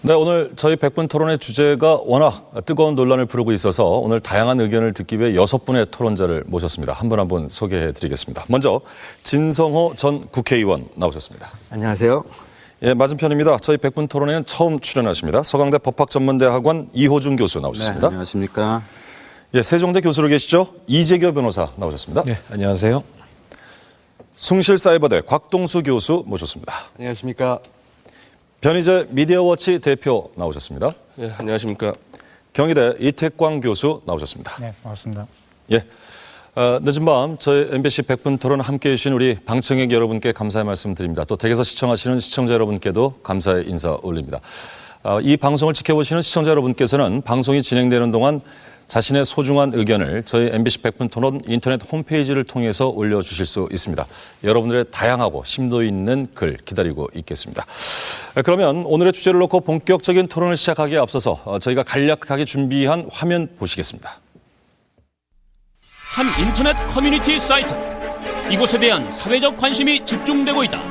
네, 오늘 저희 100분 토론의 주제가 워낙 뜨거운 논란을 부르고 있어서 오늘 다양한 의견을 듣기 위해 6분의 토론자를 모셨습니다. 한 분 한 분 소개해 드리겠습니다. 먼저 진성호 전 국회의원 나오셨습니다. 안녕하세요. 예, 맞은편입니다. 저희 100분 토론에는 처음 출연하십니다. 서강대 법학전문대학원 이호준 교수 나오셨습니다. 네, 안녕하십니까. 예, 세종대 교수로 계시죠? 이재교 변호사 나오셨습니다. 네, 안녕하세요. 숭실사이버대 곽동수 교수 모셨습니다. 안녕하십니까. 변희재 미디어워치 대표 나오셨습니다. 네, 안녕하십니까. 경희대 이택광 교수 나오셨습니다. 네, 반갑습니다. 예, 늦은 밤 저희 MBC 100분 토론 함께해 주신 우리 방청객 여러분께 감사의 말씀 드립니다. 또 댁에서 시청하시는 시청자 여러분께도 감사의 인사 올립니다. 이 방송을 지켜보시는 시청자 여러분께서는 방송이 진행되는 동안 자신의 소중한 의견을 저희 MBC 100분 토론 인터넷 홈페이지를 통해서 올려주실 수 있습니다. 여러분들의 다양하고 심도 있는 글 기다리고 있겠습니다. 그러면 오늘의 주제를 놓고 본격적인 토론을 시작하기에 앞서서 저희가 간략하게 준비한 화면 보시겠습니다. 한 인터넷 커뮤니티 사이트. 이곳에 대한 사회적 관심이 집중되고 있다.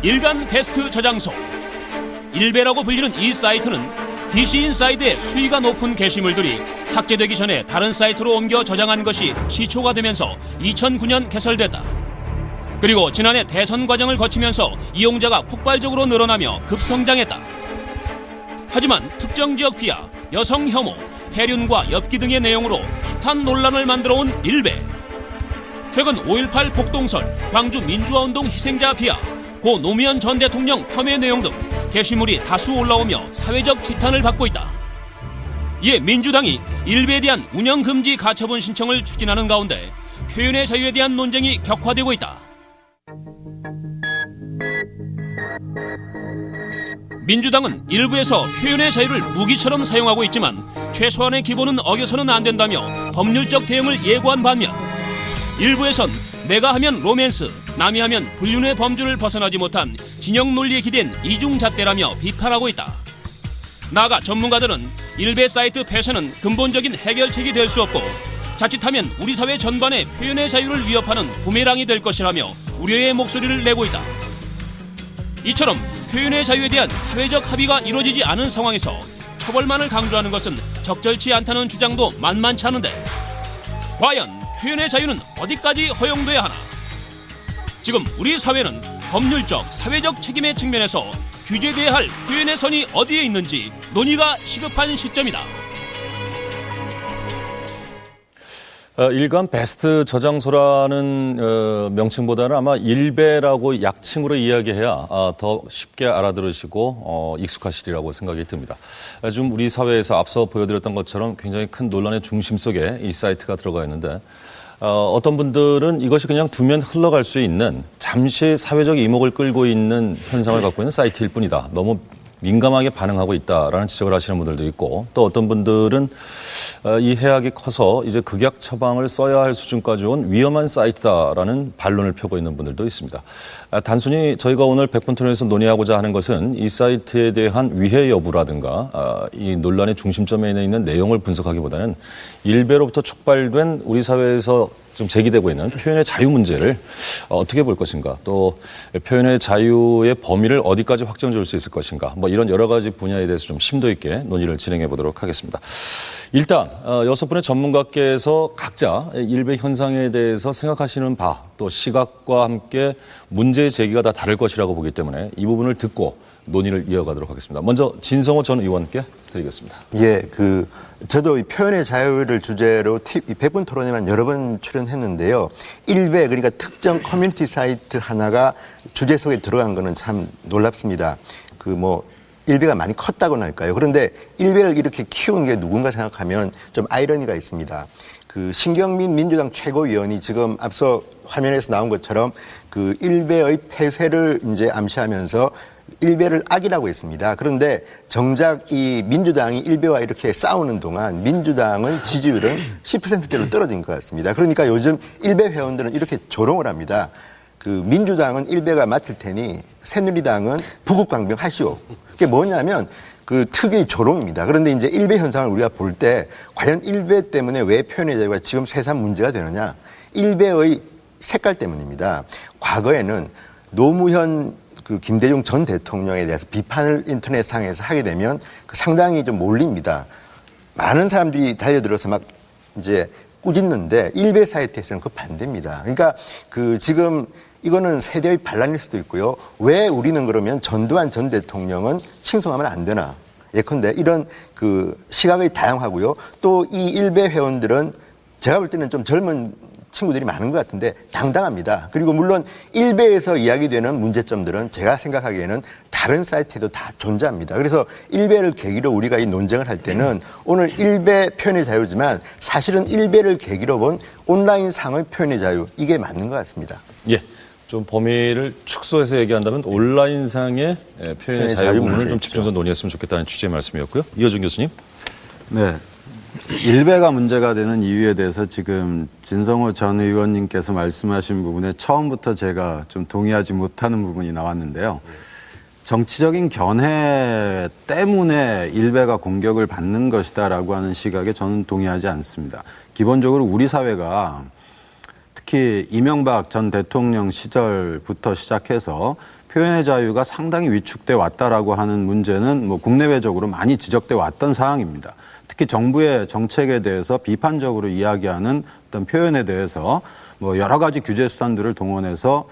일간 베스트 저장소. 일베라고 불리는 이 사이트는 DC인사이드의 수위가 높은 게시물들이 삭제되기 전에 다른 사이트로 옮겨 저장한 것이 시초가 되면서 2009년 개설됐다. 그리고 지난해 대선 과정을 거치면서 이용자가 폭발적으로 늘어나며 급성장했다. 하지만 특정 지역 비하, 여성 혐오, 폐륜과 엽기 등의 내용으로 숱한 논란을 만들어온 일베. 최근 5.18 폭동설, 광주 민주화운동 희생자 비하, 고 노무현 전 대통령 폄훼 내용 등 게시물이 다수 올라오며 사회적 지탄을 받고 있다. 이에 민주당이 일베에 대한 운영금지 가처분 신청을 추진하는 가운데 표현의 자유에 대한 논쟁이 격화되고 있다. 민주당은 일부에서 표현의 자유를 무기처럼 사용하고 있지만 최소한의 기본은 어겨서는 안 된다며 법률적 대응을 예고한 반면 일부에선 내가 하면 로맨스, 남이 하면 불륜의 범주를 벗어나지 못한 진영 논리에 기댄 이중잣대라며 비판하고 있다. 나아가 전문가들은 일베 사이트 폐쇄는 근본적인 해결책이 될 수 없고 자칫하면 우리 사회 전반의 표현의 자유를 위협하는 부메랑이 될 것이라며 우려의 목소리를 내고 있다. 이처럼 표현의 자유에 대한 사회적 합의가 이루어지지 않은 상황에서 처벌만을 강조하는 것은 적절치 않다는 주장도 만만치 않은데 과연 표현의 자유는 어디까지 허용돼야 하나? 지금 우리 사회는 법률적, 사회적 책임의 측면에서 규제돼야 할 표현의 선이 어디에 있는지 논의가 시급한 시점이다. 일간 베스트 저장소라는 명칭보다는 아마 일베라고 약칭으로 이야기해야 더 쉽게 알아들으시고 익숙하시리라고 생각이 듭니다. 지금 우리 사회에서 앞서 보여드렸던 것처럼 굉장히 큰 논란의 중심 속에 이 사이트가 들어가 있는데 어떤 분들은 이것이 그냥 두면 흘러갈 수 있는 잠시 사회적 이목을 끌고 있는 현상을 갖고 있는 사이트일 뿐이다. 너무 민감하게 반응하고 있다라는 지적을 하시는 분들도 있고 또 어떤 분들은 이 해악이 커서 이제 극약 처방을 써야 할 수준까지 온 위험한 사이트다라는 반론을 펴고 있는 분들도 있습니다. 단순히 저희가 오늘 100분 토론에서 논의하고자 하는 것은 이 사이트에 대한 위해 여부라든가 이 논란의 중심점에 있는 내용을 분석하기보다는 일베로부터 촉발된 우리 사회에서 좀 제기되고 있는 표현의 자유 문제를 어떻게 볼 것인가, 또 표현의 자유의 범위를 어디까지 확정 지을 수 있을 것인가, 뭐 이런 여러 가지 분야에 대해서 좀 심도 있게 논의를 진행해 보도록 하겠습니다. 일단 6분의 전문가께서 각자 일베 현상에 대해서 생각하시는 바, 또 시각과 함께 문제 제기가 다 다를 것이라고 보기 때문에 이 부분을 듣고 논의를 이어가도록 하겠습니다. 먼저 진성호 전 의원께 드리겠습니다. 예, 저도 이 표현의 자유를 주제로 100분 토론에만 여러 번 출연했는데요. 일베, 그러니까 특정 커뮤니티 사이트 하나가 주제 속에 들어간 거는 참 놀랍습니다. 일베가 많이 컸다고나 할까요? 그런데 일베를 이렇게 키운 게 누군가 생각하면 좀 아이러니가 있습니다. 신경민 민주당 최고위원이 지금 앞서 화면에서 나온 것처럼 일베의 폐쇄를 이제 암시하면서 일베를 악이라고 했습니다. 그런데 정작 이 민주당이 일베와 이렇게 싸우는 동안 민주당의 지지율은 10%대로 떨어진 것 같습니다. 그러니까 요즘 일베 회원들은 이렇게 조롱을 합니다. 민주당은 일베가 맡을 테니 새누리당은 부국강병 하시오. 그게 뭐냐면 특유의 조롱입니다. 그런데 이제 일베 현상을 우리가 볼 때 과연 일베 때문에 왜 표현의 자유가 지금 새삼 문제가 되느냐? 일베의 색깔 때문입니다. 과거에는 노무현 그 김대중 전 대통령에 대해서 비판을 인터넷상에서 하게 되면 그 상당히 좀 몰립니다. 많은 사람들이 달려들어서 막 이제 꾸짖는데 일베 사이트에서는 그 반대입니다. 그러니까 그 지금 이거는 세대의 반란일 수도 있고요. 왜 우리는 그러면 전두환 전 대통령은 칭송하면 안 되나? 예컨대 이런 그 시각이 다양하고요. 또 이 일베 회원들은 제가 볼 때는 좀 젊은 친구들이 많은 것 같은데 당당합니다. 그리고 물론 일베에서 이야기되는 문제점들은 제가 생각하기에는 다른 사이트에도 다 존재합니다. 그래서 일베를 계기로 우리가 이 논쟁을 할 때는 오늘 일베 표현의 자유지만 사실은 일베를 계기로 본 온라인상의 표현의 자유 이게 맞는 것 같습니다. 예. 좀 범위를 축소해서 얘기한다면 온라인상의 표현의 자유 부분을 좀 집중해서 논의했으면 좋겠다는 취지의 말씀이었고요. 이어준 교수님. 네. 일베가 문제가 되는 이유에 대해서 지금 진성호 전 의원님께서 말씀하신 부분에 처음부터 제가 좀 동의하지 못하는 부분이 나왔는데요. 정치적인 견해 때문에 일베가 공격을 받는 것이다라고 하는 시각에 저는 동의하지 않습니다. 기본적으로 우리 사회가 특히 이명박 전 대통령 시절부터 시작해서 표현의 자유가 상당히 위축돼 왔다라고 하는 문제는 뭐 국내외적으로 많이 지적돼 왔던 사항입니다. 특히 정부의 정책에 대해서 비판적으로 이야기하는 어떤 표현에 대해서 뭐 여러 가지 규제 수단들을 동원해서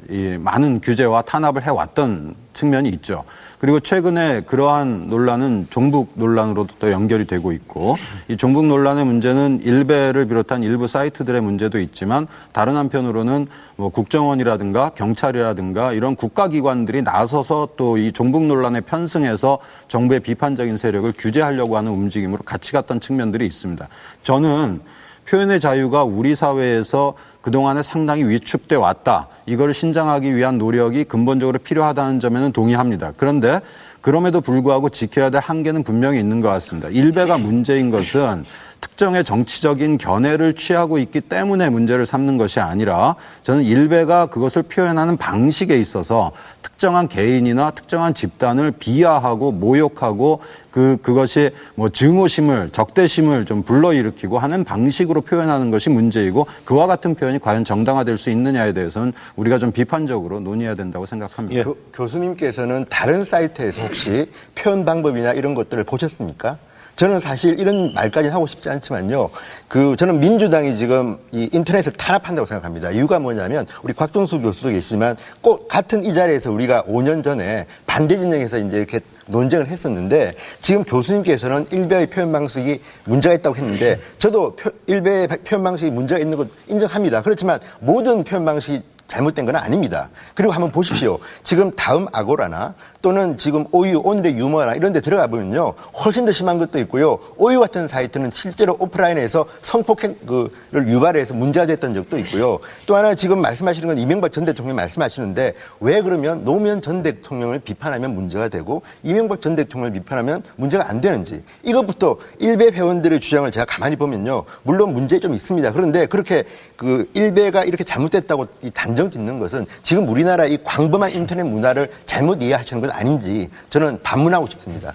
이 많은 규제와 탄압을 해왔던 측면이 있죠. 그리고 최근에 그러한 논란은 종북 논란으로도 또 연결이 되고 있고 이 종북 논란의 문제는 일베를 비롯한 일부 사이트들의 문제도 있지만 다른 한편으로는 뭐 국정원이라든가 경찰이라든가 이런 국가기관들이 나서서 또 이 종북 논란에 편승해서 정부의 비판적인 세력을 규제하려고 하는 움직임으로 같이 갔던 측면들이 있습니다. 저는 표현의 자유가 우리 사회에서 그동안에 상당히 위축돼 왔다. 이걸 신장하기 위한 노력이 근본적으로 필요하다는 점에는 동의합니다. 그런데 그럼에도 불구하고 지켜야 될 한계는 분명히 있는 것 같습니다. 일베가 문제인 것은 특정의 정치적인 견해를 취하고 있기 때문에 문제를 삼는 것이 아니라 저는 일베가 그것을 표현하는 방식에 있어서 특정한 개인이나 특정한 집단을 비하하고 모욕하고 그것이 뭐 증오심을 적대심을 좀 불러일으키고 하는 방식으로 표현하는 것이 문제이고 그와 같은 표현이 과연 정당화될 수 있느냐에 대해서는 우리가 좀 비판적으로 논의해야 된다고 생각합니다. 예. 교수님께서는 다른 사이트에서 혹시 표현 방법이나 이런 것들을 보셨습니까? 저는 사실 이런 말까지 하고 싶지 않지만요. 저는 민주당이 지금 이 인터넷을 탄압한다고 생각합니다. 이유가 뭐냐면 우리 곽동수 교수도 계시지만 꼭 같은 이 자리에서 우리가 5년 전에 반대 진영에서 이제 이렇게 논쟁을 했었는데 지금 교수님께서는 일베의 표현 방식이 문제가 있다고 했는데 저도 일베의 표현 방식이 문제가 있는 것 인정합니다. 그렇지만 모든 표현 방식이 잘못된 건 아닙니다. 그리고 한번 보십시오. 지금 다음 아고라나 또는 지금 오유, 오늘의 유머나 이런 데 들어가 보면요. 훨씬 더 심한 것도 있고요. 오유 같은 사이트는 실제로 오프라인에서 성폭행을 유발해서 문제가 됐던 적도 있고요. 또 하나 지금 말씀하시는 건 이명박 전 대통령이 말씀하시는데 왜 그러면 노무현 전 대통령을 비판하면 문제가 되고 이명박 전 대통령을 비판하면 문제가 안 되는지 이것부터 일베 회원들의 주장을 제가 가만히 보면요. 물론 문제 좀 있습니다. 그런데 그렇게 일베가 이렇게 잘못됐다고 이 단정 짓는 것은 지금 우리나라 이 광범한 인터넷 문화를 잘못 이해하시는 건 아닌지 저는 반문하고 싶습니다.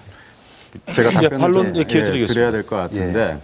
제가 답변을 드려야 될 것 같은데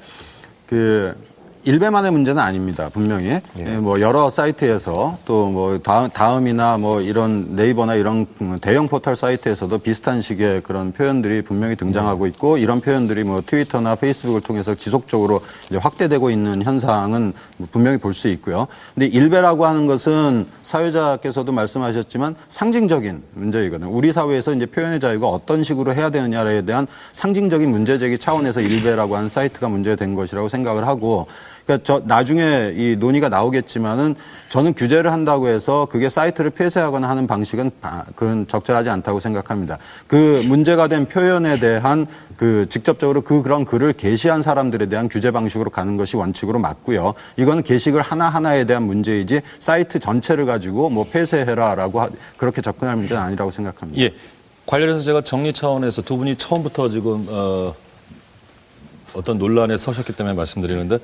일베만의 문제는 아닙니다. 분명히 뭐 여러 사이트에서 또 뭐 다음이나 뭐 이런 네이버나 이런 대형 포털 사이트에서도 비슷한 식의 그런 표현들이 분명히 등장하고 있고 이런 표현들이 뭐 트위터나 페이스북을 통해서 지속적으로 이제 확대되고 있는 현상은 분명히 볼 수 있고요. 근데 일베라고 하는 것은 사회자께서도 말씀하셨지만 상징적인 문제이거든요. 우리 사회에서 이제 표현의 자유가 어떤 식으로 해야 되느냐에 대한 상징적인 문제 제기 차원에서 일베라고 하는 사이트가 문제된 것이라고 생각을 하고 그러니까 나중에 이 논의가 나오겠지만은 저는 규제를 한다고 해서 그게 사이트를 폐쇄하거나 하는 방식은 그건 적절하지 않다고 생각합니다. 그 문제가 된 표현에 대한 직접적으로 그런 글을 게시한 사람들에 대한 규제 방식으로 가는 것이 원칙으로 맞고요. 이거는 게시글 하나하나에 대한 문제이지 사이트 전체를 가지고 뭐 폐쇄해라라고 그렇게 접근할 문제는 아니라고 생각합니다. 예. 관련해서 제가 정리 차원에서 두 분이 처음부터 지금 어떤 논란에 서셨기 때문에 말씀드리는데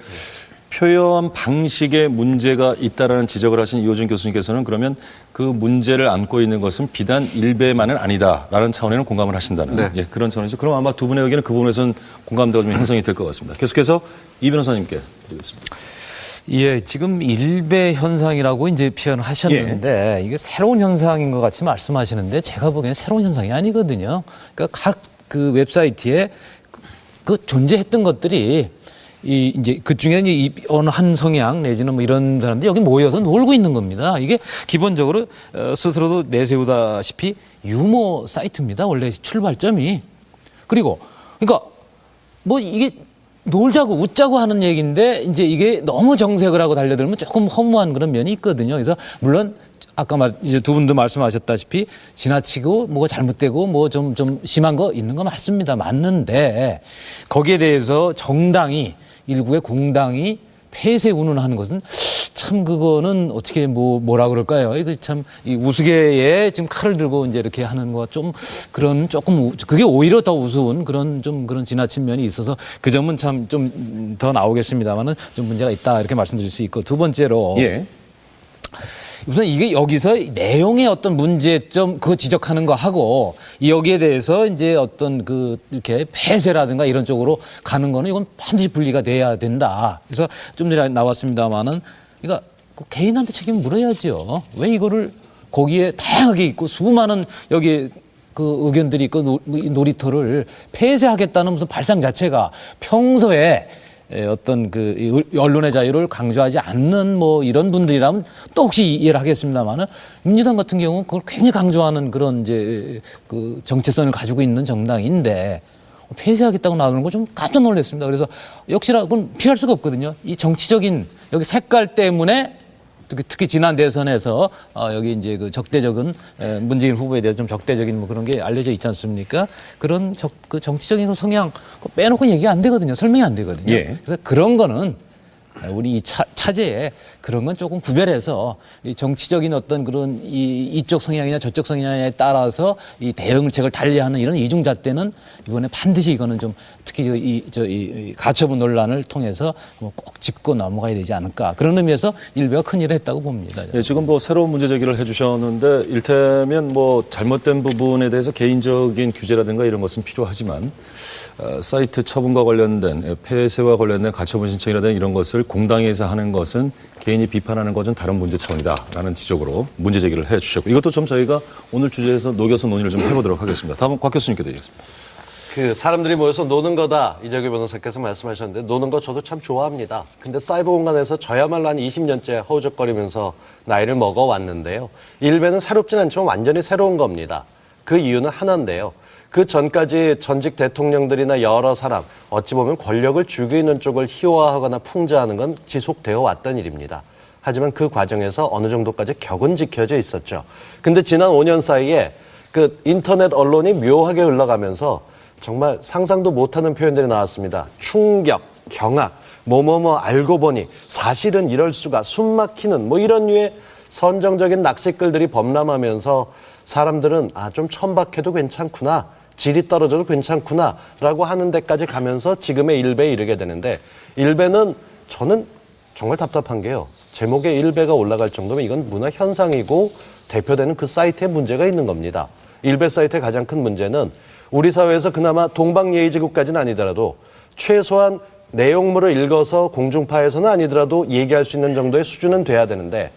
표현 방식에 문제가 있다라는 지적을 하신 이호준 교수님께서는 그러면 그 문제를 안고 있는 것은 비단 일베만은 아니다라는 차원에는 공감을 하신다는 예, 그런 차원에서 그럼 아마 두 분의 의견은 그 부분에서는 공감대가 좀 형성이 될 것 같습니다. 계속해서 이 변호사님께 드리겠습니다. 예, 지금 일배 현상이라고 이제 표현을 하셨는데 이게 새로운 현상인 것 같이 말씀하시는데 제가 보기엔 새로운 현상이 아니거든요. 그러니까 각 그 웹사이트에 그 존재했던 것들이 이제 그 중에 이 어느 한 성향 내지는 뭐 이런 사람들이 여기 모여서 놀고 있는 겁니다. 이게 기본적으로 스스로도 내세우다시피 유머 사이트입니다. 원래 출발점이. 그리고 그러니까 뭐 이게 놀자고 웃자고 하는 얘기인데 이제 이게 너무 정색을 하고 달려들면 조금 허무한 그런 면이 있거든요. 그래서 물론 아까 이제 두 분도 말씀하셨다시피 지나치고 뭐가 잘못되고 뭐 좀 심한 거 있는 거 맞습니다. 맞는데 거기에 대해서 정당이 일부의 공당이 폐쇄 운운하는 것은 참 그거는 어떻게 뭐라 그럴까요? 이거 참 이 우스개에 지금 칼을 들고 이제 이렇게 하는 거 좀 그런 조금 그게 오히려 더 우스운 그런 좀 그런 지나친 면이 있어서 그 점은 참 좀 더 나오겠습니다만은 좀 문제가 있다 이렇게 말씀드릴 수 있고 두 번째로 예. 우선 이게 여기서 내용의 어떤 문제점 그거 지적하는 거 하고 여기에 대해서 이제 어떤 그 이렇게 폐쇄라든가 이런 쪽으로 가는 거는 이건 반드시 분리가 돼야 된다. 그래서 좀 전에 나왔습니다만은 그러니까 그 개인한테 책임을 물어야죠. 왜 이거를 거기에 다양하게 있고 수많은 여기 그 의견들이 있고 놀이터를 폐쇄하겠다는 무슨 발상 자체가 평소에 어떤 그 언론의 자유를 강조하지 않는 뭐 이런 분들이라면 또 혹시 이해를 하겠습니다만은 민주당 같은 경우는 그걸 굉장히 강조하는 그런 이제 그 정체성을 가지고 있는 정당인데 폐쇄하겠다고 나오는 거 좀 깜짝 놀랐습니다. 그래서 역시나 그건 피할 수가 없거든요. 이 정치적인 여기 색깔 때문에 특히 지난 대선에서 여기 이제 그 적대적인 문재인 후보에 대해서 좀 적대적인 뭐 그런 게 알려져 있지 않습니까? 그런 그 정치적인 성향 빼놓고 얘기가 안 되거든요. 설명이 안 되거든요. 예. 그래서 그런 거는 우리 이 차제에 그런 건 조금 구별해서 이 정치적인 어떤 그런 이쪽 성향이나 저쪽 성향에 따라서 이 대응책을 달리하는 이런 이중잣대는 이번에 반드시 이거는 좀 특히 이 가처분 논란을 통해서 꼭 짚고 넘어가야 되지 않을까 그런 의미에서 일베가 큰일을 했다고 봅니다. 예, 지금 뭐 새로운 문제 제기를 해주셨는데 일테면 뭐 잘못된 부분에 대해서 개인적인 규제라든가 이런 것은 필요하지만 사이트 처분과 관련된 폐쇄와 관련된 가처분 신청이라든가 이런 것을 공당에서 하는 것은 개인이 비판하는 것은 다른 문제 차원이다라는 지적으로 문제 제기를 해주셨고 이것도 좀 저희가 오늘 주제에서 녹여서 논의를 좀 해보도록 하겠습니다. 다음은 곽 교수님께 드리겠습니다. 그 사람들이 모여서 노는 거다 이재규 변호사께서 말씀하셨는데 노는 거 저도 참 좋아합니다. 근데 사이버 공간에서 저야말로 한 20년째 허우적거리면서 나이를 먹어왔는데요. 일베는 새롭진 않지만 완전히 새로운 겁니다. 그 이유는 하나인데요. 그 전까지 전직 대통령들이나 여러 사람 어찌 보면 권력을 쥐고 있는 쪽을 희화화하거나 풍자하는 건 지속되어 왔던 일입니다. 하지만 그 과정에서 어느 정도까지 격은 지켜져 있었죠. 근데 지난 5년 사이에 그 인터넷 언론이 묘하게 흘러가면서 정말 상상도 못하는 표현들이 나왔습니다. 충격, 경악, 뭐뭐뭐 알고 보니 사실은 이럴 수가 숨막히는 뭐 이런 류의 선정적인 낚시글들이 범람하면서 사람들은 좀 천박해도 괜찮구나. 질이 떨어져도 괜찮구나 라고 하는 데까지 가면서 지금의 일베에 이르게 되는데 일베는 저는 정말 답답한 게요. 제목에 일베가 올라갈 정도면 이건 문화 현상이고 대표되는 그 사이트에 문제가 있는 겁니다. 일베 사이트의 가장 큰 문제는 우리 사회에서 그나마 동방예의지국까지는 아니더라도 최소한 내용물을 읽어서 공중파에서는 아니더라도 얘기할 수 있는 정도의 수준은 돼야 되는데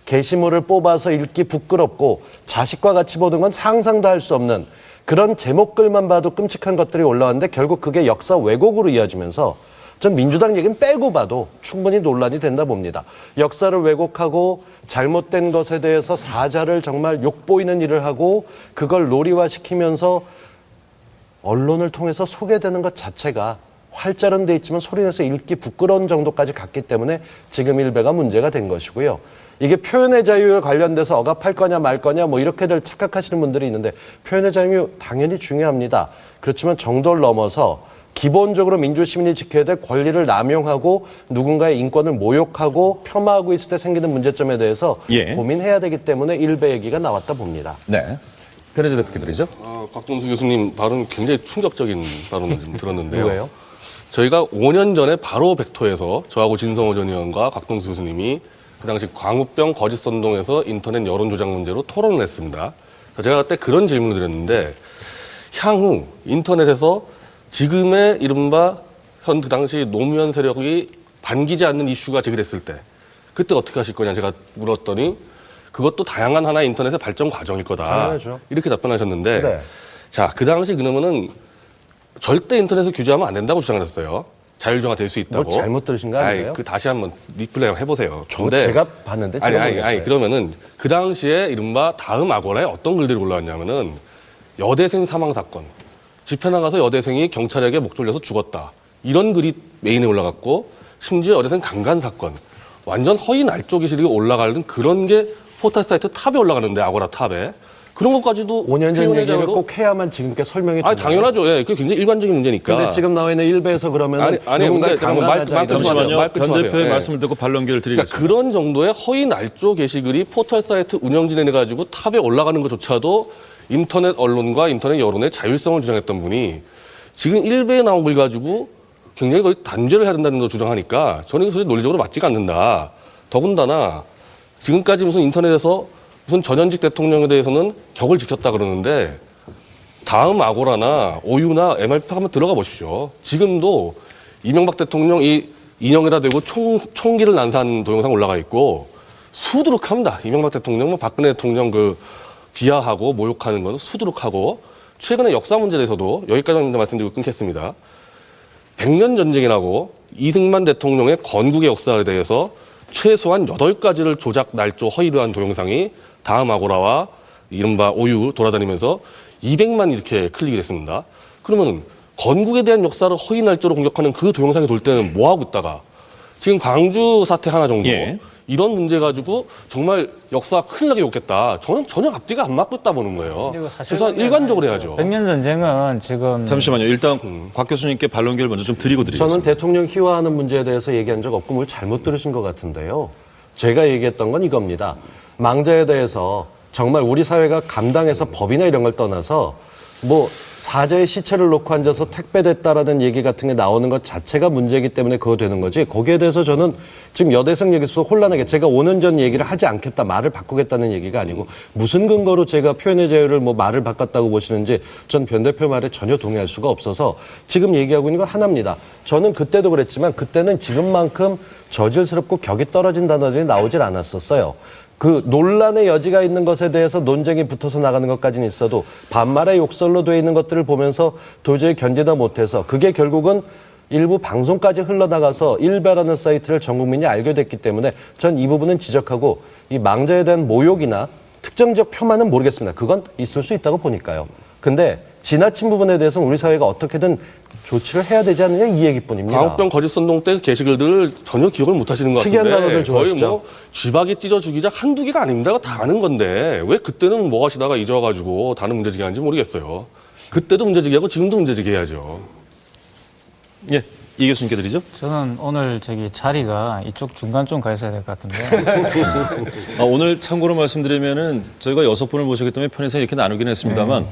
게시물을 뽑아서 읽기 부끄럽고 자식과 같이 보는 건 상상도 할 수 없는 그런 제목글만 봐도 끔찍한 것들이 올라왔는데 결국 그게 역사 왜곡으로 이어지면서 전 민주당 얘기는 빼고 봐도 충분히 논란이 된다 봅니다. 역사를 왜곡하고 잘못된 것에 대해서 사자를 정말 욕보이는 일을 하고 그걸 놀이화시키면서 언론을 통해서 소개되는 것 자체가 활자는 돼 있지만 소리내서 읽기 부끄러운 정도까지 갔기 때문에 지금 일베가 문제가 된 것이고요. 이게 표현의 자유에 관련돼서 억압할 거냐 말 거냐 뭐 이렇게들 착각하시는 분들이 있는데 표현의 자유 당연히 중요합니다. 그렇지만 정도를 넘어서 기본적으로 민주시민이 지켜야 될 권리를 남용하고 누군가의 인권을 모욕하고 폄하하고 있을 때 생기는 문제점에 대해서 고민해야 되기 때문에 일베 얘기가 나왔다 봅니다. 네. 변혜재 대표께 드리죠. 곽동수 교수님 발언 굉장히 충격적인 발언을 좀 들었는데요. 왜요? 저희가 5년 전에 바로 벡터에서 저하고 진성호 전 의원과 곽동수 교수님이 그 당시 광우병 거짓 선동에서 인터넷 여론 조작 문제로 토론을 했습니다. 제가 그때 그런 질문을 드렸는데 향후 인터넷에서 지금의 이른바 그 당시 노무현 세력이 반기지 않는 이슈가 제기됐을 때 그때 어떻게 하실 거냐 제가 물었더니 그것도 다양한 하나의 인터넷의 발전 과정일 거다. 당연하죠. 이렇게 답변하셨는데 네. 자, 그 당시 그러면은 절대 인터넷을 규제하면 안 된다고 주장을 했어요. 자율정화 될 수 있다고. 뭐 잘못 들으신 거 아니에요? 그 다시 한번 리플레이 해보세요. 제가 봤는데 제가 모르겠어요. 그러면은 그 당시에 이른바 다음 아고라에 어떤 글들이 올라왔냐면은 여대생 사망 사건, 집회 나가서 여대생이 경찰에게 목 졸려서 죽었다. 이런 글이 메인에 올라갔고 심지어 여대생 강간 사건, 완전 허위 날조 게시글이 올라가는 그런 게 포털 사이트 탑에 올라가는데 아고라 탑에 그런 것까지도 5년 전 표현의 얘기를 자유로- 꼭 해야만 지금께 설명해 아, 주나요? 당연하죠. 예, 그게 굉장히 일반적인 문제니까. 근데 지금 나와 있는 일베에서 그러면 누군가를 강간하자 말 이런 잠시만요. 잠시만요. 끊지 변 마세요. 대표의 예. 말씀을 듣고 반론기를 그러니까 드리겠습니다. 그런 정도의 허위 날조 게시글이 포털 사이트 운영진에 가지고 탑에 올라가는 것조차도 인터넷 언론과 인터넷 여론의 자율성을 주장했던 분이 지금 일베에 나온 글 가지고 굉장히 거의 단죄를 해야 된다는 걸 주장하니까 저는 이게 논리적으로 맞지가 않는다. 더군다나 지금까지 무슨 인터넷에서 무슨 전현직 대통령에 대해서는 격을 지켰다 그러는데 다음 아고라나 오유나 MRP 한번 들어가 보십시오. 지금도 이명박 대통령 이 인형에다 대고 총기를 난사한 동영상 올라가 있고 수두룩합니다. 이명박 대통령, 박근혜 대통령 그 비하하고 모욕하는 건 수두룩하고 최근에 역사 문제에 대해서도 여기까지 말씀드리고 끊겠습니다. 100년 전쟁이라고 이승만 대통령의 건국의 역사에 대해서 최소한 8가지를 조작, 날조, 허위로 한 동영상이 다음 아고라와 이른바 오유 돌아다니면서 200만 이렇게 클릭이 됐습니다. 그러면 건국에 대한 역사를 허위 날조로 공격하는 그 동영상이 돌 때는 뭐 하고 있다가 지금 광주 사태 하나 정도 예. 이런 문제 가지고 정말 역사가 큰일 나게 욕했다. 저는 전혀 앞뒤가 안 맞고 있다 보는 거예요. 그래서 일관적으로 해야죠. 100년 전쟁은 지금 잠시만요. 일단 곽 교수님께 반론기를 먼저 좀 드리고 드리겠습니다. 저는 대통령 희화하는 문제에 대해서 얘기한 적 없고 뭘 잘못 들으신 것 같은데요. 제가 얘기했던 건 이겁니다. 망자에 대해서 정말 우리 사회가 감당해서 법이나 이런 걸 떠나서 뭐 사자의 시체를 놓고 앉아서 택배됐다라는 얘기 같은 게 나오는 것 자체가 문제이기 때문에 그거 되는 거지. 거기에 대해서 저는 지금 여대생 얘기에서 혼란하게 제가 5년 전 얘기를 하지 않겠다, 말을 바꾸겠다는 얘기가 아니고 무슨 근거로 제가 표현의 자유를 뭐 말을 바꿨다고 보시는지 전 변 대표 말에 전혀 동의할 수가 없어서 지금 얘기하고 있는 건 하나입니다. 저는 그때도 그랬지만 그때는 지금만큼 저질스럽고 격이 떨어진 단어들이 나오질 않았었어요. 그 논란의 여지가 있는 것에 대해서 논쟁이 붙어서 나가는 것까지는 있어도 반말의 욕설로 되어 있는 것들을 보면서 도저히 견디다 못해서 그게 결국은 일부 방송까지 흘러나가서 일베라는 사이트를 전 국민이 알게 됐기 때문에 전 이 부분은 지적하고 이 망자에 대한 모욕이나 특정적 폄하는 모르겠습니다. 그건 있을 수 있다고 보니까요. 근데 지나친 부분에 대해서는 우리 사회가 어떻게든 조치를 해야 되지 않느냐 이 얘기뿐입니다. 광우병 거짓선동 때 게시글들을 전혀 기억을 못 하시는 것 같은데 특이한 단어들 좋아하시죠? 거의 뭐 쥐박이 찢어 죽이자 한두 개가 아닙니다. 다 아는 건데 왜 그때는 뭐 하시다가 잊어가지고 다른 문제제기 하는지 모르겠어요. 그때도 문제제기하고 지금도 문제제기 해야죠. 예, 이 교수님께 드리죠. 저는 오늘 저기 자리가 이쪽 중간 좀 가 있어야 될 것 같은데 오늘 참고로 말씀드리면은 저희가 6분을 모셨기 때문에 편의상 이렇게 나누긴 했습니다만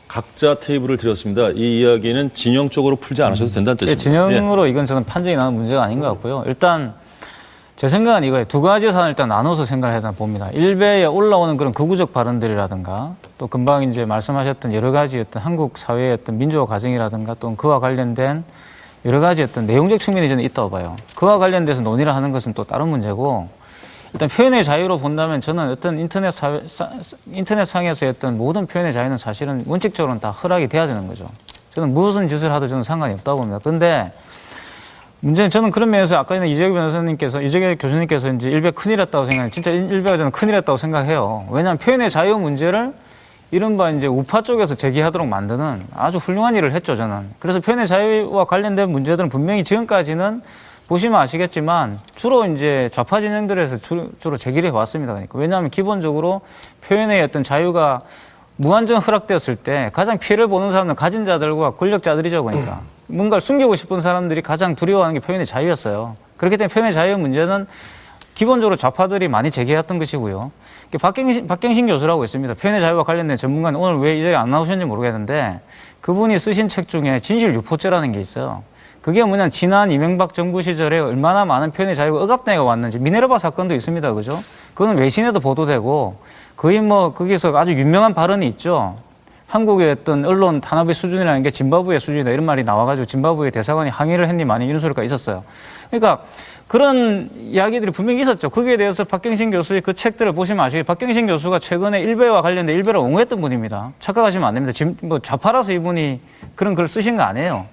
각자 테이블을 드렸습니다. 이 이야기는 진영적으로 풀지 않으셔도 된다는 뜻입니다. 진영으로 이건 저는 판정이 나는 문제가 아닌 것 같고요. 일단 제 생각은 이거예요. 두 가지 사안을 일단 나눠서 생각을 해야 봅니다. 일베에 올라오는 그런 극우적 발언들이라든가 또 금방 이제 말씀하셨던 여러 가지 어떤 한국 사회의 어떤 민주화 과정이라든가 또는 그와 관련된 여러 가지 어떤 내용적 측면이 저는 있다고 봐요. 그와 관련돼서 논의를 하는 것은 또 다른 문제고 일단 표현의 자유로 본다면 저는 어떤 인터넷상에서의 어떤 모든 표현의 자유는 사실은 원칙적으로는 다 허락이 돼야 되는 거죠. 저는 무슨 짓을 하도 저는 상관이 없다고 봅니다. 그런데 문제는 저는 그런 면에서 아까 전에 이재규 교수님께서 이제 일베 큰일 했다고 생각해요. 진짜 일베가 저는 큰일 했다고 생각해요. 왜냐하면 표현의 자유 문제를 이른바 이제 우파 쪽에서 제기하도록 만드는 아주 훌륭한 일을 했죠, 저는. 그래서 표현의 자유와 관련된 문제들은 분명히 지금까지는 보시면 아시겠지만 주로 이제 좌파 진영들에서 주로 제기를 해왔습니다. 그러니까. 왜냐하면 기본적으로 표현의 어떤 자유가 무한정 허락되었을 때 가장 피해를 보는 사람은 가진 자들과 권력자들이죠. 그러니까. 뭔가를 숨기고 싶은 사람들이 가장 두려워하는 게 표현의 자유였어요. 그렇기 때문에 표현의 자유 문제는 기본적으로 좌파들이 많이 제기했던 것이고요. 박경신 교수라고 있습니다. 표현의 자유와 관련된 전문가는 오늘 왜 이 자리에 안 나오셨는지 모르겠는데 그분이 쓰신 책 중에 진실유포죄라는 게 있어요. 그게 뭐냐면 지난 이명박 정부 시절에 얼마나 많은 표현의 자유가 억압당해가 왔는지 미네르바 사건도 있습니다. 그죠? 그거는 외신에도 보도되고 거의 뭐 거기서 아주 유명한 발언이 있죠. 한국의 어떤 언론 탄압의 수준이라는 게 짐바브웨 수준이다 이런 말이 나와가지고 짐바브웨 대사관이 항의를 했니 많이 이런 소리가 있었어요. 그러니까 그런 이야기들이 분명히 있었죠. 거기에 대해서 박경신 교수의 그 책들을 보시면 아시겠지만 박경신 교수가 최근에 일베와 관련된 일베를 옹호했던 분입니다. 착각하시면 안 됩니다. 지금 뭐 좌파라서 이분이 그런 글 쓰신 거 아니에요.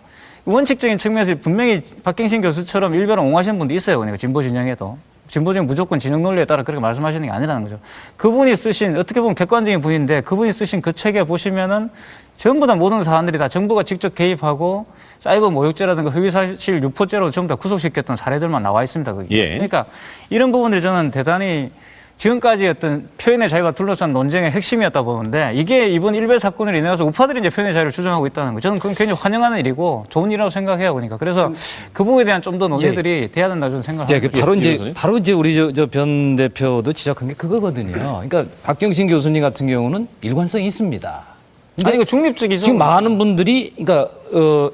원칙적인 측면에서 분명히 박경신 교수처럼 일베를 옹호하시는 분도 있어요. 그러니까 진보 진영에도. 진보적인 무조건 진영 논리에 따라 그렇게 말씀하시는 게 아니라는 거죠. 그분이 쓰신, 어떻게 보면 객관적인 분인데 그분이 쓰신 그 책에 보시면은 전부 다 모든 사안들이 다 정부가 직접 개입하고 사이버 모욕죄라든가 허위사실 유포죄로 전부 다 구속시켰던 사례들만 나와 있습니다. 거기. 예. 그러니까 이런 부분들이 저는 대단히 지금까지 어떤 표현의 자유가 둘러싼 논쟁의 핵심이었다 보는데 이게 이번 일베 사건으로 인해서 우파들이 이제 표현의 자유를 주장하고 있다는 거 저는 그건 굉장히 환영하는 일이고 좋은 일이라고 생각해요. 그러니까 그래서 그 부분에 대한 좀 더 논의들이 돼야 된다고 저는 생각합니다. 네, 바로 이제 우리 저 변 대표도 지적한 게 그거거든요. 그러니까 박경신 교수님 같은 경우는 일관성이 있습니다. 아니 이거 중립적이죠. 지금 많은 분들이 그러니까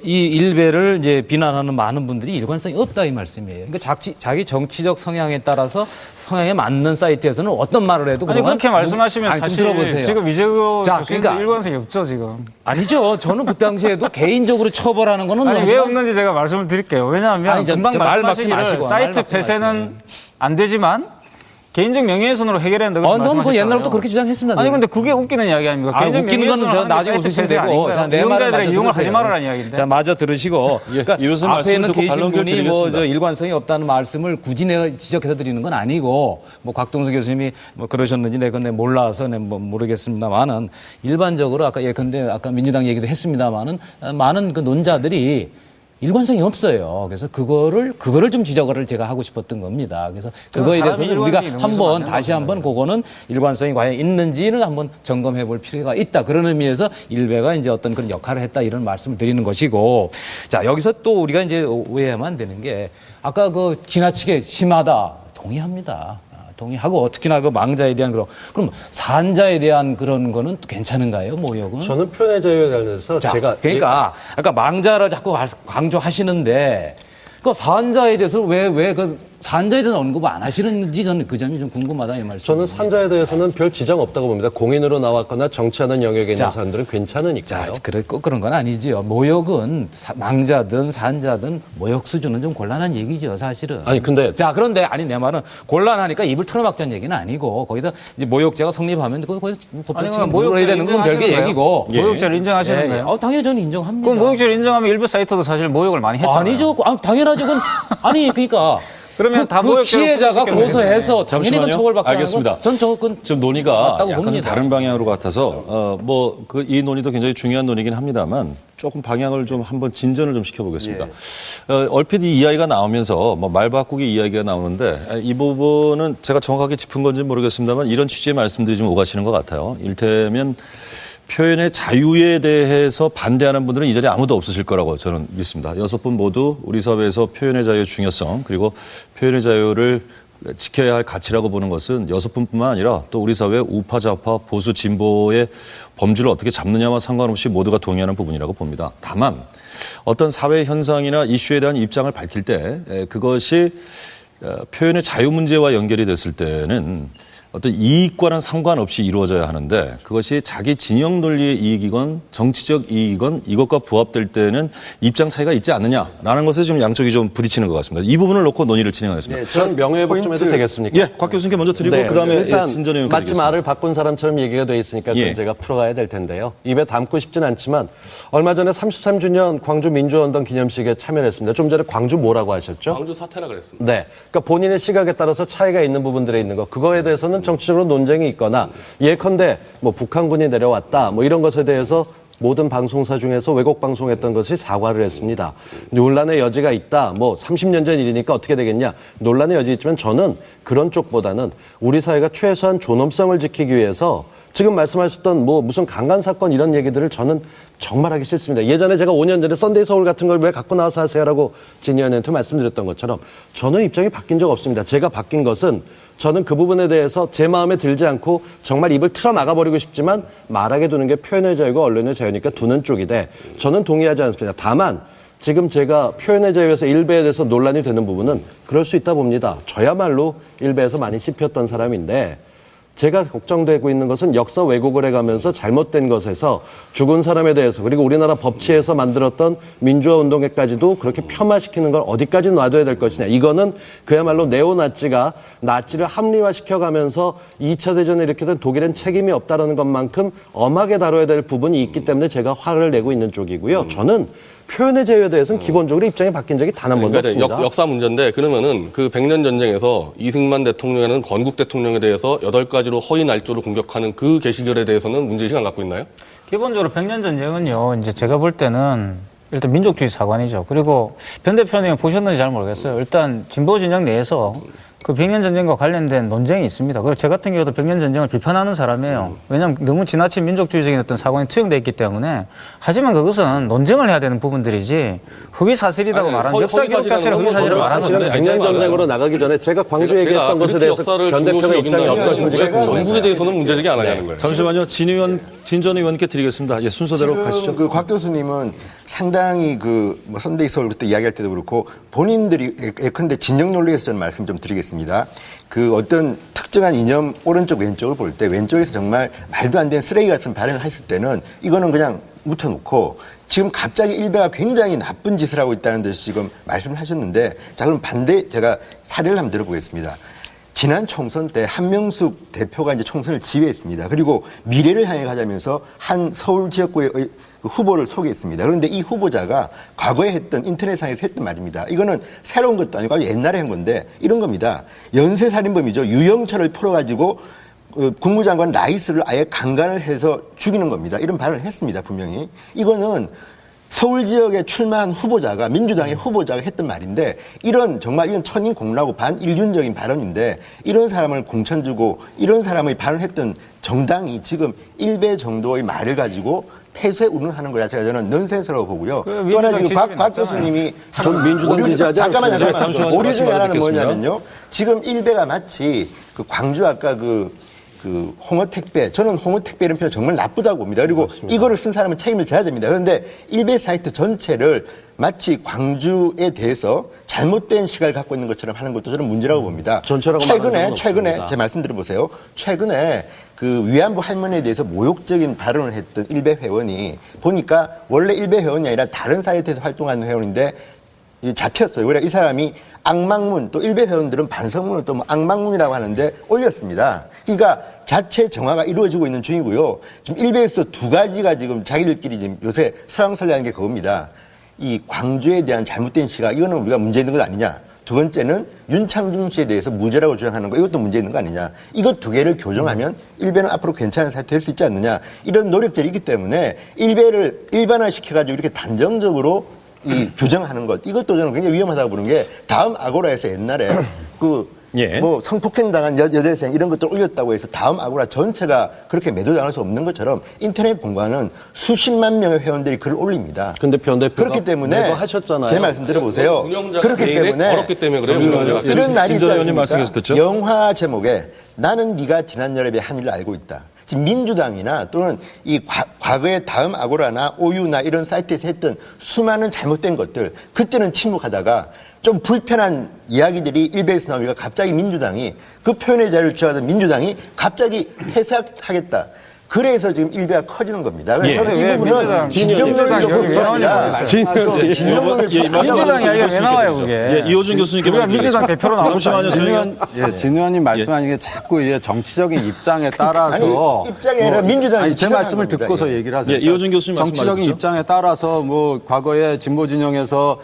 이 일베를 이제 비난하는 많은 분들이 일관성이 없다 이 말씀이에요. 그러니까 자기 정치적 성향에 따라서 성향에 맞는 사이트에서는 어떤 말을 해도 아니 그렇게 말씀하시면 아니, 좀 사실 들어보세요. 지금 이재호 자, 교수님도 그러니까 일관성이 없죠 지금. 아니죠. 저는 그 당시에도 개인적으로 처벌하는 거는 아니 왜 하지만 없는지 제가 말씀을 드릴게요. 왜냐하면 아니, 금방 말 막지 말씀하시기를 마시고, 사이트 말 막지 폐쇄는 마시고. 안 되지만 개인적 명예훼손으로 해결해야 된다고 넌 그 옛날부터 그렇게 주장했습니다. 아니 근데 그게 웃기는 이야기 아닙니까? 아, 개인적 웃기는 거는 저 명예훼손을 나중에 하는 게 웃으시면 사이트 폐쇄 되고. 아닌가요? 자, 내 말을 이용자들에게 마저 이용을 들으세요. 하지 말아라는 이야기인데. 자, 마저 들으시고. 그러니까 이 교수님 앞에 있는 말씀 듣고 계신 반론 분이 뭐 드리겠습니다. 저 일관성이 없다는 말씀을 굳이 내가 지적해서 드리는 건 아니고 뭐 곽동수 교수님이 뭐 그러셨는지 내가 몰라서 뭐 모르겠습니다만은 일반적으로 아까 예컨대 아까 민주당 얘기도 했습니다만은 많은 그 논자들이 일관성이 없어요. 그래서 그거를 좀 지적을 제가 하고 싶었던 겁니다. 그래서 그거에 대해서는 우리가 한번 다시 한번 그거는 일관성이 과연 있는지는 한번 점검해 볼 필요가 있다. 그런 의미에서 일베가 이제 어떤 그런 역할을 했다 이런 말씀을 드리는 것이고 자, 여기서 또 우리가 이제 오해하면 안 되는 게 아까 그 지나치게 심하다. 동의합니다. 동의하고 특히나 그 망자에 대한 그럼 산자에 대한 그런 거는 또 괜찮은가요? 모욕은? 저는 표현의 자유에 관해서 자, 제가 그러니까 아까 망자를 자꾸 강조하시는데 그 산자에 대해서 왜 그 산자에 대해서 언급 안 하시는지 저는 그 점이 좀 궁금하다 이 말씀. 저는 산자에 대해서는 별 지장 없다고 봅니다. 공인으로 나왔거나 정치하는 영역에 있는 자, 사람들은 괜찮으니까요. 자, 그런 건 아니지요. 모욕은 망자든 산자든 모욕 수준은 좀 곤란한 얘기죠, 사실은. 아니, 근데 자, 그런데 아니 내 말은 곤란하니까 입을 틀어막자는 얘기는 아니고 거기다 이제 모욕죄가 성립하면 거기서 법적으로 물어야 되는 건 별개 인정하시는 얘기고. 모욕죄를 인정하시는 거예요? 당연히 저는 인정합니다. 그럼 모욕죄를 인정하면 일부 사이트도 사실 모욕을 많이 했잖아요. 아니죠. 당연하죠. 그건 아니 그러니까. 그러면 다 그 모욕죄로 피해자가 구속시켰네요. 고소해서 당연히 그건 처벌받지 않는 알겠습니다. 건 전 저건 좀 논의가 맞다고 약간 좀 봅니다. 다른 방향으로 같아서 이 논의도 굉장히 중요한 논의긴 합니다만 조금 방향을 좀 한번 진전을 좀 시켜보겠습니다. 얼핏 이 이야기가 나오면서 뭐 말 바꾸기 이야기가 나오는데 이 부분은 제가 정확하게 짚은 건지 모르겠습니다만 이런 취지의 말씀들이 좀 오가시는 것 같아요. 이를테면 표현의 자유에 대해서 반대하는 분들은 이 자리에 아무도 없으실 거라고 저는 믿습니다. 6분 모두 우리 사회에서 표현의 자유의 중요성 그리고 표현의 자유를 지켜야 할 가치라고 보는 것은 6분뿐만 아니라 또 우리 사회 우파 좌파 보수 진보의 범주를 어떻게 잡느냐와 상관없이 모두가 동의하는 부분이라고 봅니다. 다만 어떤 사회 현상이나 이슈에 대한 입장을 밝힐 때 그것이 표현의 자유 문제와 연결이 됐을 때는 어떤 이익과는 상관없이 이루어져야 하는데 그것이 자기 진영 논리의 이익이건 정치적 이익이건 이것과 부합될 때는 입장 차이가 있지 않느냐라는 것에 좀 양쪽이 좀 부딪히는 것 같습니다. 이 부분을 놓고 논의를 진행하겠습니다. 네, 전 명예회복 좀 해도 되겠습니까? 예, 곽 교수님께 먼저 드리고 네, 그다음에 일단 진전 의원 마치 드리겠습니다. 말을 바꾼 사람처럼 얘기가 돼 있으니까 그건 예. 제가 풀어가야 될 텐데요. 입에 담고 싶진 않지만 얼마 전에 33주년 광주 민주운동 기념식에 참여했습니다. 좀 전에 광주 뭐라고 하셨죠? 광주 사태라 그랬습니다. 네. 그러니까 본인의 시각에 따라서 차이가 있는 부분들에 있는 거. 그거에 대해서는 정치적으로 논쟁이 있거나 예컨대 뭐 북한군이 내려왔다 뭐 이런 것에 대해서 모든 방송사 중에서 왜곡 방송했던 것이 사과를 했습니다. 논란의 여지가 있다. 뭐 30년 전 일이니까 어떻게 되겠냐. 논란의 여지 있지만 저는 그런 쪽보다는 우리 사회가 최소한 존엄성을 지키기 위해서 지금 말씀하셨던 뭐 무슨 강간 사건 이런 얘기들을 저는 정말 하기 싫습니다. 예전에 제가 5년 전에 썬데이 서울 같은 걸 왜 갖고 나와서 하세요라고 진 의원한테 말씀드렸던 것처럼 저는 입장이 바뀐 적 없습니다. 제가 바뀐 것은 저는 그 부분에 대해서 제 마음에 들지 않고 정말 입을 틀어 막아버리고 싶지만 말하게 두는 게 표현의 자유고 언론의 자유니까 두는 쪽이데 저는 동의하지 않습니다. 다만 지금 제가 표현의 자유에서 일베에 대해서 논란이 되는 부분은 그럴 수 있다 봅니다. 저야말로 일베에서 많이 씹혔던 사람인데 제가 걱정되고 있는 것은 역사 왜곡을 해가면서 잘못된 것에서 죽은 사람에 대해서 그리고 우리나라 법치에서 만들었던 민주화 운동에까지도 그렇게 폄하시키는 걸 어디까지 놔둬야 될 것이냐. 이거는 그야말로 네오나치가 나치를 합리화시켜가면서 2차 대전을 일으켰던 독일엔 책임이 없다라는 것만큼 엄하게 다뤄야 될 부분이 있기 때문에 제가 화를 내고 있는 쪽이고요. 저는 표현의 자유에 대해서는 기본적으로 입장이 바뀐 적이 단 한 번도 그러니까 없습니다. 역사 문제인데 그러면은 그 100년 전쟁에서 이승만 대통령이라는 건국 대통령에 대해서 8가지로 허위 날조를 공격하는 그 게시글에 대해서는 문제의식 안 갖고 있나요? 기본적으로 100년 전쟁은요, 이제 제가 볼 때는 일단 민족주의 사관이죠. 그리고 변 대표님 보셨는지 잘 모르겠어요. 일단 진보 진영 내에서 그 100년 전쟁과 관련된 논쟁이 있습니다. 그리고 저 같은 경우도 100년 전쟁을 비판하는 사람이에요. 왜냐하면 너무 지나친 민족주의적인 어떤 사관이 투영되어 있기 때문에. 하지만 그것은 논쟁을 해야 되는 부분들이지 허위사실이라고 말하는 역사 기록 자체를 허위사실이라고 말하는 사실은 건데. 100년 전쟁으로 나가기 전에 제가 광주 얘기했던 것에 대해서 변 대표의 입장이 어떠신지 건국에 대해서는 문제제기 안 하냐는 거예요. 잠시만요. 진 전 의원께 드리겠습니다. 예, 순서대로 가시죠. 그 곽 교수님은 상당히 뭐 선데이 서울 그때 이야기할 때도 그렇고 본인들이 예컨대 진영 논리에서 저는 말씀 좀 드리겠습니다. 그 어떤 특정한 이념 오른쪽 왼쪽을 볼 때 왼쪽에서 정말 말도 안 되는 쓰레기 같은 발언을 했을 때는 이거는 그냥 묻혀놓고 지금 갑자기 일베가 굉장히 나쁜 짓을 하고 있다는 듯이 지금 말씀을 하셨는데 자 그럼 반대 제가 사례를 한번 들어보겠습니다. 지난 총선 때 한명숙 대표가 이제 총선을 지휘했습니다. 그리고 미래를 향해 가자면서 한 서울 지역구의 후보를 소개했습니다. 그런데 이 후보자가 과거에 했던 인터넷상에서 했던 말입니다. 이거는 새로운 것도 아니고 아주 옛날에 한 건데 이런 겁니다. 연쇄살인범이죠. 유영철을 풀어가지고 국무장관 라이스를 아예 강간을 해서 죽이는 겁니다. 이런 발언을 했습니다. 분명히. 이거는 서울 지역에 출마한 후보자가 민주당의 후보자가 했던 말인데 이런 정말 이건 천인공라고 반인륜적인 발언인데 이런 사람을 공천 주고 이런 사람의 발언했던 정당이 지금 1배 정도의 말을 가지고 폐쇄 운운하는 거야. 제가 저는 넌센스라고 보고요. 또 하나 지금 곽 교수님이 전 민주당 지지하지 않습니다. 잠시만요. 오류 중에 하나는 듣겠습니다. 뭐냐면요. 지금 1배가 마치 그 광주 아까 그 홍어택배, 저는 홍어택배 이런 표현 정말 나쁘다고 봅니다. 그리고 맞습니다. 이거를 쓴 사람은 책임을 져야 됩니다. 그런데 일베 사이트 전체를 마치 광주에 대해서 잘못된 시각을 갖고 있는 것처럼 하는 것도 저는 문제라고 봅니다. 최근에 제 말씀 들어보세요. 최근에 그 위안부 할머니에 대해서 모욕적인 발언을 했던 일베 회원이 보니까 원래 일베 회원이 아니라 다른 사이트에서 활동하는 회원인데 잡혔어요. 그래 이 사람이 악망문 또 일베 회원들은 반성문을 또 뭐 악망문이라고 하는데 올렸습니다. 그러니까 자체 정화가 이루어지고 있는 중이고요. 지금 일베에서 두 가지가 지금 자기들끼리 지금 요새 설왕설래하는 게 그겁니다. 이 광주에 대한 잘못된 시각 이거는 우리가 문제 있는 것 아니냐. 두 번째는 윤창중 씨에 대해서 무죄라고 주장하는 거 이것도 문제 있는 거 아니냐. 이것 두 개를 교정하면 일베는 앞으로 괜찮은 사이트 될 수 있지 않느냐. 이런 노력들이 있기 때문에 일베를 일반화시켜가지고 이렇게 단정적으로 이 규정하는 것 이것도 저는 굉장히 위험하다고 보는 게 다음 아고라에서 옛날에 뭐 성폭행 당한 여대생 이런 것들 올렸다고 해서 다음 아고라 전체가 그렇게 매도당할 수 없는 것처럼 인터넷 공간은 수십만 명의 회원들이 글을 올립니다. 근데 변 대표가 그렇기 때문에 하셨잖아요. 제 말씀 들어보세요. 그렇기 때문에 어렵기 때문에 그래요. 이런 말이 있지 의원님 말씀해서 않습니까? 듣죠? 영화 제목에 나는 네가 지난 여름에 한 일을 알고 있다. 지금 민주당이나 또는 이 과거의 다음 아고라나 오유나 이런 사이트에서 했던 수많은 잘못된 것들 그때는 침묵하다가 좀 불편한 이야기들이 일베에서 나오니까 갑자기 민주당이 그 표현의 자유를 주장하던 민주당이 갑자기 폐쇄하겠다. 그래서 지금 일베가 커지는 겁니다. 그래서 저는 이 부분은 진정론적으로 불편합니다. 민주당 이야기가 왜 나와요, 그게? 예, 이호준 교수님께 우리가 민주당 대표로 나오는 잠시만요. 진 의원님 말씀하신 게 자꾸 이제 정치적인 입장에 따라서 입장이 아니라 민주당이 제 말씀을 듣고서 얘기를 하세요. 예, 이호준 교수님 정치적인 말씀 입장에 따라서 뭐 과거에 진보 진영에서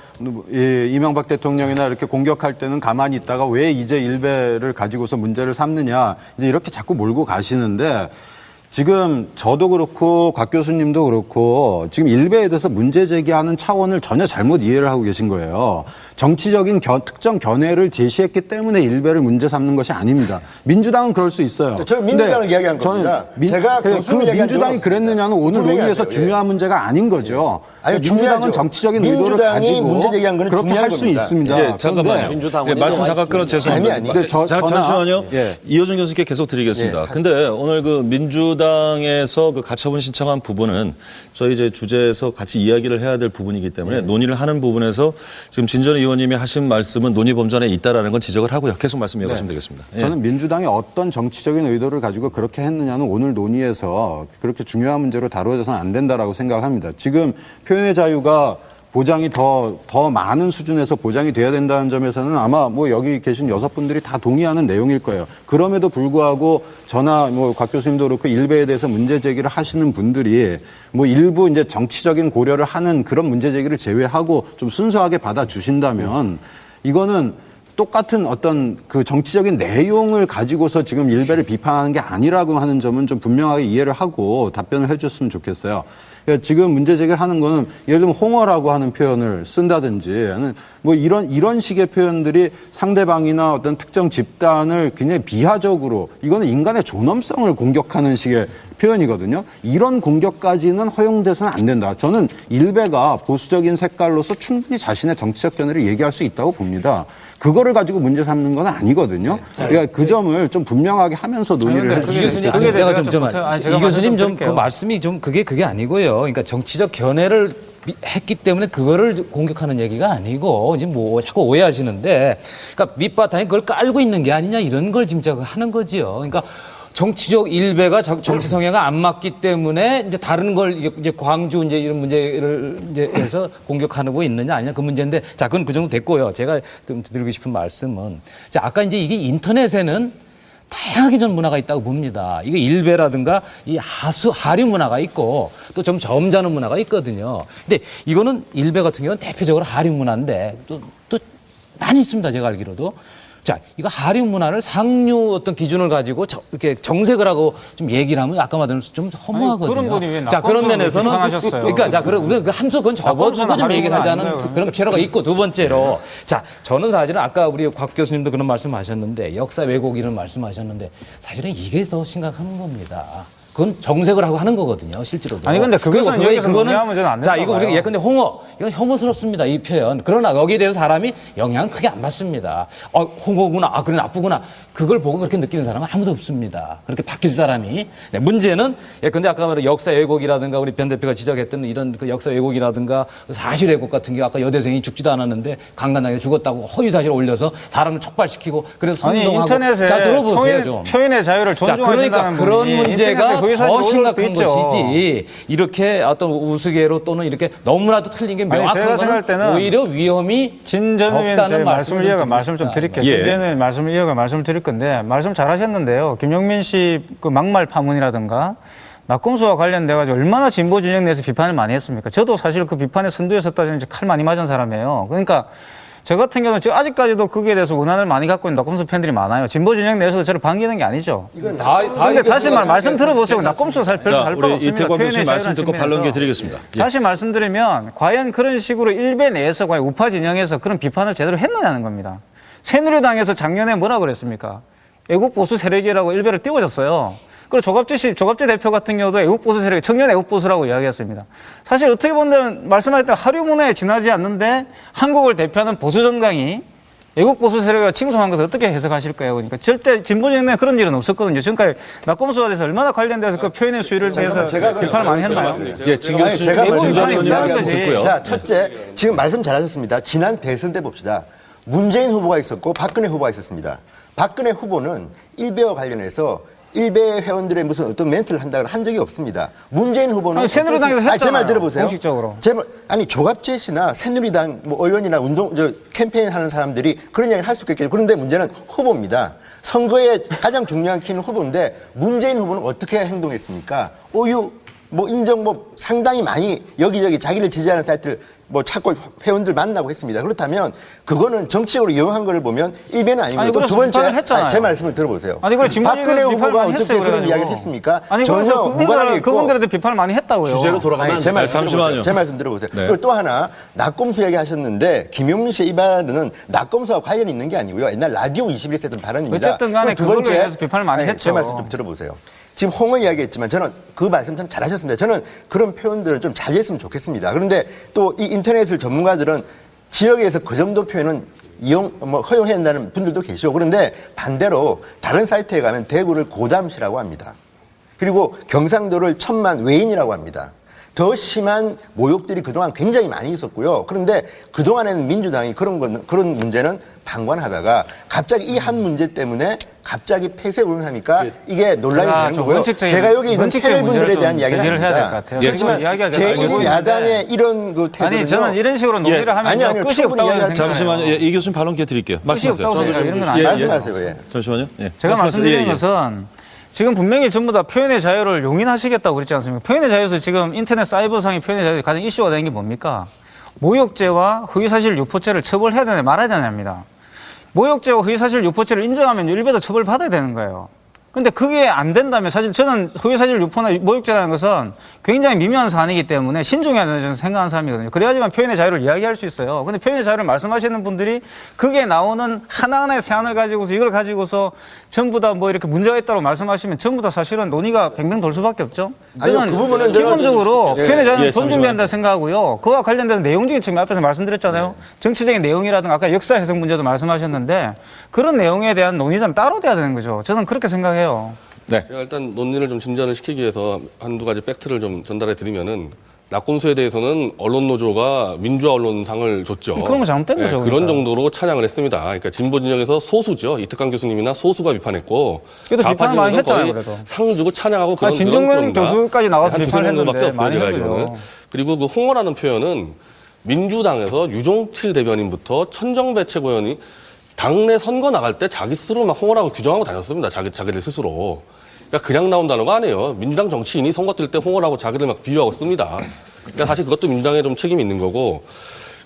이명박 대통령이나 이렇게 공격할 때는 가만히 있다가 왜 이제 일베를 가지고서 문제를 삼느냐 이제 이렇게 자꾸 몰고 가시는데 지금 저도 그렇고 곽 교수님도 그렇고 지금 일베에 대해서 문제 제기하는 차원을 전혀 잘못 이해를 하고 계신 거예요. 정치적인 특정 견해를 제시했기 때문에 일베를 문제 삼는 것이 아닙니다. 민주당은 그럴 수 있어요. 저는 민주당을 이야기한 겁니다. 제가 그 민주당이 그랬느냐는 오늘 논의에서 중요한 문제가 아닌 거죠. 아니, 민주당은 정치적인 의도를 가지고 문제 제기한 거는 그렇게 할 수 있습니다. 예, 잠깐만요. 예, 말씀 잠깐 끊어 죄송합니다. 아니. 잠시만요. 예. 이호준 교수님께 계속 드리겠습니다. 예, 근데 오늘 그 민주당 민주당에서 그 가처분 신청한 부분은 저희 이제 주제에서 같이 이야기를 해야 될 부분이기 때문에 논의를 하는 부분에서 지금 진 전 의원님이 하신 말씀은 논의 범전에 있다라는 건 지적을 하고요. 계속 말씀 이어가시면 되겠습니다. 예. 저는 민주당이 어떤 정치적인 의도를 가지고 그렇게 했느냐는 오늘 논의에서 그렇게 중요한 문제로 다루어져서는 안 된다라고 생각합니다. 지금 표현의 자유가 보장이 더 많은 수준에서 보장이 돼야 된다는 점에서는 아마 뭐 여기 계신 6분들이 다 동의하는 내용일 거예요. 그럼에도 불구하고 저나 뭐 곽 교수님도 그렇고 일베에 대해서 문제 제기를 하시는 분들이 뭐 일부 이제 정치적인 고려를 하는 그런 문제 제기를 제외하고 좀 순수하게 받아주신다면 이거는 똑같은 어떤 그 정치적인 내용을 가지고서 지금 일베를 비판하는 게 아니라고 하는 점은 좀 분명하게 이해를 하고 답변을 해 주셨으면 좋겠어요. 그러니까 지금 문제 제기를 하는 거는 예를 들면 홍어라고 하는 표현을 쓴다든지 뭐 이런 식의 표현들이 상대방이나 어떤 특정 집단을 굉장히 비하적으로 이거는 인간의 존엄성을 공격하는 식의 표현이거든요. 이런 공격까지는 허용돼서는 안 된다. 저는 일베가 보수적인 색깔로서 충분히 자신의 정치적 견해를 얘기할 수 있다고 봅니다. 그거를 가지고 문제 삼는 건 아니거든요. 그러니까 그 점을 좀 분명하게 하면서 논의를 해주셔야 이 교수님, 이 교수님 좀 그 말씀이 좀 그게 아니고요. 그러니까 정치적 견해를 했기 때문에 그거를 공격하는 얘기가 아니고 지금 뭐 자꾸 오해하시는데, 그러니까 밑바탕에 그걸 깔고 있는 게 아니냐 이런 걸 지금 하는 거지요. 그러니까. 정치적 일베가 정치 성향과 안 맞기 때문에 이제 다른 걸 이제 광주 이제 이런 문제를 이제 해서 공격하고 있느냐 아니냐 그 문제인데, 자, 그건 그 정도 됐고요. 제가 좀 드리고 싶은 말씀은, 자, 아까 이제 이게 인터넷에는 다양하게 전 문화가 있다고 봅니다. 이게 일베라든가 이 하류 문화가 있고 또 좀 점잖은 문화가 있거든요. 근데 이거는 일베 같은 경우는 대표적으로 하류 문화인데 또 많이 있습니다. 제가 알기로도. 자, 이거 하류 문화를 상류 어떤 기준을 가지고 이렇게 정색을 하고 좀 얘기를 하면 아까 말한 좀 허무하거든요. 그런 분이 왜 자, 그런 면에서는 그러니까 자, 우리가 그 함수 그건 적어주고 좀 얘기를 하자는 그런 필요가 있고, 두 번째로 자, 저는 사실은 아까 우리 곽 교수님도 그런 말씀하셨는데 역사 왜곡 이런 말씀하셨는데 사실은 이게 더 심각한 겁니다. 그건 정색을 하고 하는 거거든요, 실제로도. 아니, 근데 그것은 여기서 논의하면 저는 안 된다고 자, 이거 우리가 봐요. 예컨대 홍어. 이건 혐오스럽습니다, 이 표현. 그러나 여기에 대해서 사람이 영향은 크게 안 받습니다. 홍어구나. 그래, 나쁘구나. 그걸 보고 그렇게 느끼는 사람은 아무도 없습니다. 그렇게 바뀔 사람이. 네, 문제는 예컨대 아까 말한 역사 왜곡이라든가 우리 변 대표가 지적했던 이런 그 역사 왜곡이라든가 사실 왜곡 같은 게 아까 여대생이 죽지도 않았는데 강간당해 죽었다고 허위 사실을 올려서 사람을 촉발시키고 그래서 선동하고. 인터넷에 자, 들어보세요, 좀. 표현의 자유를 자, 존중하신다는 그러니까 그런 분이 문제가 더 심각한 있죠. 것이지, 이렇게 어떤 우스개로 또는 이렇게 너무나도 틀린 게 명확한 제가 생각할 거는 때는 오히려 위험이 진 전 의원 적다는 말씀을 이어가 말씀을 좀 드릴게요. 예. 진 전 의원 말씀을 이어가 말씀을 드릴 건데, 말씀 잘하셨는데요. 김용민 씨 그 막말 파문이라든가 낙검수와 관련돼 가지고 얼마나 진보 진영 내에서 비판을 많이 했습니까? 저도 사실 그 비판의 선두에 섰다 이제 칼 많이 맞은 사람이에요. 그러니까 저 같은 경우는 지금 아직까지도 거기에 대해서 원한을 많이 갖고 있는 낙검수 팬들이 많아요. 진보 진영 내에서도 저를 반기는 게 아니죠. 근데 다시 말씀 들어보세요. 낙검수 살 별로 자, 할 바가 우리 없습니다. 이태권 교수님 표현의 말씀 듣고 자유라는 반론기 측면에서. 드리겠습니다. 예. 다시 말씀드리면 과연 그런 식으로 일베 내에서 과연 우파 진영에서 그런 비판을 제대로 했느냐는 겁니다. 새누리당에서 작년에 뭐라 그랬습니까? 애국 보수 세력이라고 일베를 띄워줬어요. 그리고 조갑재 대표 같은 경우도 애국 보수 세력, 청년 애국 보수라고 이야기했습니다. 사실 어떻게 보면 말씀하셨던 하류 문화에 지나지 않는데 한국을 대표하는 보수 정당이 애국 보수 세력을 칭송한 것을 어떻게 해석하실까요? 그러니까 절대 진보 정당에 그런 일은 없었거든요. 지금까지 낙검수와 대해서 얼마나 관련돼서 그 표현의 수위를 대해서 비판을 많이 했나요? 예, 진 아니, 교수님, 제가 진 전 의원님 이야기하는 말씀 거지. 듣고요. 자, 첫째, 지금 말씀 잘하셨습니다. 지난 대선 때 봅시다. 문재인 후보가 있었고 박근혜 후보가 있었습니다. 박근혜 후보는 일베와 관련해서 일베 회원들의 무슨 어떤 멘트를 한다고 한 적이 없습니다. 문재인 후보는 아니, 새누리당에서 했잖아요. 제 말 들어보세요. 공식적으로. 아니 조갑재 씨나 새누리당 뭐 의원이나 캠페인하는 사람들이 그런 이야기를 할 수 있겠죠. 그런데 문제는 후보입니다. 선거에 가장 중요한 키는 후보인데 문재인 후보는 어떻게 행동했습니까? 인정 상당히 많이 여기저기 자기를 지지하는 사이트를 찾고 회원들 만나고 했습니다. 그렇다면 그거는 정치적으로 이용한 거를 보면 일베는 아니고 또 두 번째 제 말씀을 들어보세요. 박근혜 후보가 어떻게 그런 이야기를 했습니까? 전혀 무관하게 있고 그분들한테 비판을 많이 했다고요. 주제로 돌아가면 제 말씀 잠시만요. 제 말씀 들어보세요. 네. 그리고 또 하나 낙검수 얘기하셨는데 김용민 씨의 이 발언은 낙검수와 관련이 있는 게 아니고요. 옛날 라디오 21에서 했던 발언입니다. 어쨌든 간에 두 번째 그걸로 인해서 비판을 많이 했죠. 제 말씀 좀 들어보세요. 지금 홍어 이야기했지만 저는 그 말씀 참 잘하셨습니다. 저는 그런 표현들을 좀 자제했으면 좋겠습니다. 그런데 또 이 인터넷을 전문가들은 지역에서 그 정도 표현은 허용해야 한다는 분들도 계시고, 그런데 반대로 다른 사이트에 가면 대구를 고담시라고 합니다. 그리고 경상도를 천만 외인이라고 합니다. 더 심한 모욕들이 그동안 굉장히 많이 있었고요. 그런데 그동안에는 민주당이 그런 문제는 방관하다가 갑자기 이 한 문제 때문에 갑자기 폐쇄 운운하니까 이게 논란이 되는 거고요. 제가 여기 있는 패널분들에 대한 이야기를 합니다. 그렇지만 제1야당의 이런 그 태도는요. 아니 저는 이런 식으로 논의를 하면 아니요, 끝이 충분히 없다고 이야기할 생각해요. 잠시만요. 예, 이 교수님 발언 기회 드릴게요. 말씀하세요. 없다고 생각해요. 이런 건 아니에요. 말씀하세요. 예. 잠시만요. 예. 제가 말씀하세요. 말씀드리는 예, 예. 것은 지금 분명히 전부 다 표현의 자유를 용인하시겠다고 그랬지 않습니까? 표현의 자유에서 지금 인터넷 사이버상의 표현의 자유에서 가장 이슈가 되는 게 뭡니까? 모욕죄와 허위사실 유포죄를 처벌해야 되냐 말아야 되냐입니다. 모욕죄와 허위사실 유포죄를 인정하면 일베도 처벌받아야 되는 거예요. 근데 그게 안 된다면 사실 저는 허위사실 유포나 모욕죄라는 것은 굉장히 미묘한 사안이기 때문에 신중해야 된다고 저는 생각하는 사람이거든요. 그래야지만 표현의 자유를 이야기할 수 있어요. 근데 표현의 자유를 말씀하시는 분들이 그게 나오는 하나하나의 세안을 가지고서 이걸 가지고서 전부 다 뭐 이렇게 문제가 있다고 말씀하시면 전부 다 사실은 논의가 뱅뱅 돌 수밖에 없죠. 아니요, 저는 그 부분은 기본적으로 제가- 표현의 자유는 예, 존중된다 생각하고요. 그와 관련된 내용적인 측면 앞에서 말씀드렸잖아요. 정치적인 내용이라든가 아까 역사 해석 문제도 말씀하셨는데 그런 내용에 대한 논의는 따로 돼야 되는 거죠. 저는 그렇게 생각해요. 네. 제가 일단 논의를 좀 진전을 시키기 위해서 한두 가지 팩트를 좀 전달해 드리면은 낙곰수에 대해서는 언론노조가 민주화 언론상을 줬죠. 그런 거 잘못된 거죠, 그런 그러니까. 정도로 찬양을 했습니다. 그러니까 진보 진영에서 소수죠. 이특강 교수님이나 소수가 비판했고 그래도 좌파 비판을 많이 진영에서는 했잖아요, 거의 그래도. 상 주고 찬양하고 그런 진정근 그런 겁니다. 교수까지 나와서 한 두세 비판을 명밖에 했는데 없어요. 많이 제가 했는 알기로는. 거죠. 그리고 그 홍어라는 표현은 민주당에서 유종필 대변인부터 천정배 최고위원이 당내 선거 나갈 때 자기 스스로 막 홍어라고 규정하고 다녔습니다. 자기들 스스로. 그러니까 그냥 나온 단어가 아니에요. 민주당 정치인이 선거 뛸 때 홍어라고 자기들 막 비유하고 씁니다. 그러니까 사실 그것도 민주당에 좀 책임이 있는 거고.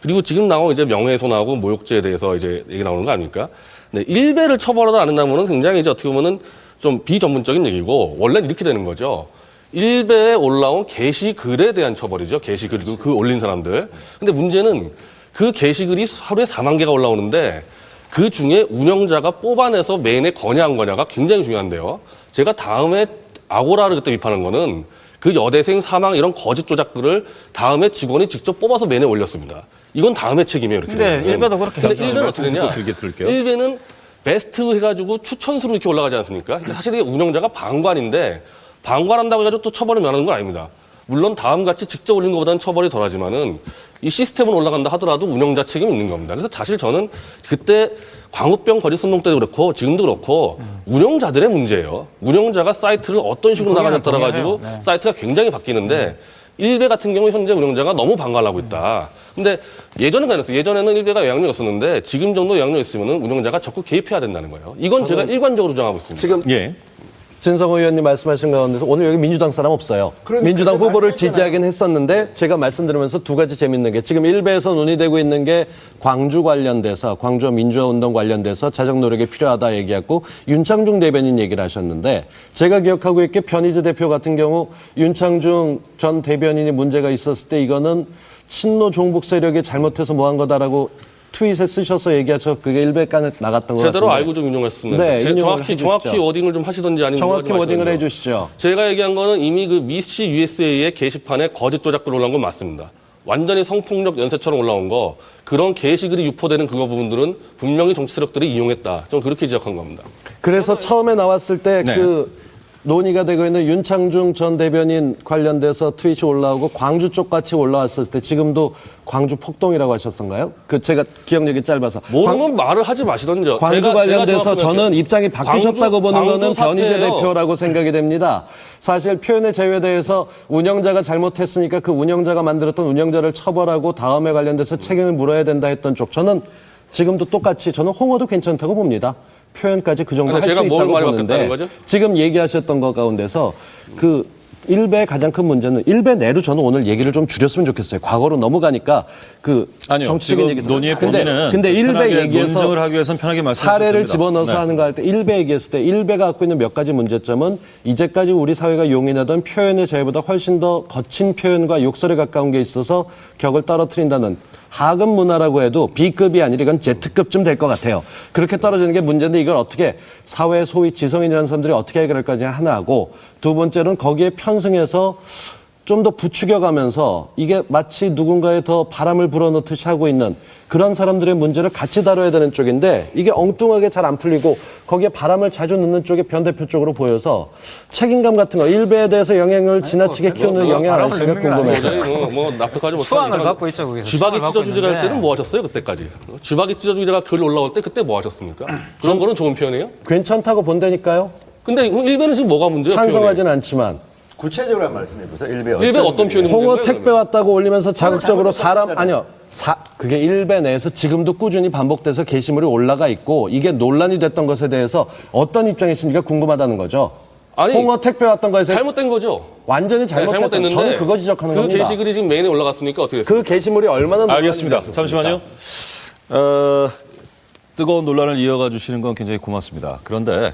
그리고 지금 나온 이제 명예훼손하고 모욕죄에 대해서 이제 얘기 나오는 거 아닙니까? 네, 일베를 처벌하지 않는다면은 굉장히 이제 어떻게 보면은 좀 비전문적인 얘기고 원래는 이렇게 되는 거죠. 일베에 올라온 게시글에 대한 처벌이죠. 게시글, 그 올린 사람들. 근데 문제는 그 게시글이 하루에 4만 개가 올라오는데 그 중에 운영자가 뽑아내서 메인에 거냐 안 거냐가 굉장히 중요한데요. 제가 다음에 아고라를 그때 비판한 거는 그 여대생 사망 이런 거짓 조작글을 다음에 직원이 직접 뽑아서 메인에 올렸습니다. 이건 다음의 책임이에요. 이렇게 근데 되면. 일베도 그렇게 근데 하죠. 일베는 어떻게 되냐? 길게 들을게요. 일베는 베스트 해가지고 추천수로 이렇게 올라가지 않습니까? 근데 사실 이게 운영자가 방관인데 방관한다고 해가지고 또 처벌을 면하는 건 아닙니다. 물론 다음같이 직접 올린 것보다는 처벌이 덜하지만은 이 시스템은 올라간다 하더라도 운영자 책임이 있는 겁니다. 그래서 사실 저는 그때 광우병 거짓선동 때도 그렇고 지금도 그렇고 운영자들의 문제예요. 운영자가 사이트를 어떤 식으로 나가냐에 따라 가지고 네. 사이트가 굉장히 바뀌는데 일베 같은 경우 현재 운영자가 너무 방관하고 있다. 근데 예전은 그랬어요. 예전에는 일베가 영향력이었었는데 지금 정도 영향력 있으면은 운영자가 적극 개입해야 된다는 거예요. 이건 제가 일관적으로 주장하고 있습니다. 지금 예. 진성호 의원님 말씀하신 가운데서 오늘 여기 민주당 사람 없어요. 그러니까 민주당 그게 후보를 말씀했잖아요. 지지하긴 했었는데 제가 말씀드리면서 두 가지 재밌는 게 지금 일베에서 논의되고 있는 게 광주 관련돼서 광주 민주화 운동 관련돼서 자정 노력이 필요하다 얘기했고 윤창중 대변인 얘기를 하셨는데 제가 기억하고 있게 변희재 대표 같은 경우 윤창중 전 대변인이 문제가 있었을 때 이거는 친노 종북 세력이 잘못해서 뭐 한 거다라고 트윗에 쓰셔서 얘기하셔서 그게 일베간에 나갔던 거 같은데. 제대로 알고 좀 인용했습니다. 네, 인용을 정확히 해주시죠. 워딩을 좀 하시던지 아니면 정확히 뭐가 좀 워딩을 하시던지요. 해주시죠. 제가 얘기한 거는 이미 그 미시 USA의 게시판에 거짓 조작글 올라온 건 맞습니다. 완전히 성폭력 연쇄처럼 올라온 거 그런 게시글이 유포되는 그거 부분들은 분명히 정치 세력들이 이용했다. 좀 그렇게 지적한 겁니다. 그래서 처음에 나왔을 때 네. 그 논의가 되고 있는 윤창중 전 대변인 관련돼서 트윗이 올라오고 광주 쪽 같이 올라왔을 때 지금도 광주 폭동이라고 하셨던가요? 그 제가 기억력이 짧아서. 모르면 말을 하지 마시던죠. 광주 관련돼서 정확하게 저는 입장이 바뀌셨다고 보는 광주 거는 변희재 사태예요. 대표라고 생각이 됩니다. 사실 표현의 자유에 대해서 운영자가 잘못했으니까 그 운영자가 만들었던 운영자를 처벌하고 다음에 관련돼서 책임을 물어야 된다 했던 쪽. 저는 지금도 똑같이 저는 홍어도 괜찮다고 봅니다. 표현까지 그 정도 할 아니, 수 제가 뭘 있다고 말이 보는데 바뀌었다는 거죠? 지금 얘기하셨던 것 가운데서 그 일베의 가장 큰 문제는 일베 내로 저는 오늘 얘기를 좀 줄였으면 좋겠어요. 과거로 넘어가니까 그 아니요. 정치적인 지금 얘기 논의의 본인은 근데 일베 편하게 얘기에서 논증을 하기 위해서는 편하게 말씀하셔도 사례를 됩니다. 집어넣어서 네. 하는 거 할 때 일베 얘기했을 때 일베가 갖고 있는 몇 가지 문제점은 이제까지 우리 사회가 용인하던 표현의 자유보다 훨씬 더 거친 표현과 욕설에 가까운 게 있어서 격을 떨어뜨린다는 하급 문화라고 해도 B급이 아니라 이건 Z급쯤 될 것 같아요. 그렇게 떨어지는 게 문제인데 이걸 어떻게 사회 소위 지성인이라는 사람들이 어떻게 해결할 거냐 하나하고 두 번째는 거기에 편승해서 좀 더 부추겨가면서 이게 마치 누군가에 더 바람을 불어넣듯이 하고 있는 그런 사람들의 문제를 같이 다뤄야 되는 쪽인데 이게 엉뚱하게 잘 안 풀리고 거기에 바람을 자주 넣는 쪽이 변 대표 쪽으로 보여서 책임감 같은 거 일베에 대해서 영향을 지나치게 키우는 영향 아니신가 궁금해서. 뭐 납득하지 수완을 못하는 갖고 있죠, 거기서. 주박이 수완을 찢어주기자 할 갖고 때는 뭐 하셨어요 그때까지? 주박이 찢어주기자가 글 올라올 때 그때 뭐 하셨습니까? 그런 거는 좋은 표현이에요? 괜찮다고 본다니까요. 근데 일베는 지금 뭐가 문제예요? 찬성하진 않지만. 구체적으로 말씀해 보세요. 일베 어떤 표현이 홍어 문제인가요, 택배 그러면? 왔다고 올리면서 자극적으로 사람 잘못했잖아요. 아니요. 그게 일베 내에서 지금도 꾸준히 반복돼서 게시물이 올라가 있고 이게 논란이 됐던 것에 대해서 어떤 입장이신지가 궁금하다는 거죠. 아니, 홍어 택배 왔던 거에서 잘못된 거죠. 완전히 잘못됐다. 잘못됐는데 저는 그거 지적하는 그 겁니다. 게시글이 지금 메인에 올라갔으니까 어떻게 됐어요? 그 게시물이 얼마나 논란이 알겠습니다. 됐습니까? 잠시만요. 뜨거운 논란을 이어가 주시는 건 굉장히 고맙습니다. 그런데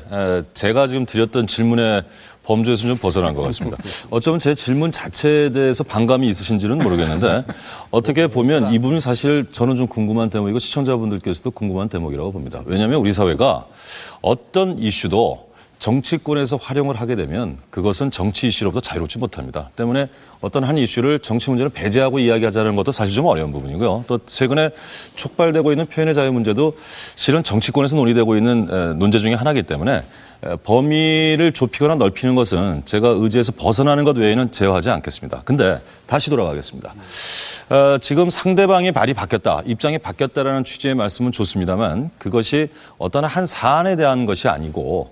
제가 지금 드렸던 질문의 범주에서는 좀 벗어난 것 같습니다. 어쩌면 제 질문 자체에 대해서 반감이 있으신지는 모르겠는데 어떻게 보면 이 부분이 사실 저는 좀 궁금한 대목이고 시청자분들께서도 궁금한 대목이라고 봅니다. 왜냐하면 우리 사회가 어떤 이슈도 정치권에서 활용을 하게 되면 그것은 정치 이슈로부터 자유롭지 못합니다. 때문에 어떤 한 이슈를 정치 문제를 배제하고 이야기하자는 것도 사실 좀 어려운 부분이고요. 또 최근에 촉발되고 있는 표현의 자유 문제도 실은 정치권에서 논의되고 있는 논제 중에 하나이기 때문에 범위를 좁히거나 넓히는 것은 제가 의지에서 벗어나는 것 외에는 제어하지 않겠습니다. 근데 다시 돌아가겠습니다. 지금 상대방의 말이 바뀌었다, 입장이 바뀌었다라는 취지의 말씀은 좋습니다만 그것이 어떤 한 사안에 대한 것이 아니고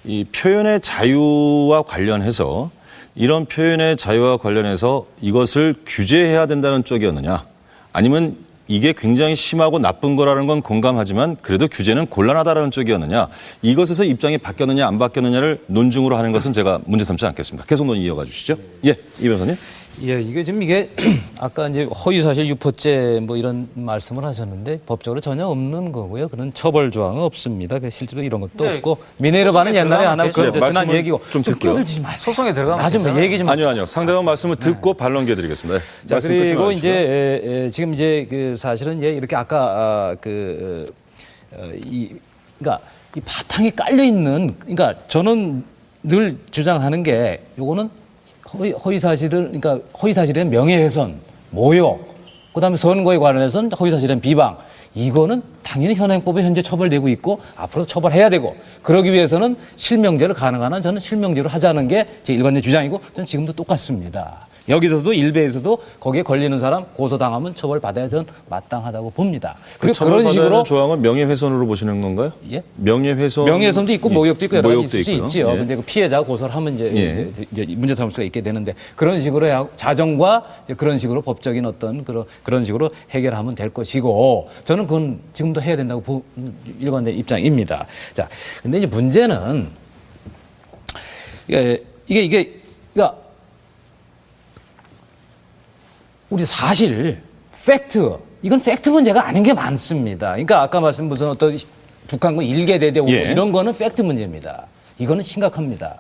이 표현의 자유와 관련해서 이런 표현의 자유와 관련해서 이것을 규제해야 된다는 쪽이었느냐 아니면 이게 굉장히 심하고 나쁜 거라는 건 공감하지만 그래도 규제는 곤란하다라는 쪽이었느냐 이것에서 입장이 바뀌었느냐 안 바뀌었느냐를 논증으로 하는 것은 제가 문제 삼지 않겠습니다. 계속 논의 이어가 주시죠. 예, 이 변호사님. 예, 이게 지금 이게 아까 이제 허위사실 유포죄 뭐 이런 말씀을 하셨는데 법적으로 전혀 없는 거고요. 그런 처벌 조항은 없습니다. 실제로 이런 것도 네. 없고 미네르바는 옛날에 하나 되죠. 그건 네, 지난 말씀을 얘기고 좀 듣고요. 끼어들지 마세요. 소송에 들어가면 나좀 되잖아요. 얘기 좀 아니요. 상대방 말씀을 듣고 반론 기회드리겠습니다. 네, 자, 말씀 끝이 그리고 나주시고요. 이제 지금 이제 그 사실은 예, 이렇게 아까 그러니까 이 바탕이 깔려 있는 그러니까 저는 늘 주장하는 게 요거는 허위 사실을 그러니까 허위 사실의 명예훼손, 모욕, 그다음에 선거에 관련해서는 허위 사실의 비방. 이거는 당연히 현행법에 현재 처벌되고 있고 앞으로 처벌해야 되고 그러기 위해서는 실명제를 가능한 한 저는 실명제로 하자는 게 제 일관된 주장이고 저는 지금도 똑같습니다. 여기서도 일베에서도 거기에 걸리는 사람 고소당하면 처벌받아야 저는 마땅하다고 봅니다. 그리고 그런 식으로 조항은 명예훼손으로 보시는 건가요? 예? 명예훼손도 있고 모욕도 있고 여러 가지 모욕도 있을 수 있고요. 있지요. 예. 근데 그 피해자가 고소를 하면 이제, 예. 이제 문제 삼을 수가 있게 되는데 그런 식으로 자정과 이제 그런 식으로 법적인 어떤 그런 식으로 해결하면 될 것이고 저는 그건 지금도 해야 된다고 일관된 입장입니다. 자, 근데 이제 문제는 이게 그러니까 우리 사실 팩트 이건 팩트 문제가 아닌 게 많습니다. 그러니까 아까 말씀 무슨 어떤 북한군 일개대대 오고 예. 이런 거는 팩트 문제입니다. 이거는 심각합니다.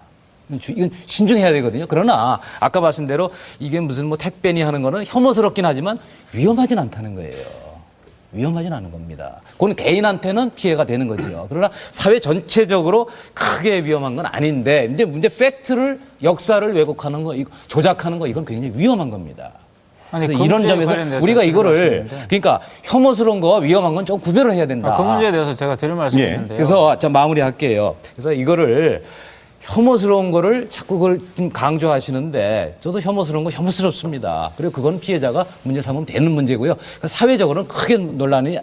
이건 신중해야 되거든요. 그러나 아까 말씀대로 이게 무슨 뭐 택배니 하는 거는 혐오스럽긴 하지만 위험하진 않다는 거예요. 위험하진 않은 겁니다. 그건 개인한테는 피해가 되는 거죠. 그러나 사회 전체적으로 크게 위험한 건 아닌데 이제 문제 팩트를 역사를 왜곡하는 거, 조작하는 거 이건 굉장히 위험한 겁니다. 아니, 그래서 그 이런 문제에 점에서 관련돼서 우리가 드릴 이거를 말씀인데. 그러니까 혐오스러운 거와 위험한 건 좀 구별을 해야 된다. 그 문제에 대해서 제가 드릴 말씀이 예. 있는데요. 그래서 자 마무리할게요. 그래서 이거를 혐오스러운 거를 자꾸 그걸 좀 강조하시는데 저도 혐오스러운 거 혐오스럽습니다. 그리고 그건 피해자가 문제 삼으면 되는 문제고요. 사회적으로는 크게 논란이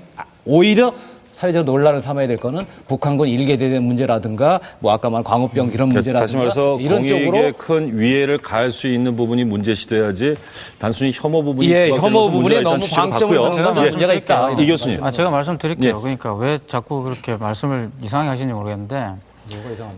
오히려 사회적으로 논란을 삼아야 될 거는 북한군 일개대대 문제라든가 뭐 아까 말한 광우병 이런 문제라든가 다시 말해서 이런 공익에 쪽으로 큰 위해를 가할 수 있는 부분이 문제시돼야지 단순히 혐오 부분이 예, 부각되는 혐오 것은 부분에 문제가 너무 일단 취지가 방점을 같고요. 두는 건 예. 문제가 있다. 이 교수님. 제가 말씀드릴게요. 예. 그러니까 왜 자꾸 그렇게 말씀을 이상하게 하시는지 모르겠는데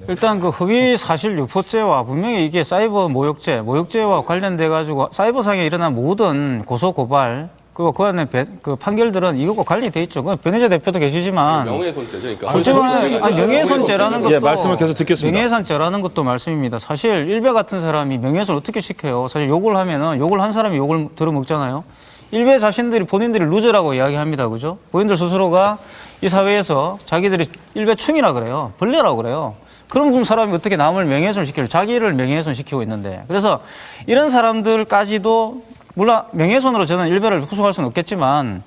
일단 그 허위 사실 유포죄와 분명히 이게 사이버 모욕죄와 관련돼 가지고 사이버상에 일어난 모든 고소 고발 그리고 그 안에 그 판결들은 이것과 관련이 돼 있죠. 그 변혜자 대표도 계시지만 명예훼손죄죠. 그러니까 솔직히 말하면 명예훼손죄라는 것도 예, 말씀을 계속 듣겠습니다. 명예훼손죄라는 것도 말씀입니다. 사실 일베 같은 사람이 명예훼손을 어떻게 시켜요? 사실 욕을 하면은 욕을 한 사람이 욕을 들어먹잖아요. 일베 자신들이 본인들이 루저라고 이야기합니다. 그죠? 본인들 스스로가 이 사회에서 자기들이 일베충이라 그래요. 벌레라고 그래요. 그런 사람이 어떻게 남을 명예훼손 시키려 자기를 명예훼손 시키고 있는데 그래서 이런 사람들까지도 물론 명예훼손으로 저는 일베를 구속할 수는 없겠지만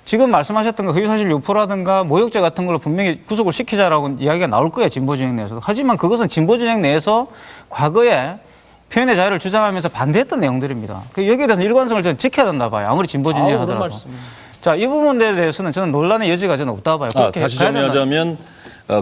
지금 말씀하셨던 거 허위사실 유포라든가 모욕죄 같은 걸로 분명히 구속을 시키자라고 이야기가 나올 거예요. 진보진영 내에서도. 하지만 그것은 진보진영 내에서 과거에 표현의 자유를 주장하면서 반대했던 내용들입니다. 여기에 대해서는 일관성을 저는 지켜야 된다 봐요. 아무리 진보진영 하더라도. 자, 이 부분에 대해서는 저는 논란의 여지가 저는 없다 봐요. 다시 정리하자면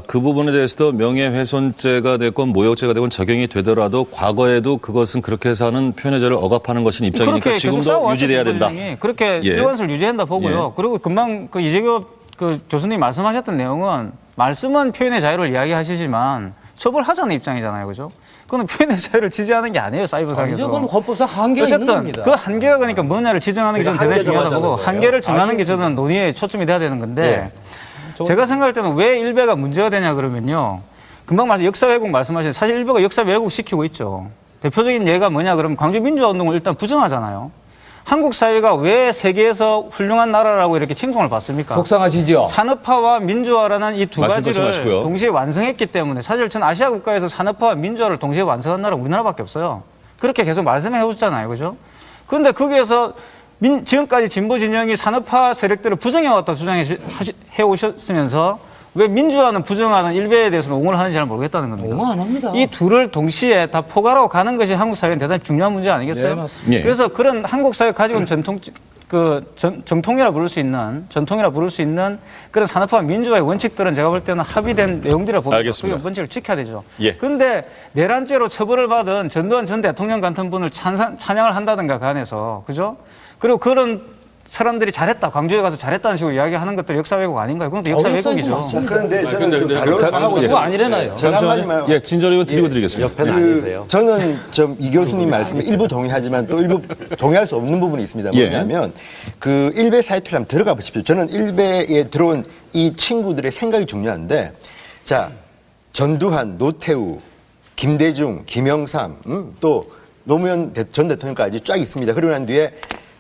그 부분에 대해서도 명예훼손죄가 됐건 모욕죄가 됐건 적용이 되더라도 과거에도 그것은 그렇게 해서 하는 표현의 자유를 억압하는 것인 입장이니까 지금도 유지돼야 된다. 그렇게 일관성을 유지한다 보고요. 그리고 금방 그 이재규 그 교수님 말씀하셨던 내용은 말씀은 표현의 자유를 이야기하시지만 처벌하자는 입장이잖아요. 그죠? 그건 표현의 자유를 지지하는 게 아니에요. 사이버상에서. 그건 헌법상 한계가 있는 겁니다. 그 한계가 그러니까 뭐냐를 지정하는 게 저는 대단히 중요하다고 보고 한계를 정하는 게 저는 논의에 초점이 돼야 되는 건데 제가 생각할 때는 왜 일베가 문제가 되냐 그러면요. 금방 역사 왜곡 말씀하신 사실 일베가 역사 왜곡 시키고 있죠. 대표적인 예가 뭐냐 그러면 광주 민주화 운동을 일단 부정하잖아요. 한국 사회가 왜 세계에서 훌륭한 나라라고 이렇게 칭송을 받습니까? 속상하시죠? 산업화와 민주화라는 이 두 말씀 가지를 마시고요. 동시에 완성했기 때문에 사실 전 아시아 국가에서 산업화와 민주화를 동시에 완성한 나라가 우리나라밖에 없어요. 그렇게 계속 말씀해 오셨잖아요. 그죠? 그런데 거기에서 지금까지 진보 진영이 산업화 세력들을 부정해왔다 주장해 오셨으면서 왜 민주화는 부정하는 일베에 대해서는 옹호를 하는지 잘 모르겠다는 겁니다. 옹호 안 합니다. 이 둘을 동시에 다 포괄하고 가는 것이 한국 사회는 대단히 중요한 문제 아니겠어요? 네, 맞습니다. 예. 그래서 그런 한국 사회 가지고 있는 정통이라 부를 수 있는 그런 산업화 민주화의 원칙들은 제가 볼 때는 합의된 내용들이라 봅니다. 알겠습니다. 그 원칙을 지켜야 되죠. 예. 그런데 내란죄로 처벌을 받은 전두환 전 대통령 같은 분을 찬양을 한다든가 그 안에서 그죠? 그리고 그런 사람들이 잘했다, 광주에 가서 잘했다는 식으로 이야기하는 것들 역사 왜곡 아닌가요? 그건 또 역사 왜곡이죠. 자, 그런데 저는 근데 좀 반론을 하고 그거 아니래나요? 잠시만요. 예, 진저리고 드리고 드리겠습니다. 옆에는 아니세요? 저는 좀 이 교수님 말씀에 일부 동의하지만 또 일부 동의할 수 없는 부분이 있습니다. 예. 뭐냐면 그 일베 사이트를 한번 들어가 보십시오. 저는 일베에 들어온 이 친구들의 생각이 중요한데 자, 전두환, 노태우, 김대중, 김영삼, 또 노무현 전 대통령까지 쫙 있습니다. 그러고 난 뒤에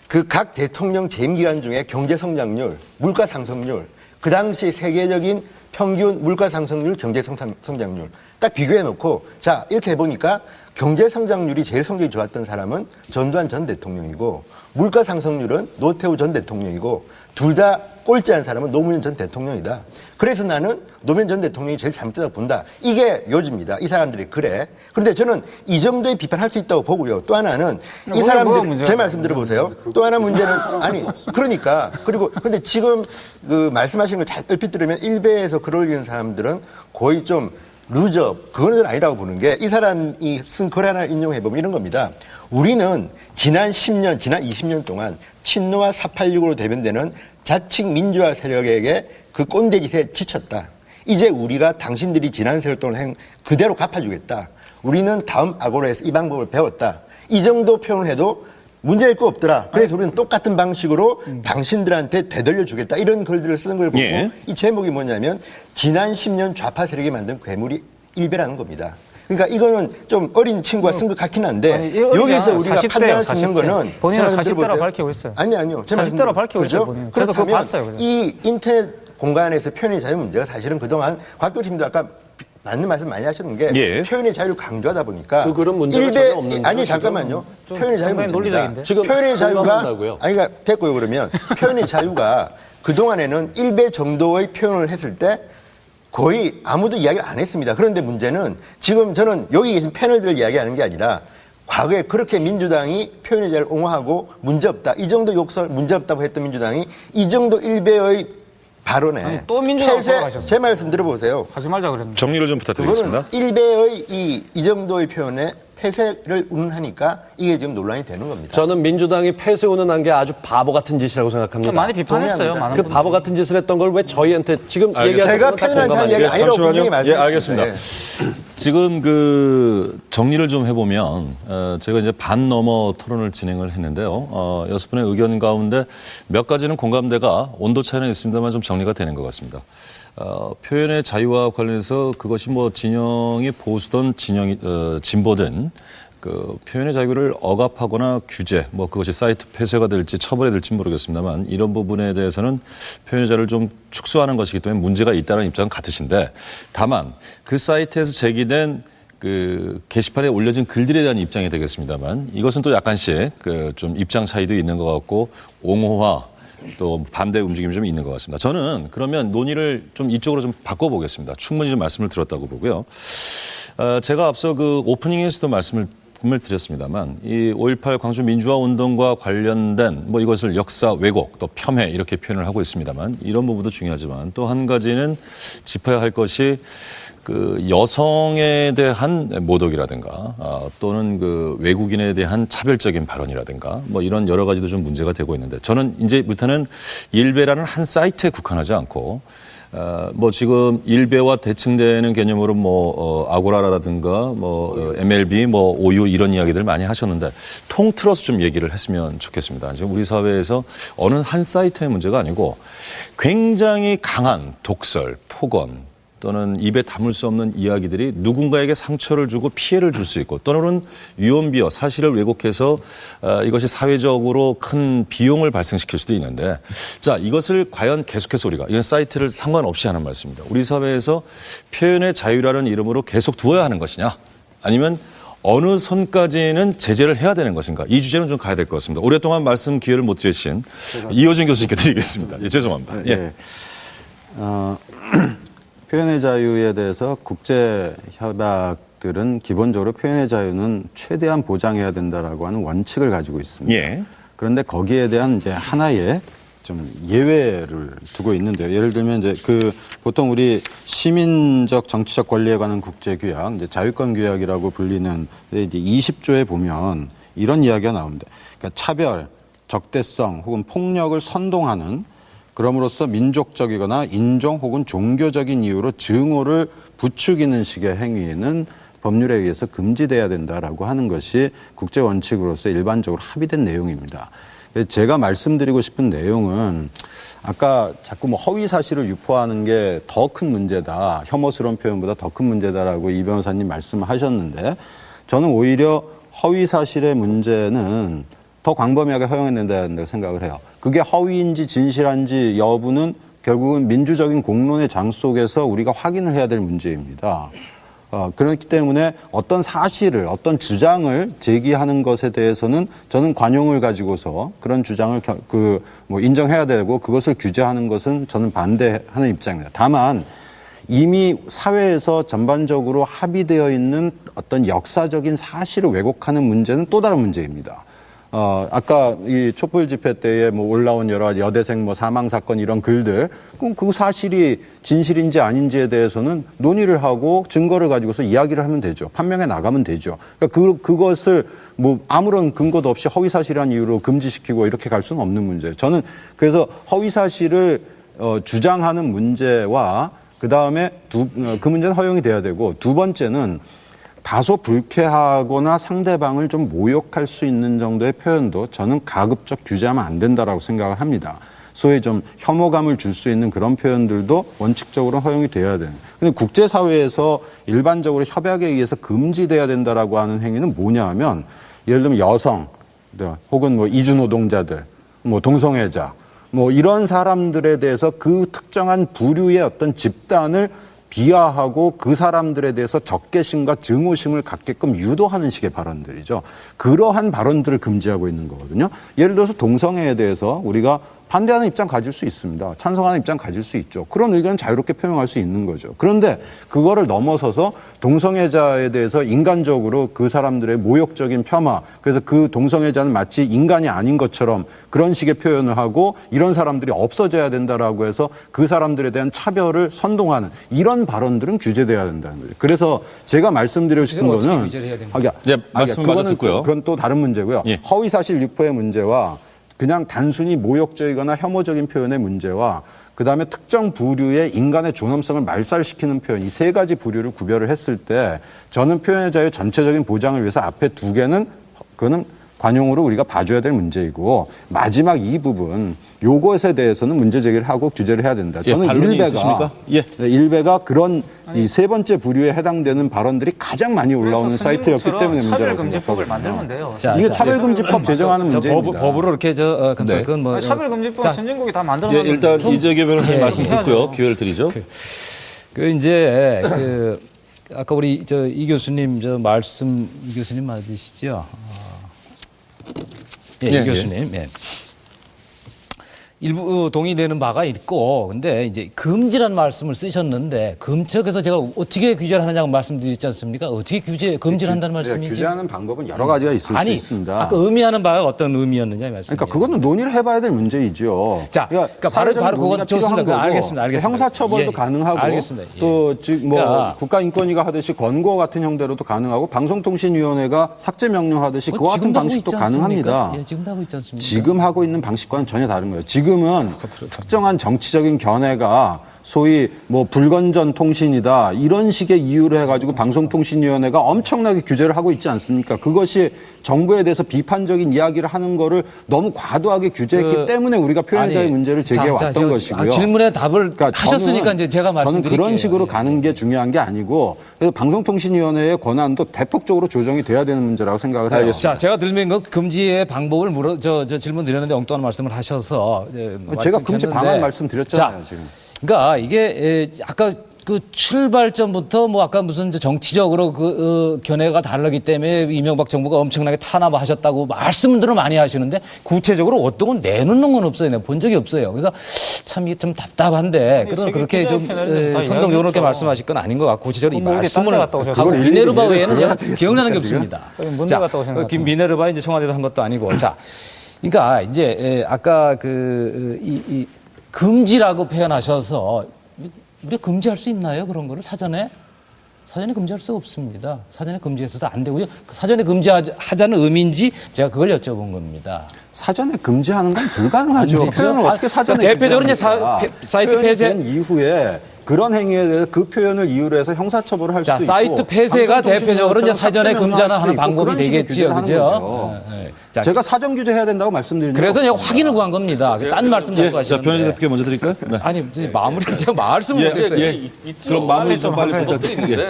그 각 대통령 재임 기간 중에 경제 성장률, 물가 상승률, 그 당시 세계적인 평균 물가 상승률, 경제 성장률 딱 비교해 놓고 자, 이렇게 해 보니까 경제 성장률이 제일 성적이 좋았던 사람은 전두환 전 대통령이고 물가 상승률은 노태우 전 대통령이고 둘 다 꼴찌한 사람은 노무현 전 대통령이다. 그래서 나는 노무현 전 대통령이 제일 잘못되다고 본다. 이게 요지입니다. 이 사람들이 그래. 그런데 저는 이 정도의 비판할 수 있다고 보고요. 또 하나는 이 사람들 제 말씀 들어보세요. 또 하나 문제는 아니 그러니까 그리고 근데 지금 그 말씀하신 걸 잘 얼핏 들으면 일베에서 글 올리는 사람들은 거의 좀 루저 그거는 아니라고 보는 게 이 사람이 쓴 글 하나 인용해 보면 이런 겁니다. 우리는 지난 10년, 지난 20년 동안 친노와 486으로 대변되는 자칭 민주화 세력에게 그 꼰대 짓에 지쳤다. 이제 우리가 당신들이 지난 세월 동안 행 그대로 갚아주겠다. 우리는 다음 악오로에서 이 방법을 배웠다. 이 정도 표현을 해도 문제일 거 없더라. 그래서 우리는 똑같은 방식으로 당신들한테 되돌려 주겠다. 이런 글들을 쓰는 걸 보고 예. 이 제목이 뭐냐면 지난 10년 좌파 세력이 만든 괴물이 일베라는 겁니다. 그러니까 이거는 좀 어린 친구가 쓴 것 같긴 한데 아니, 여기서 우리가 40대예요, 판단할 수 있는 40대. 거는 본인은 제 말씀 40대라고 들어보세요. 밝히고 있어요. 아니요. 제 말씀 40대라고 밝히고 그죠? 있어요, 본인은. 저도 그거 그렇다면 봤어요, 그래서. 이 인터넷 공간에서 표현의 자유 문제가 사실은 그동안 곽 교수님도 아까 맞는 말씀 많이 하셨는 게 예. 표현의 자유를 강조하다 보니까 그 글은 문제가 전혀 없는 아니 거죠, 잠깐만요. 표현의 자유 상당히 문제입니다. 논리적인데? 지금 표현의 자유가 공감한다고요? 아니 그러니까 됐고요. 그러면 표현의 자유가 그동안에는 1배 정도의 표현을 했을 때 거의 아무도 이야기를 안 했습니다. 그런데 문제는 지금 저는 여기 계신 패널들을 이야기하는 게 아니라 과거에 그렇게 민주당이 표현의 자유를 옹호하고 문제없다. 이 정도 욕설 문제없다고 했던 민주당이 이 정도 1배의 발언에 아니, 또 민주당 폐쇄 돌아가셨어요. 제 말씀 들어보세요. 하지 말자 그랬는데. 정리를 좀 그거는 부탁드리겠습니다. 1배의 이 정도의 표현에 폐쇄를 운운하니까 이게 지금 논란이 되는 겁니다. 저는 민주당이 폐쇄 운운한 게 아주 바보 같은 짓이라고 생각합니다. 많이 비판했어요. 동의합니다. 많은 그 분들이. 바보 같은 짓을 했던 걸 왜 저희한테 지금 알겠습니다. 얘기하는 제가 건다 표현한 공감 이야기 아니에요? 아니라고 분명히 예, 말씀드렸습니다. 알겠습니다. 지금 그 정리를 좀 해보면 제가 이제 반 넘어 토론을 진행을 했는데요. 6분의 의견 가운데 몇 가지는 공감대가 온도 차이는 있습니다만 좀 정리가 되는 것 같습니다. 표현의 자유와 관련해서 그것이 뭐 진영이 보수든 진영이 진보든 그 표현의 자유를 억압하거나 규제, 뭐 그것이 사이트 폐쇄가 될지 처벌이 될지 모르겠습니다만 이런 부분에 대해서는 표현의 자유를 좀 축소하는 것이기 때문에 문제가 있다는 입장은 같으신데 다만 그 사이트에서 제기된 그 게시판에 올려진 글들에 대한 입장이 되겠습니다만 이것은 또 약간씩 그 좀 입장 차이도 있는 것 같고 옹호와 또 반대 움직임이 좀 있는 것 같습니다. 저는 그러면 논의를 좀 이쪽으로 좀 바꿔보겠습니다. 충분히 좀 말씀을 들었다고 보고요. 제가 앞서 그 오프닝에서도 말씀을 드렸습니다만 이 5.18 광주 민주화 운동과 관련된 뭐 이것을 역사 왜곡 또 폄훼 이렇게 표현을 하고 있습니다만 이런 부분도 중요하지만 또 한 가지는 짚어야 할 것이 그 여성에 대한 모독이라든가 또는 그 외국인에 대한 차별적인 발언이라든가 뭐 이런 여러 가지도 좀 문제가 되고 있는데 저는 이제부터는 일베라는 한 사이트에 국한하지 않고 뭐 지금 일베와 대칭되는 개념으로 뭐 아고라라든가 뭐 MLB 뭐 OU 이런 이야기들 많이 하셨는데 통틀어서 좀 얘기를 했으면 좋겠습니다. 지금 우리 사회에서 어느 한 사이트의 문제가 아니고 굉장히 강한 독설, 폭언 또는 입에 담을 수 없는 이야기들이 누군가에게 상처를 주고 피해를 줄 수 있고 또는 위헌비어 사실을 왜곡해서 이것이 사회적으로 큰 비용을 발생시킬 수도 있는데 자 이것을 과연 계속해서 우리가 이건 사이트를 상관없이 하는 말씀입니다. 우리 사회에서 표현의 자유라는 이름으로 계속 두어야 하는 것이냐 아니면 어느 선까지는 제재를 해야 되는 것인가 이 주제는 좀 가야 될 것 같습니다. 오랫동안 말씀 기회를 못 드리신 이호준 교수님께 드리겠습니다. 예, 죄송합니다. 예. 표현의 자유에 대해서 국제 협약들은 기본적으로 표현의 자유는 최대한 보장해야 된다라고 하는 원칙을 가지고 있습니다. 예. 그런데 거기에 대한 이제 하나의 좀 예외를 두고 있는데요. 예를 들면 이제 그 보통 우리 시민적 정치적 권리에 관한 국제 규약, 이제 자유권 규약이라고 불리는 이제 20조에 보면 이런 이야기가 나옵니다. 그러니까 차별, 적대성 혹은 폭력을 선동하는 그럼으로써 민족적이거나 인종 혹은 종교적인 이유로 증오를 부추기는 식의 행위는 법률에 의해서 금지돼야 된다라고 하는 것이 국제 원칙으로서 일반적으로 합의된 내용입니다. 제가 말씀드리고 싶은 내용은 아까 자꾸 뭐 허위 사실을 유포하는 게 더 큰 문제다, 혐오스러운 표현보다 더 큰 문제다라고 이 변호사님 말씀하셨는데 저는 오히려 허위 사실의 문제는 더 광범위하게 허용해야 된다고 생각을 해요. 그게 허위인지 진실한지 여부는 결국은 민주적인 공론의 장 속에서 우리가 확인을 해야 될 문제입니다. 그렇기 때문에 어떤 사실을, 어떤 주장을 제기하는 것에 대해서는 저는 관용을 가지고서 그런 주장을 인정해야 되고 그것을 규제하는 것은 저는 반대하는 입장입니다. 다만 이미 사회에서 전반적으로 합의되어 있는 어떤 역사적인 사실을 왜곡하는 문제는 또 다른 문제입니다. 아까 이 촛불 집회 때에 뭐 올라온 여러 여대생 뭐 사망 사건 이런 글들, 그럼 그 사실이 진실인지 아닌지에 대해서는 논의를 하고 증거를 가지고서 이야기를 하면 되죠. 판명해 나가면 되죠. 그러니까 그것을 뭐 아무런 근거도 없이 허위 사실이라는 이유로 금지시키고 이렇게 갈 수는 없는 문제예요. 저는 그래서 허위 사실을 주장하는 문제와 그 다음에 그 문제는 허용이 돼야 되고 두 번째는 다소 불쾌하거나 상대방을 좀 모욕할 수 있는 정도의 표현도 저는 가급적 규제하면 안 된다라고 생각을 합니다. 소위 좀 혐오감을 줄 수 있는 그런 표현들도 원칙적으로 허용이 돼야 돼요. 근데 국제사회에서 일반적으로 협약에 의해서 금지돼야 된다라고 하는 행위는 뭐냐 하면 예를 들면 여성, 혹은 뭐 이주노동자들, 뭐 동성애자, 뭐 이런 사람들에 대해서 그 특정한 부류의 어떤 집단을 비하하고 그 사람들에 대해서 적개심과 증오심을 갖게끔 유도하는 식의 발언들이죠. 그러한 발언들을 금지하고 있는 거거든요. 예를 들어서 동성애에 대해서 우리가 반대하는 입장 가질 수 있습니다. 찬성하는 입장 가질 수 있죠. 그런 의견은 자유롭게 표명할 수 있는 거죠. 그런데 그거를 넘어서서 동성애자에 대해서 인간적으로 그 사람들의 모욕적인 폄하, 그래서 그 동성애자는 마치 인간이 아닌 것처럼 그런 식의 표현을 하고 이런 사람들이 없어져야 된다라고 해서 그 사람들에 대한 차별을 선동하는 이런 발언들은 규제돼야 된다는 거죠. 그래서 제가 말씀드리고 싶은 거는 말씀 마저 듣고요. 그건 또 다른 문제고요. 예. 허위사실 유포의 문제와 그냥 단순히 모욕적이거나 혐오적인 표현의 문제와 그다음에 특정 부류의 인간의 존엄성을 말살시키는 표현, 이 세 가지 부류를 구별을 했을 때 저는 표현의 자유 전체적인 보장을 위해서 앞에 두 개는 그거는 관용으로 우리가 봐줘야 될 문제이고 마지막 이 부분 요것에 대해서는 문제 제기를 하고 규제를 해야 된다. 예, 저는 반론이 일베가 있으십니까? 예. 네, 일베가 그런 이 세 번째 부류에 해당되는 발언들이 가장 많이 올라오는 사이트였기 때문에 문제라고 차별금지법을 만들면 생각합니다. 돼요. 자, 이게 자, 차별금지법 제정하는 저 문제입니다. 법으로 이렇게 그건 뭐 차별금지법 선진국이 다 예, 만들어놨는데 일단 이재규 변호사님 말씀 듣고요. 기회를 드리죠. 그 이제 그 아까 우리 이 교수님 이 교수님 맞으시죠? 예, 예, 이 교수님. 예. 일부 동의되는 바가 있고, 근데 이제 금지라는 말씀을 쓰셨는데, 그래서 제가 어떻게 규제를 하느냐고 말씀드렸지 않습니까? 어떻게 금지를 한다는 말씀이지? 규제하는 방법은 여러 가지가 있을 수 있습니다. 아까 의미하는 바가 어떤 의미였느냐 이 말씀이에요. 그러니까 그거는 논의를 해봐야 될 문제이죠. 자, 그러니까 사회적 바로 논의가 그건 좋습니다. 필요한 거고, 알겠습니다. 형사처벌도 예, 가능하고, 알겠습니다. 예. 또 지금 뭐 그러니까 국가인권위가 하듯이 권고 같은 형태로도 가능하고, 방송통신위원회가 삭제 명령하듯이 그와 같은 지금도 하고 방식도 있지 않습니까? 가능합니다. 예, 지금도 하고 있지 않습니까? 지금 하고 있는 방식과는 전혀 다른 거예요. 지금은 특정한 정치적인 견해가 소위 뭐 불건전 통신이다 이런 식의 이유로 해가지고 방송통신위원회가 엄청나게 규제를 하고 있지 않습니까? 그것이 정부에 대해서 비판적인 이야기를 하는 거를 너무 과도하게 규제했기 때문에 우리가 표현자의 문제를 제기해 왔던 것이고요. 질문에 답을 하셨으니까 이제 제가 말씀드릴게요. 저는 그런 식으로 가는 게 중요한 게 아니고 그래서 방송통신위원회의 권한도 대폭적으로 조정이 돼야 되는 문제라고 생각을 해요. 자, 제가 들면 그 금지의 방법을 저 질문 드렸는데 엉뚱한 말씀을 하셔서 제가 금지 방안 말씀드렸잖아요. 자, 지금. 그러니까 이게 아까 그 출발점부터 뭐 아까 무슨 정치적으로 견해가 다르기 때문에 이명박 정부가 엄청나게 탄압하셨다고 말씀들을 많이 하시는데 구체적으로 어떤 건 내놓는 건 없어요. 내가 본 적이 없어요. 그래서 참 이게 좀 답답한데 그렇게 좀 선동적으로 그렇게 말씀하실 건 아닌 것 같고 구체적으로 이 말씀을 하고 미네르바 외에는 제가 기억나는 게 없습니다. 자, 미네르바 이제 청와대에서 한 것도 아니고 자, 그러니까 이제 아까 이 금지라고 표현하셔서 우리가 금지할 수 있나요? 그런 거를 사전에 금지할 수가 없습니다. 사전에 금지해서도 안 되고요. 사전에 금지하자는 의미인지 제가 그걸 여쭤본 겁니다. 사전에 금지하는 건 불가능하죠. 표현을 어떻게 사전에 대표적으로 이제 사이트 폐쇄 이후에 그런 행위에 대해서 그 표현을 이유로 해서 형사처벌을 할 수도 있고. 사이트 폐쇄가 대표적으로 이제 사전에 금지하는 하는 방법이 되겠지요, 그죠? 자, 제가 사전 규제해야 된다고 말씀드리는. 그래서 제가 확인을 구한 겁니다. 딴 말씀 자꾸 하시는데. 자, 변호사 대표께 먼저 드릴까요? 네. 아니 마무리 제가 말씀을 못했어요. 그럼 마무리 좀 빨리 부탁드립니다.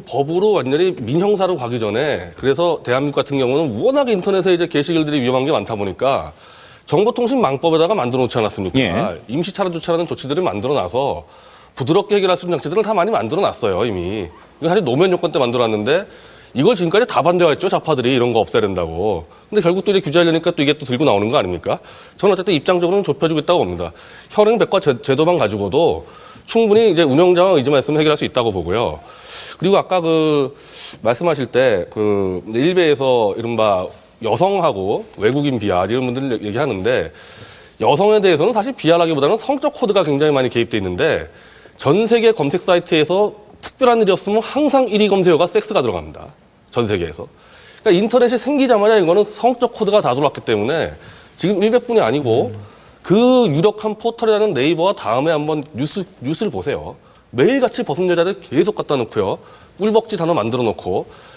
법으로 완전히 민형사로 가기 전에 그래서 대한민국 같은 경우는 워낙에 인터넷에 이제 게시글들이 위험한 게 많다 보니까 정보통신망법에다가 만들어 놓지 않았습니까? 예. 임시 차단 조치라는 조치들을 만들어 놔서 부드럽게 해결할 수 있는 장치들을 다 많이 만들어 놨어요, 이미. 이거 사실 노무현 정권 때 만들어 놨는데 이걸 지금까지 다 반대했죠, 좌파들이 이런 거 없애야 된다고. 근데 결국 또 이제 규제하려니까 또 이게 또 들고 나오는 거 아닙니까? 저는 어쨌든 입장적으로는 좁혀주고 있다고 봅니다. 현행백과 제도만 가지고도 충분히 이제 운영자와 의지만 있으면 해결할 수 있다고 보고요. 그리고 아까 말씀하실 때 일베에서 이른바 여성하고 외국인 비하 이런 분들 얘기하는데 여성에 대해서는 사실 비하라기보다는 성적 코드가 굉장히 많이 개입돼 있는데 전 세계 검색 사이트에서 특별한 일이 없으면 항상 1위 검색어가 섹스가 들어갑니다. 전 세계에서. 그러니까 인터넷이 생기자마자 이거는 성적 코드가 다 들어왔기 때문에 지금 일베뿐이 아니고 그 유력한 포털이라는 네이버와 다음에 한번 뉴스를 보세요. 매일같이 벗은 여자들 계속 갖다 놓고요. 꿀벅지 단어 만들어 놓고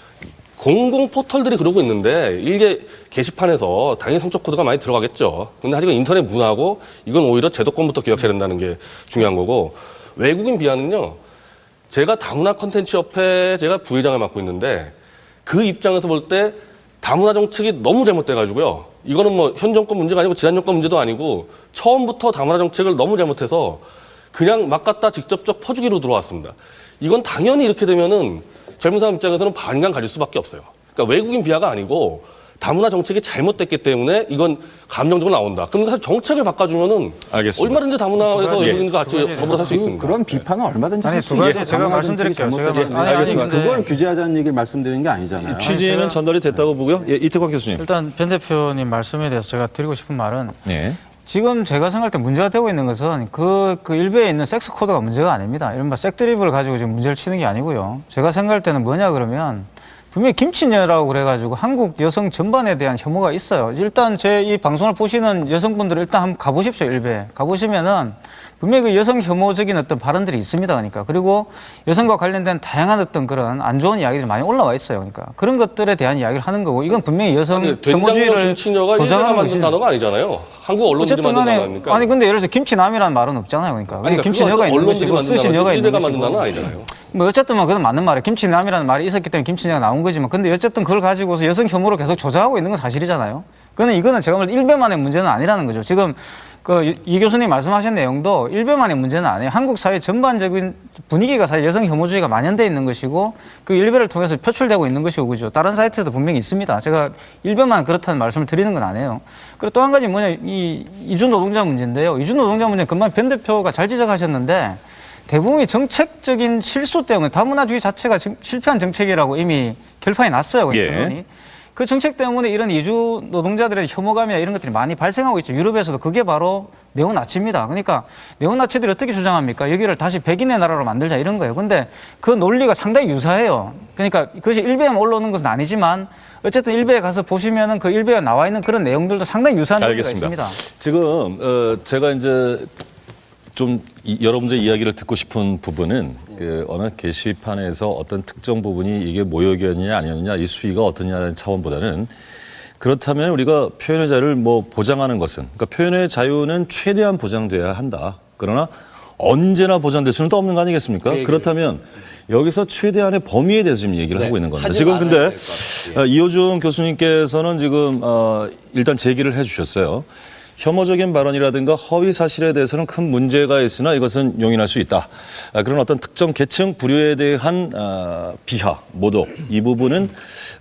공공 포털들이 그러고 있는데 일개 게시판에서 당연히 성적 코드가 많이 들어가겠죠. 근데 하지만 인터넷 문화고 이건 오히려 제도권부터 기억해야 된다는 게 중요한 거고 외국인 비하는요. 제가 다문화 컨텐츠 협회 제가 부회장을 맡고 있는데 그 입장에서 볼 때 다문화 정책이 너무 잘못돼가지고요. 이거는 뭐 현 정권 문제가 아니고 지난 정권 문제도 아니고 처음부터 다문화 정책을 너무 잘못해서 그냥 막 갖다 직접적 퍼주기로 들어왔습니다. 이건 당연히 이렇게 되면은 젊은 사람 입장에서는 반감 가질 수밖에 없어요. 그러니까 외국인 비하가 아니고 다문화 정책이 잘못됐기 때문에 이건 감정적으로 나온다. 그럼 사실 정책을 바꿔주면은 알겠습니다. 얼마든지 다문화에서 외국인과 같이 더불어 살 수 있습니다. 그런 비판은 얼마든지 할 수 두 있어요. 가지 제가 말씀드릴게요. 알겠습니다. 그걸 규제하자는 얘기를 말씀드리는 게 아니잖아요. 취지는 전달이 됐다고 보고요. 예, 이태광 교수님. 일단 변 대표님 말씀에 대해서 제가 드리고 싶은 말은 네. 지금 제가 생각할 때 문제가 되고 있는 것은 그 일베에 있는 섹스 코드가 문제가 아닙니다. 이른바 색드립을 가지고 지금 문제를 치는 게 아니고요. 제가 생각할 때는 뭐냐 그러면 분명히 김치녀라고 그래가지고 한국 여성 전반에 대한 혐오가 있어요. 일단 제 이 방송을 보시는 여성분들은 일단 한번 가보십시오. 일베 가보시면은 분명히 그 여성 혐오적인 어떤 발언들이 있습니다. 그러니까. 그리고 여성과 관련된 다양한 어떤 그런 안 좋은 이야기들이 많이 올라와 있어요. 그러니까. 그런 것들에 대한 이야기를 하는 거고 이건 분명히 여성 된장녀 혐오주의를 김치녀가 일베가 조장하는 만든 것이 단어가 아니잖아요. 한국 언론들이 만든 단어 아닙니까? 아니 근데 예를 들어서 김치남이라는 말은 없잖아요. 그러니까. 그러니까 김치녀가 있는 언론들이 것이고 만든 스시녀가 단어지 있는 일베가 만든 것이고. 단어 아니잖아요. 뭐 어쨌든 뭐 그건 맞는 말이에요. 김치남이라는 말이 있었기 때문에 김치녀가 나온 거지만 근데 어쨌든 그걸 가지고서 여성 혐오를 계속 조장하고 있는 건 사실이잖아요. 그거는 이거는 제가 볼 때 일베만의 문제는 아니라는 거죠. 지금 그 이 교수님 말씀하신 내용도 일베만의 문제는 아니에요. 한국 사회 전반적인 분위기가 사실 여성 혐오주의가 만연돼 있는 것이고 그 일베를 통해서 표출되고 있는 것이고 그죠. 다른 사이트도 분명히 있습니다. 제가 일베만 그렇다는 말씀을 드리는 건 아니에요. 그리고 또 한 가지 뭐냐 이 이주 노동자 문제인데요. 이주 노동자 문제 금방 변 대표가 잘 지적하셨는데 대부분이 정책적인 실수 때문에 다문화주의 자체가 실패한 정책이라고 이미 결판이 났어요. 예. 그 정책 때문에 이런 이주 노동자들의 혐오감이나 이런 것들이 많이 발생하고 있죠. 유럽에서도 그게 바로 네오나치입니다. 그러니까 네오나치들이 어떻게 주장합니까? 여기를 다시 백인의 나라로 만들자 이런 거예요. 근데 그 논리가 상당히 유사해요. 그러니까 그것이 일베에만 올라오는 것은 아니지만 어쨌든 일베에 가서 보시면은 그 일베에 나와 있는 그런 내용들도 상당히 유사한 논리가 있습니다. 지금 제가 이제 좀 여러분들의 이야기를 듣고 싶은 부분은 그 어느 게시판에서 어떤 특정 부분이 이게 모욕이었느냐 아니었느냐 이 수위가 어떠냐는 차원보다는 그렇다면 우리가 표현의 자유를 뭐 보장하는 것은 그러니까 표현의 자유는 최대한 보장돼야 한다. 그러나 언제나 보장될 수는 또 없는 거 아니겠습니까? 그렇다면 여기서 최대한의 범위에 대해서 지금 얘기를 하고 있는 겁니다. 지금 근데 이호준 교수님께서는 지금 일단 제기를 해 주셨어요. 혐오적인 발언이라든가 허위 사실에 대해서는 큰 문제가 있으나 이것은 용인할 수 있다. 그런 어떤 특정 계층 부류에 대한 비하, 모독 이 부분은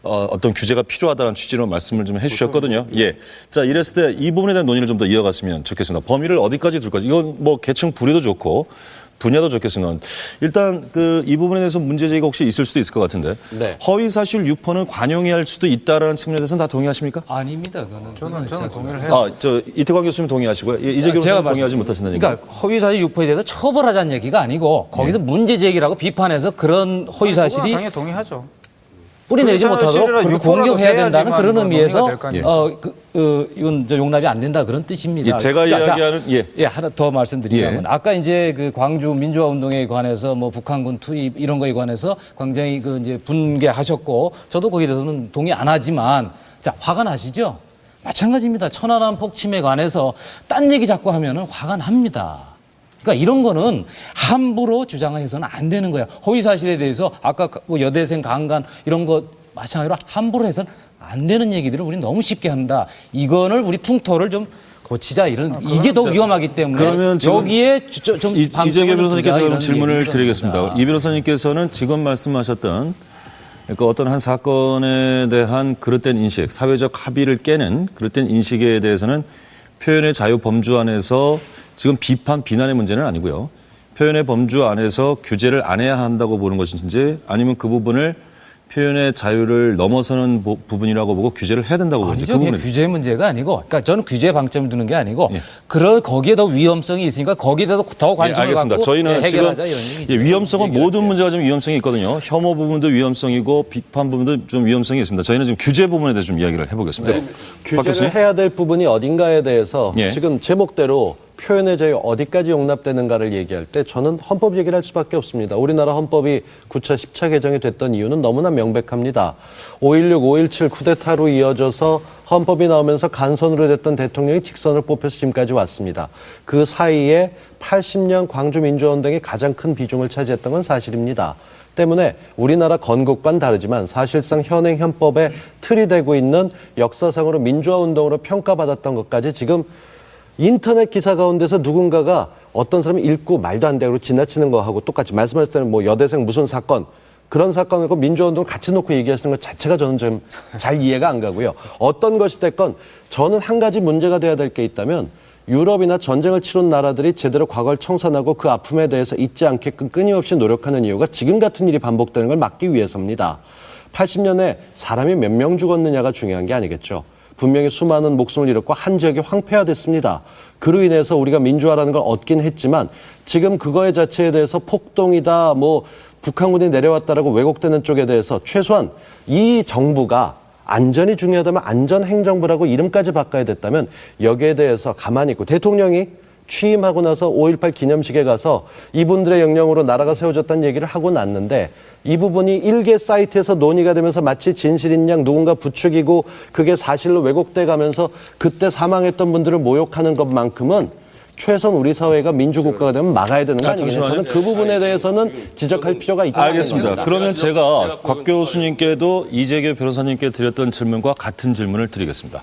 어떤 규제가 필요하다는 취지로 말씀을 좀 해주셨거든요. 예, 자 이랬을 때 이 부분에 대한 논의를 좀 더 이어갔으면 좋겠습니다. 범위를 어디까지 둘 거지? 이건 뭐 계층 부류도 좋고 분야도 좋겠습니다. 일단 이 부분에 대해서 문제 제기가 혹시 있을 수도 있을 것 같은데 네. 허위 사실 유포는 관용해야 할 수도 있다라는 측면에 대해서는 다 동의하십니까? 아닙니다. 그거는 저는 동의를 해요. 저 이태광 교수님 동의하시고요. 이재규 교수님 동의하지 못하신다는 얘기. 그러니까 허위사실 유포에 대해서 처벌하자는 얘기가 아니고 거기서 문제 제기라고 비판해서 그런 허위사실이 당연히 동의하죠. 뿌리내지 못하도록 그리고 공격해야 된다는 그런 의미에서 예. 이건 용납이 안 된다 그런 뜻입니다. 예, 제가 이야기하는 하나 더 말씀드리자면 아까 이제 그 광주 민주화 운동에 관해서 뭐 북한군 투입 이런 거에 관해서 굉장히 그 이제 분개하셨고 저도 거기에 대해서는 동의 안 하지만 자 화가 나시죠? 마찬가지입니다. 천안함 폭침에 관해서 딴 얘기 자꾸 하면은 화가 납니다. 그러니까 이런 거는 함부로 주장해서는 안 되는 거예요. 허위 사실에 대해서 아까 뭐 여대생 강간 이런 거 마찬가지로 함부로 해서는 안 되는 얘기들을 우리는 너무 쉽게 한다. 이거를 우리 풍토를 좀 고치자 이런 이게 더 위험하기 때문에 그러면 여기에 좀 이재규 변호사님께 제가 질문을 드리겠습니다. 겁니다. 이 변호사님께서는 지금 말씀하셨던 그러니까 어떤 한 사건에 대한 그릇된 인식, 사회적 합의를 깨는 그릇된 인식에 대해서는 표현의 자유 범주 안에서 지금 비난의 문제는 아니고요. 표현의 범주 안에서 규제를 안 해야 한다고 보는 것인지 아니면 그 부분을 표현의 자유를 넘어서는 부분이라고 보고 규제를 해야 된다고 보는지 그 아니죠. 부분은 규제 문제가 아니고 그러니까 저는 규제에 방점을 두는 게 아니고 예. 거기에 더 위험성이 있으니까 거기에 더 관심을 알겠습니다. 갖고 저희는 지금 해결하자 이런 얘기죠. 위험성은 모든 문제가 좀 위험성이 있거든요. 혐오 부분도 위험성이고 비판 부분도 좀 위험성이 있습니다. 저희는 지금 규제 부분에 대해서 좀 이야기를 해보겠습니다. 박 교수님? 규제를 해야 될 부분이 어딘가에 대해서 예. 지금 제목대로 표현의 자유 어디까지 용납되는가를 얘기할 때 저는 헌법 얘기를 할 수밖에 없습니다. 우리나라 헌법이 9차 10차 개정이 됐던 이유는 너무나 명백합니다. 5.16, 5.17 쿠데타로 이어져서 헌법이 나오면서 간선으로 됐던 대통령이 직선으로 뽑혀서 지금까지 왔습니다. 그 사이에 80년 광주민주화운동이 가장 큰 비중을 차지했던 건 사실입니다. 때문에 우리나라 건국과는 다르지만 사실상 현행 헌법에 틀이 되고 있는 역사상으로 민주화운동으로 평가받았던 것까지 지금 인터넷 기사 가운데서 누군가가 어떤 사람이 읽고 말도 안 되고 지나치는 거하고 똑같이 말씀하실 때는 뭐 여대생 무슨 사건 그런 사건하고 민주화운동을 같이 놓고 얘기하시는 것 자체가 저는 좀 잘 이해가 안 가고요. 어떤 것이 됐건 저는 한 가지 문제가 돼야 될 게 있다면 유럽이나 전쟁을 치른 나라들이 제대로 과거를 청산하고 그 아픔에 대해서 잊지 않게끔 끊임없이 노력하는 이유가 지금 같은 일이 반복되는 걸 막기 위해서입니다. 80년에 사람이 몇 명 죽었느냐가 중요한 게 아니겠죠. 분명히 수많은 목숨을 잃었고 한 지역이 황폐화됐습니다. 그로 인해서 우리가 민주화라는 걸 얻긴 했지만 지금 그거의 자체에 대해서 폭동이다, 뭐 북한군이 내려왔다라고 왜곡되는 쪽에 대해서 최소한 이 정부가 안전이 중요하다면 안전행정부라고 이름까지 바꿔야 됐다면 여기에 대해서 가만히 있고 대통령이 취임하고 나서 5.18 기념식에 가서 이분들의 영향으로 나라가 세워졌다는 얘기를 하고 났는데 이 부분이 일개 사이트에서 논의가 되면서 마치 진실인 양 누군가 부추기고 그게 사실로 왜곡돼 가면서 그때 사망했던 분들을 모욕하는 것만큼은 최소한 우리 사회가 민주국가가 되면 막아야 되는 거 아니겠어요? 저는 그 부분에 대해서는 지적할 필요가 있다고 알겠습니다. 생각합니다. 그러면 제가 곽 교수님께도 이재규 변호사님께 드렸던 질문과 같은 질문을 드리겠습니다.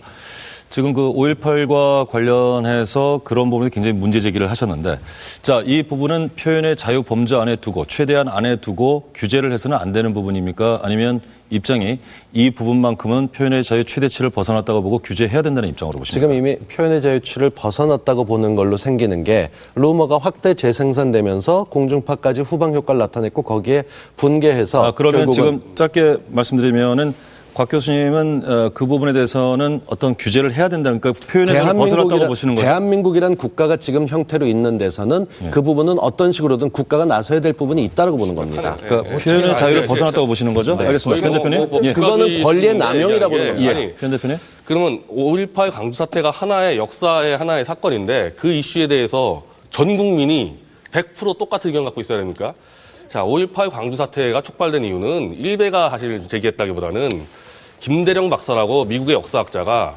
지금 그 5.18과 관련해서 그런 부분이 굉장히 문제 제기를 하셨는데, 자, 이 부분은 표현의 자유 범주 안에 두고, 최대한 안에 두고 규제를 해서는 안 되는 부분입니까? 아니면 입장이 이 부분만큼은 표현의 자유 최대치를 벗어났다고 보고 규제해야 된다는 입장으로 보십니까? 지금 이미 표현의 자유치를 벗어났다고 보는 걸로 생기는 게 루머가 확대 재생산되면서 공중파까지 후방 효과를 나타냈고 거기에 분개해서 그러면 결국은 지금 짧게 말씀드리면은 곽 교수님은 그 부분에 대해서는 어떤 규제를 해야 된다는, 그러니까 표현의 자유를 벗어났다고 보시는 거죠? 대한민국이란 국가가 지금 형태로 있는 데서는 그 부분은 어떤 식으로든 국가가 나서야 될 부분이 있다고 보는 겁니다. 그러니까 표현의 자유를 벗어났다고 보시는 거죠? 알겠습니다. 현 대표님. 예. 그거는 권리의 남용이라고 보는 겁니다. 예. 현 대표님. 그러면 5.18 강주 사태가 하나의 역사의 하나의 사건인데 그 이슈에 대해서 전 국민이 100% 똑같은 의견 갖고 있어야 됩니까? 자, 5.18 광주 사태가 촉발된 이유는 일베가 사실 제기했다기보다는 김대령 박사라고 미국의 역사학자가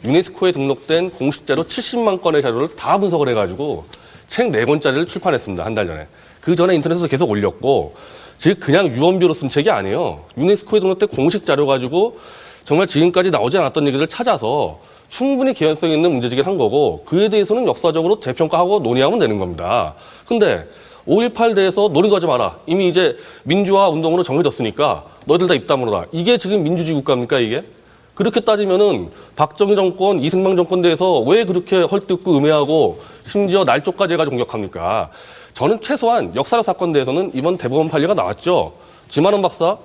유네스코에 등록된 공식 자료 70만 건의 자료를 다 분석을 해가지고 책 4권짜리를 출판했습니다. 한 달 전에. 그 전에 인터넷에서 계속 올렸고, 즉 그냥 유언비어로 쓴 책이 아니에요. 유네스코에 등록된 공식 자료 가지고 정말 지금까지 나오지 않았던 얘기를 찾아서 충분히 개연성 있는 문제제기를 한 거고, 그에 대해서는 역사적으로 재평가하고 논의하면 되는 겁니다. 근데 5.18 대해서 논의도 하지 마라. 이미 이제 민주화 운동으로 정해졌으니까 너희들 다 입 다물어라. 이게 지금 민주주의 국가입니까, 이게? 그렇게 따지면은 박정희 정권, 이승만 정권 대해서 왜 그렇게 헐뜯고 음해하고 심지어 날조까지 해가지고 공격합니까? 저는 최소한 역사적 사건 대해서는 이번 대법원 판례가 나왔죠. 지만원 박사,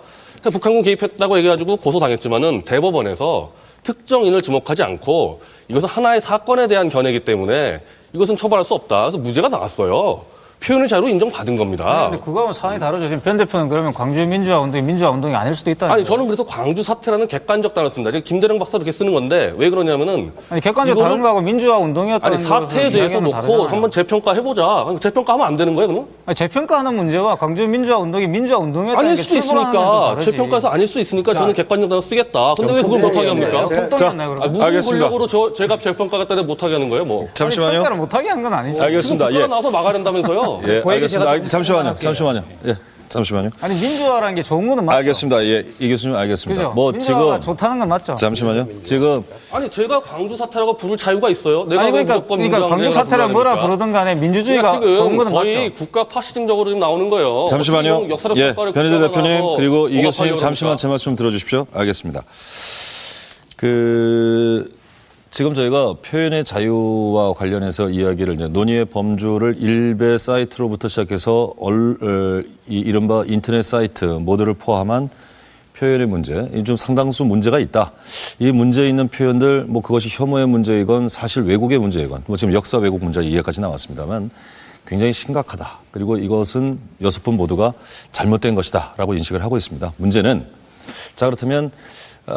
북한군 개입했다고 얘기해가지고 고소당했지만은 대법원에서 특정인을 지목하지 않고 이것은 하나의 사건에 대한 견해이기 때문에 이것은 처벌할 수 없다. 그래서 무죄가 나왔어요. 표현의 자유로 인정받은 겁니다. 근데 그거하고는 상황이 다르죠. 지금 변 대표는 그러면 광주의 민주화 운동이 아닐 수도 있다는 아니, 거예요. 저는 그래서 광주 사태라는 객관적 단어를 씁니다. 지금 김대령 박사도 이렇게 쓰는 건데 왜 그러냐면은 아니, 객관적으로 다른 거하고 민주화 운동이었다는 아니, 사태에 대해서 놓고 한번 재평가해보자. 재평가하면 안 되는 거예요, 그럼? 아니, 재평가하는 문제와 광주 민주화 운동이 민주화 운동이었다는 아닐 게 수도 있으니까. 재평가에서 아닐 수 있으니까 저는 객관적 단어 쓰겠다. 근데 왜 그걸 못하게 합니까? 폭동이었나요, 그러면? 무슨 알겠습니다. 권력으로 제가 재평가겠다는 못하게 하는 거예요, 뭐? 잠시만요. 평가를 못하게 한 건 아니죠. 알겠습니다. 국가가 나와서 막아야 된다면서요? 예, 그 얘기 알겠습니다. 제가 좀 잠시만요. 예, 잠시만요. 아니, 민주화라는 게 좋은 거는 맞죠. 알겠습니다. 예, 이 교수님 알겠습니다. 그죠? 뭐 민주화가 지금 좋다는 건 맞죠. 잠시만요. 지금 아니, 제가 광주 사태라고 부를 자유가 있어요. 내가 아니, 왜 그러니까 무조건 광주 민주화 사태를 운동을 뭐라 합니까? 부르든 간에 민주주의가 지금 좋은 거는 거의 맞죠. 국가 파시즘적으로 지금 나오는 거예요. 잠시만요. 역사적 예, 평가를 변희재 국가가 대표님 나와서 그리고 이 교수님 억압하려고 잠시만 그러니까. 제 말씀 들어주십시오. 알겠습니다. 지금 저희가 표현의 자유와 관련해서 이야기를 이제 논의의 범주를 일베 사이트로부터 시작해서 이 이른바 인터넷 사이트 모두를 포함한 표현의 문제, 좀 상당수 문제가 있다. 이 문제 있는 표현들, 뭐 그것이 혐오의 문제이건 사실 왜곡의 문제이건, 뭐 지금 역사 왜곡 문제 이해까지 나왔습니다만 굉장히 심각하다. 그리고 이것은 6분 모두가 잘못된 것이다라고 인식을 하고 있습니다. 문제는 자 그렇다면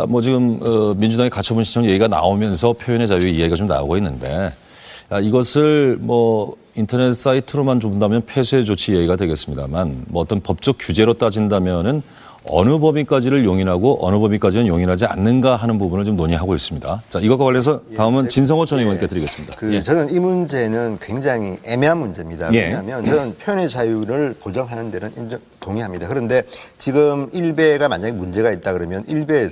뭐 지금 민주당의 가처분 신청 얘기가 나오면서 표현의 자유 이야기가 좀 나오고 있는데 이것을 뭐 인터넷 사이트로만 준다면 폐쇄 조치 얘기가 되겠습니다만 뭐 어떤 법적 규제로 따진다면은 어느 범위까지를 용인하고 어느 범위까지는 용인하지 않는가 하는 부분을 좀 논의하고 있습니다. 자, 이것과 관련해서 다음은 진성호 전 의원님께 드리겠습니다. 저는 이 문제는 굉장히 애매한 문제입니다. 예. 왜냐하면 저는 표현의 자유를 보장하는 데는 동의합니다. 그런데 지금 일베가 만약에 문제가 있다 그러면 일베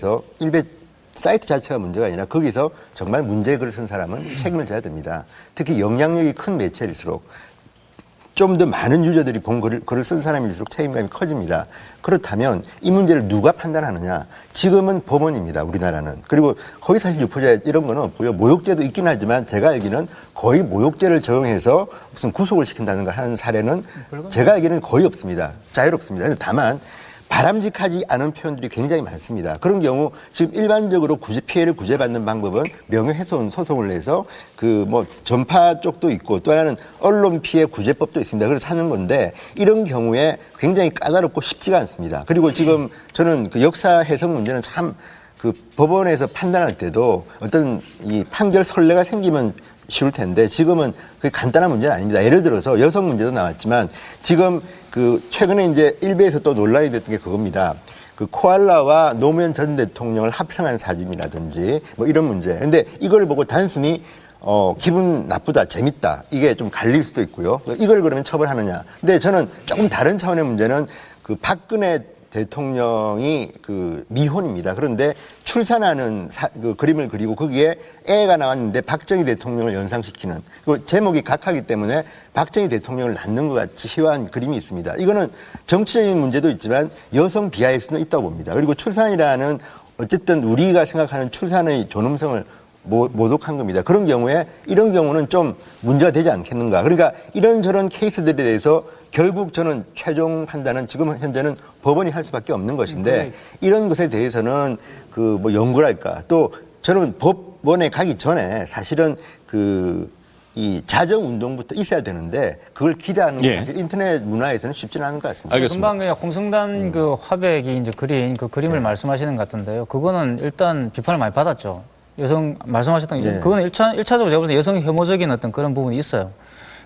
사이트 자체가 문제가 아니라 거기서 정말 문제의 글을 쓴 사람은 책임을 져야 됩니다. 특히 영향력이 큰 매체일수록 좀 더 많은 유저들이 본 글을 쓴 사람일수록 책임감이 커집니다. 그렇다면 이 문제를 누가 판단하느냐? 지금은 법원입니다. 우리나라는. 그리고 거의 사실 유포자 이런 거는 없고요. 모욕죄도 있긴 하지만 제가 알기는 거의 모욕죄를 적용해서 무슨 구속을 시킨다든가 하는 사례는 제가 알기는 거의 없습니다. 자유롭습니다. 다만 바람직하지 않은 표현들이 굉장히 많습니다. 그런 경우 지금 일반적으로 피해를 구제받는 방법은 명예훼손 소송을 내서 전파 쪽도 있고 또 하나는 언론 피해 구제법도 있습니다. 그래서 하는 건데 이런 경우에 굉장히 까다롭고 쉽지가 않습니다. 그리고 지금 저는 그 역사 해석 문제는 참 법원에서 판단할 때도 어떤 이 판결 선례가 생기면 쉬울 텐데 지금은 그게 간단한 문제는 아닙니다. 예를 들어서 여성 문제도 나왔지만 지금 그 최근에 이제 일베에서 또 논란이 됐던 게 그겁니다. 그 코알라와 노무현 전 대통령을 합성한 사진이라든지 뭐 이런 문제. 근데 이걸 보고 단순히 기분 나쁘다, 재밌다. 이게 좀 갈릴 수도 있고요. 이걸 그러면 처벌하느냐. 근데 저는 조금 다른 차원의 문제는 그 박근혜 대통령이 그 미혼입니다. 그런데 출산하는 그 그림을 그리고 거기에 애가 나왔는데 박정희 대통령을 연상시키는 그 제목이 각하기 때문에 박정희 대통령을 낳는 것 같이 희화한 그림이 있습니다. 이거는 정치적인 문제도 있지만 여성 비하일 수는 있다고 봅니다. 그리고 출산이라는 어쨌든 우리가 생각하는 출산의 존엄성을 모독한 겁니다. 그런 경우에 이런 경우는 좀 문제가 되지 않겠는가. 그러니까 이런저런 케이스들에 대해서 결국 저는 최종 판단은 지금 현재는 법원이 할 수밖에 없는 것인데 이런 것에 대해서는 그 뭐 연구랄까 또 저는 법원에 가기 전에 사실은 이 자정 운동부터 있어야 되는데 그걸 기대하는 게 사실 인터넷 문화에서는 쉽지는 않은 것 같습니다. 알겠습니다. 금방 그냥 홍성단 그 화백이 이제 그린 그 그림을 말씀하시는 것 같은데요. 그거는 일단 비판을 많이 받았죠. 여성 말씀하셨던 게 그거는 일차적으로 제가 볼 때 여성 혐오적인 어떤 그런 부분이 있어요.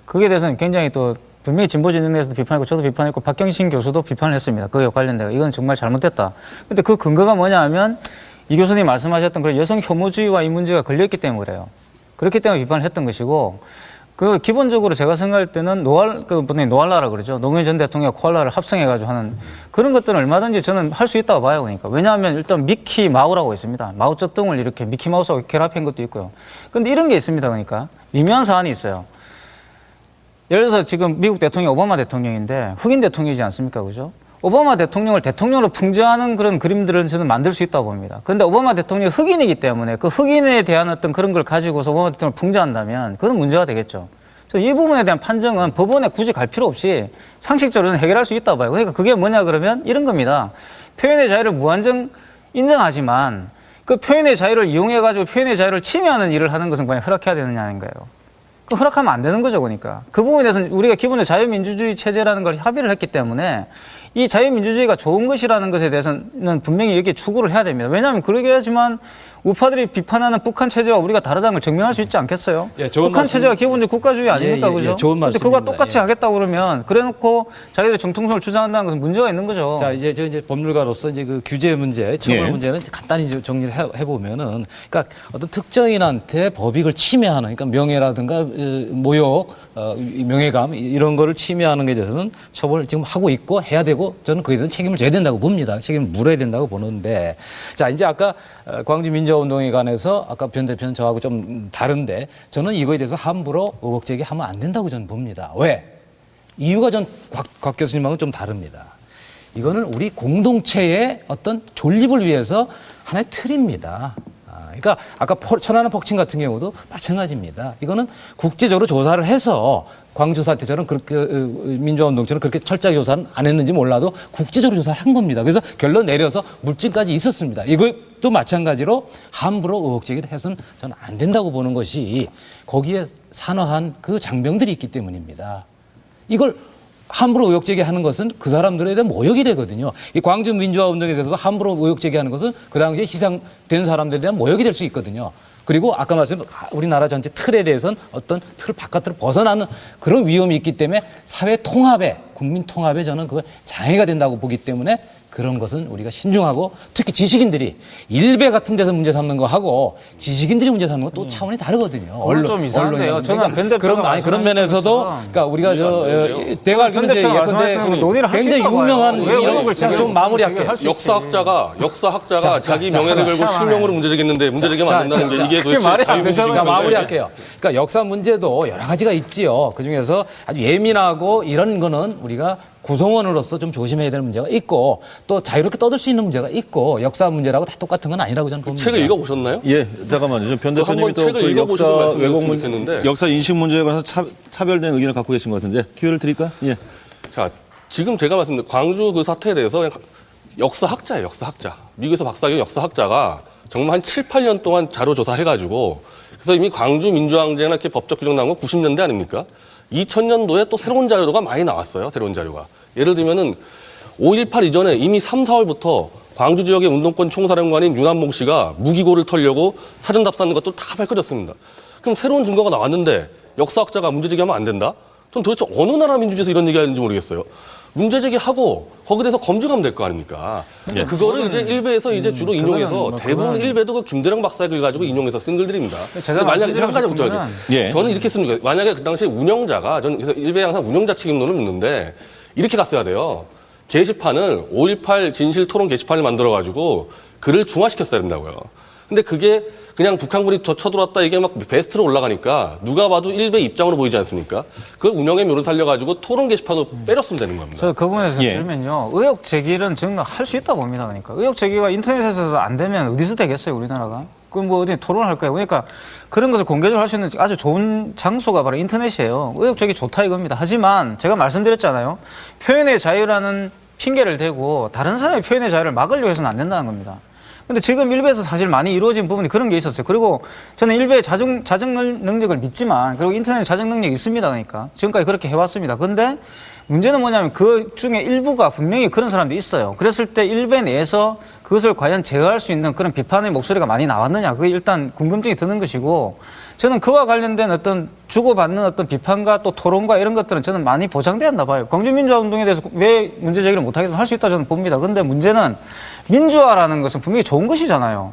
그게 대해서는 굉장히 또 분명히 진보진영에서도 비판했고 저도 비판했고 박경신 교수도 비판을 했습니다. 그에 관련돼서 이건 정말 잘못됐다. 근데 그 근거가 뭐냐 하면 이 교수님이 말씀하셨던 그런 여성 혐오주의와 이 문제가 걸렸기 때문에 그래요. 그렇기 때문에 비판을 했던 것이고 그 기본적으로 제가 생각할 때는 노알라라 그러죠. 노무현 전 대통령과 코알라를 합성해가지고 하는 그런 것들은 얼마든지 저는 할 수 있다고 봐요. 그러니까 왜냐하면 일단 미키 마우라고 있습니다. 마오쩌둥을 이렇게 미키 마우스하고 결합한 것도 있고요. 근데 이런 게 있습니다. 그러니까 미묘한 사안이 있어요. 예를 들어서 지금 미국 대통령 오바마 대통령인데 흑인 대통령이지 않습니까, 그죠? 오바마 대통령을 대통령으로 풍자하는 그런 그림들을 저는 만들 수 있다고 봅니다. 그런데 오바마 대통령이 흑인이기 때문에 그 흑인에 대한 어떤 그런 걸 가지고서 오바마 대통령을 풍자한다면 그건 문제가 되겠죠. 그래서 이 부분에 대한 판정은 법원에 굳이 갈 필요 없이 상식적으로는 해결할 수 있다고 봐요. 그러니까 그게 뭐냐 그러면 이런 겁니다. 표현의 자유를 무한정 인정하지만 그 표현의 자유를 이용해가지고 표현의 자유를 침해하는 일을 하는 것은 과연 허락해야 되느냐는 거예요. 그 허락하면 안 되는 거죠, 그러니까. 그 부분에 대해서는 우리가 기본적으로 자유민주주의 체제라는 걸 합의를 했기 때문에 이 자유민주주의가 좋은 것이라는 것에 대해서는 분명히 여기에 추구를 해야 됩니다. 왜냐하면 그러게 하지만 우파들이 비판하는 북한 체제와 우리가 다르다는 걸 증명할 수 있지 않겠어요? 예, 좋은 북한 말씀. 체제가 기본적으로 국가주의 아닙니까? 그죠? 예, 좋은 근데 그거와 말씀입니다. 똑같이 예. 하겠다고 그러면 그래 놓고 자기들의 정통성을 주장한다는 것은 문제가 있는 거죠. 자, 이제 법률가로서 이제 그 규제 문제, 처벌 예. 문제는 간단히 이제 정리를 해보면은, 그러니까 어떤 특정인한테 법익을 침해하는, 그러니까 명예라든가 모욕, 명예감 이런 거를 침해하는 것에 대해서는 처벌을 지금 하고 있고 해야 되고 저는 그에 대해서 책임을 져야 된다고 봅니다. 책임을 물어야 된다고 보는데, 자, 이제 아까 광주 민주화운동에 관해서 아까 변 대표는 저하고 좀 다른데 저는 이거에 대해서 함부로 의혹 제기하면 안 된다고 저는 봅니다. 왜? 이유가 전 곽 교수님하고는 좀 다릅니다. 이거는 우리 공동체의 어떤 존립을 위해서 하나의 틀입니다. 그러니까 아까 천안함 폭침 같은 경우도 마찬가지입니다. 이거는 국제적으로 조사를 해서 광주 사태처럼 그렇게 민주화운동처럼 그렇게 철저하게 조사는 안 했는지 몰라도 국제적으로 조사를 한 겁니다. 그래서 결론 내려서 물증까지 있었습니다. 이것도 마찬가지로 함부로 의혹 제기를 해서는 저는 안 된다고 보는 것이 거기에 산화한 그 장병들이 있기 때문입니다. 이걸 함부로 의혹 제기하는 것은 그 사람들에 대한 모욕이 되거든요. 이 광주 민주화 운동에 대해서도 함부로 의혹 제기하는 것은 그 당시에 희생된 사람들에 대한 모욕이 될 수 있거든요. 그리고 아까 말씀드린 우리나라 전체 틀에 대해서는 어떤 틀 바깥으로 벗어나는 그런 위험이 있기 때문에 사회 통합에, 국민 통합에 저는 그거 장애가 된다고 보기 때문에 그런 것은 우리가 신중하고 특히 지식인들이 일베 같은 데서 문제 삼는 거 하고 지식인들이 문제 삼는 건 또 차원이 다르거든요. 그건 좀 이상한데요. 저는 변 대표가 그런 면에서도 그러니까 우리가 내가 알기로는 이제 예컨대 논의를 할수 굉장히 있다고 유명한 봐요. 왜 의혹을 좀 마무리할게요. 역사학자가 자기 명예를 걸고 실명으로 문제 제기했는데 문제 제기하면 안 된다는 게 이게 도대체 말이 안 자유민주주의인가요? 되잖아요. 자, 마무리할게요. 그러니까 역사 문제도 여러 가지가 있지요. 그중에서 아주 예민하고 이런 거는 우리가 구성원으로서 좀 조심해야 될 문제가 있고 또 자유롭게 떠들 수 있는 문제가 있고 역사 문제라고 다 똑같은 건 아니라고 저는 봅니다. 책을 읽어보셨나요? 예, 잠깐만요. 좀 변 대표님이 한번 또 책을 그 읽어보시고 역사 말씀해 왜곡 주셨으면 좋겠는데. 역사 인식 문제에 관해서 차별된 의견을 갖고 계신 것 같은데 기회를 드릴까? 예. 자, 지금 제가 말씀드린 광주 그 사태에 대해서 그냥 역사학자예요, 역사학자. 미국에서 박사학위 역사학자가 정말 한 7, 8년 동안 자료 조사해가지고 그래서 이미 광주 민주항쟁이나 이렇게 법적 규정 나온 건 90년대 아닙니까? 2000년도에 또 새로운 자료가 많이 나왔어요, 새로운 자료가. 예를 들면은 5.18 이전에 이미 3, 4월부터 광주 지역의 운동권 총사령관인 윤한봉 씨가 무기고를 털려고 사전 답사하는 것도 다 밝혀졌습니다. 그럼 새로운 증거가 나왔는데 역사학자가 문제제기하면 안 된다? 전 도대체 어느 나라 민주주의에서 이런 얘기하는지 모르겠어요. 문제제기하고 거기에 대해서 검증하면 될 거 아닙니까? 예. 그거를 이제 일베에서 이제 주로 인용해서 뭐 대부분 일베도 그 김대령 박사 글 가지고 인용해서 쓴 글들입니다. 제가 근데 만약에 말씀드리고 한 가지 싶은 묻죠. 예. 저는 이렇게 씁니다. 만약에 그 당시 운영자가 저는 그래서 일베에 항상 운영자 책임론을 묻는데 이렇게 갔어야 돼요. 게시판을 5.18 진실 토론 게시판을 만들어 가지고 글을 중화시켰어야 된다고요. 근데 그게 그냥 북한군이 쳐들어왔다 이게 막 베스트로 올라가니까 누가 봐도 일베 입장으로 보이지 않습니까? 그걸 운영의 묘를 살려가지고 토론 게시판으로 빼렸으면 되는 겁니다. 저 그 부분에서 예. 들면요. 의혹 제기는 저는 할 수 있다고 봅니다. 그러니까 의혹 제기가 인터넷에서도 안 되면 어디서 되겠어요, 우리나라가? 그럼 뭐 어디 토론할 거예요. 그러니까 그런 것을 공개적으로 할 수 있는 아주 좋은 장소가 바로 인터넷이에요. 의혹 제기 좋다 이겁니다. 하지만 제가 말씀드렸잖아요. 표현의 자유라는 핑계를 대고 다른 사람의 표현의 자유를 막으려고 해서는 안 된다는 겁니다. 근데 지금 일베에서 사실 많이 이루어진 부분이 그런 게 있었어요. 그리고 저는 일베의 자정 능력을 믿지만, 그리고 인터넷 자정 능력이 있습니다. 그러니까 지금까지 그렇게 해왔습니다. 근데 문제는 뭐냐면 그 중에 일부가 분명히 그런 사람들이 있어요. 그랬을 때 일베 내에서 그것을 과연 제어할 수 있는 그런 비판의 목소리가 많이 나왔느냐, 그게 일단 궁금증이 드는 것이고, 저는 그와 관련된 어떤 주고받는 어떤 비판과 또 토론과 이런 것들은 저는 많이 보장돼야 한다 봐요. 광주민주화운동에 대해서 왜 문제 제기를 못하겠으면 할 수 있다 저는 봅니다. 근데 문제는 민주화라는 것은 분명히 좋은 것이잖아요.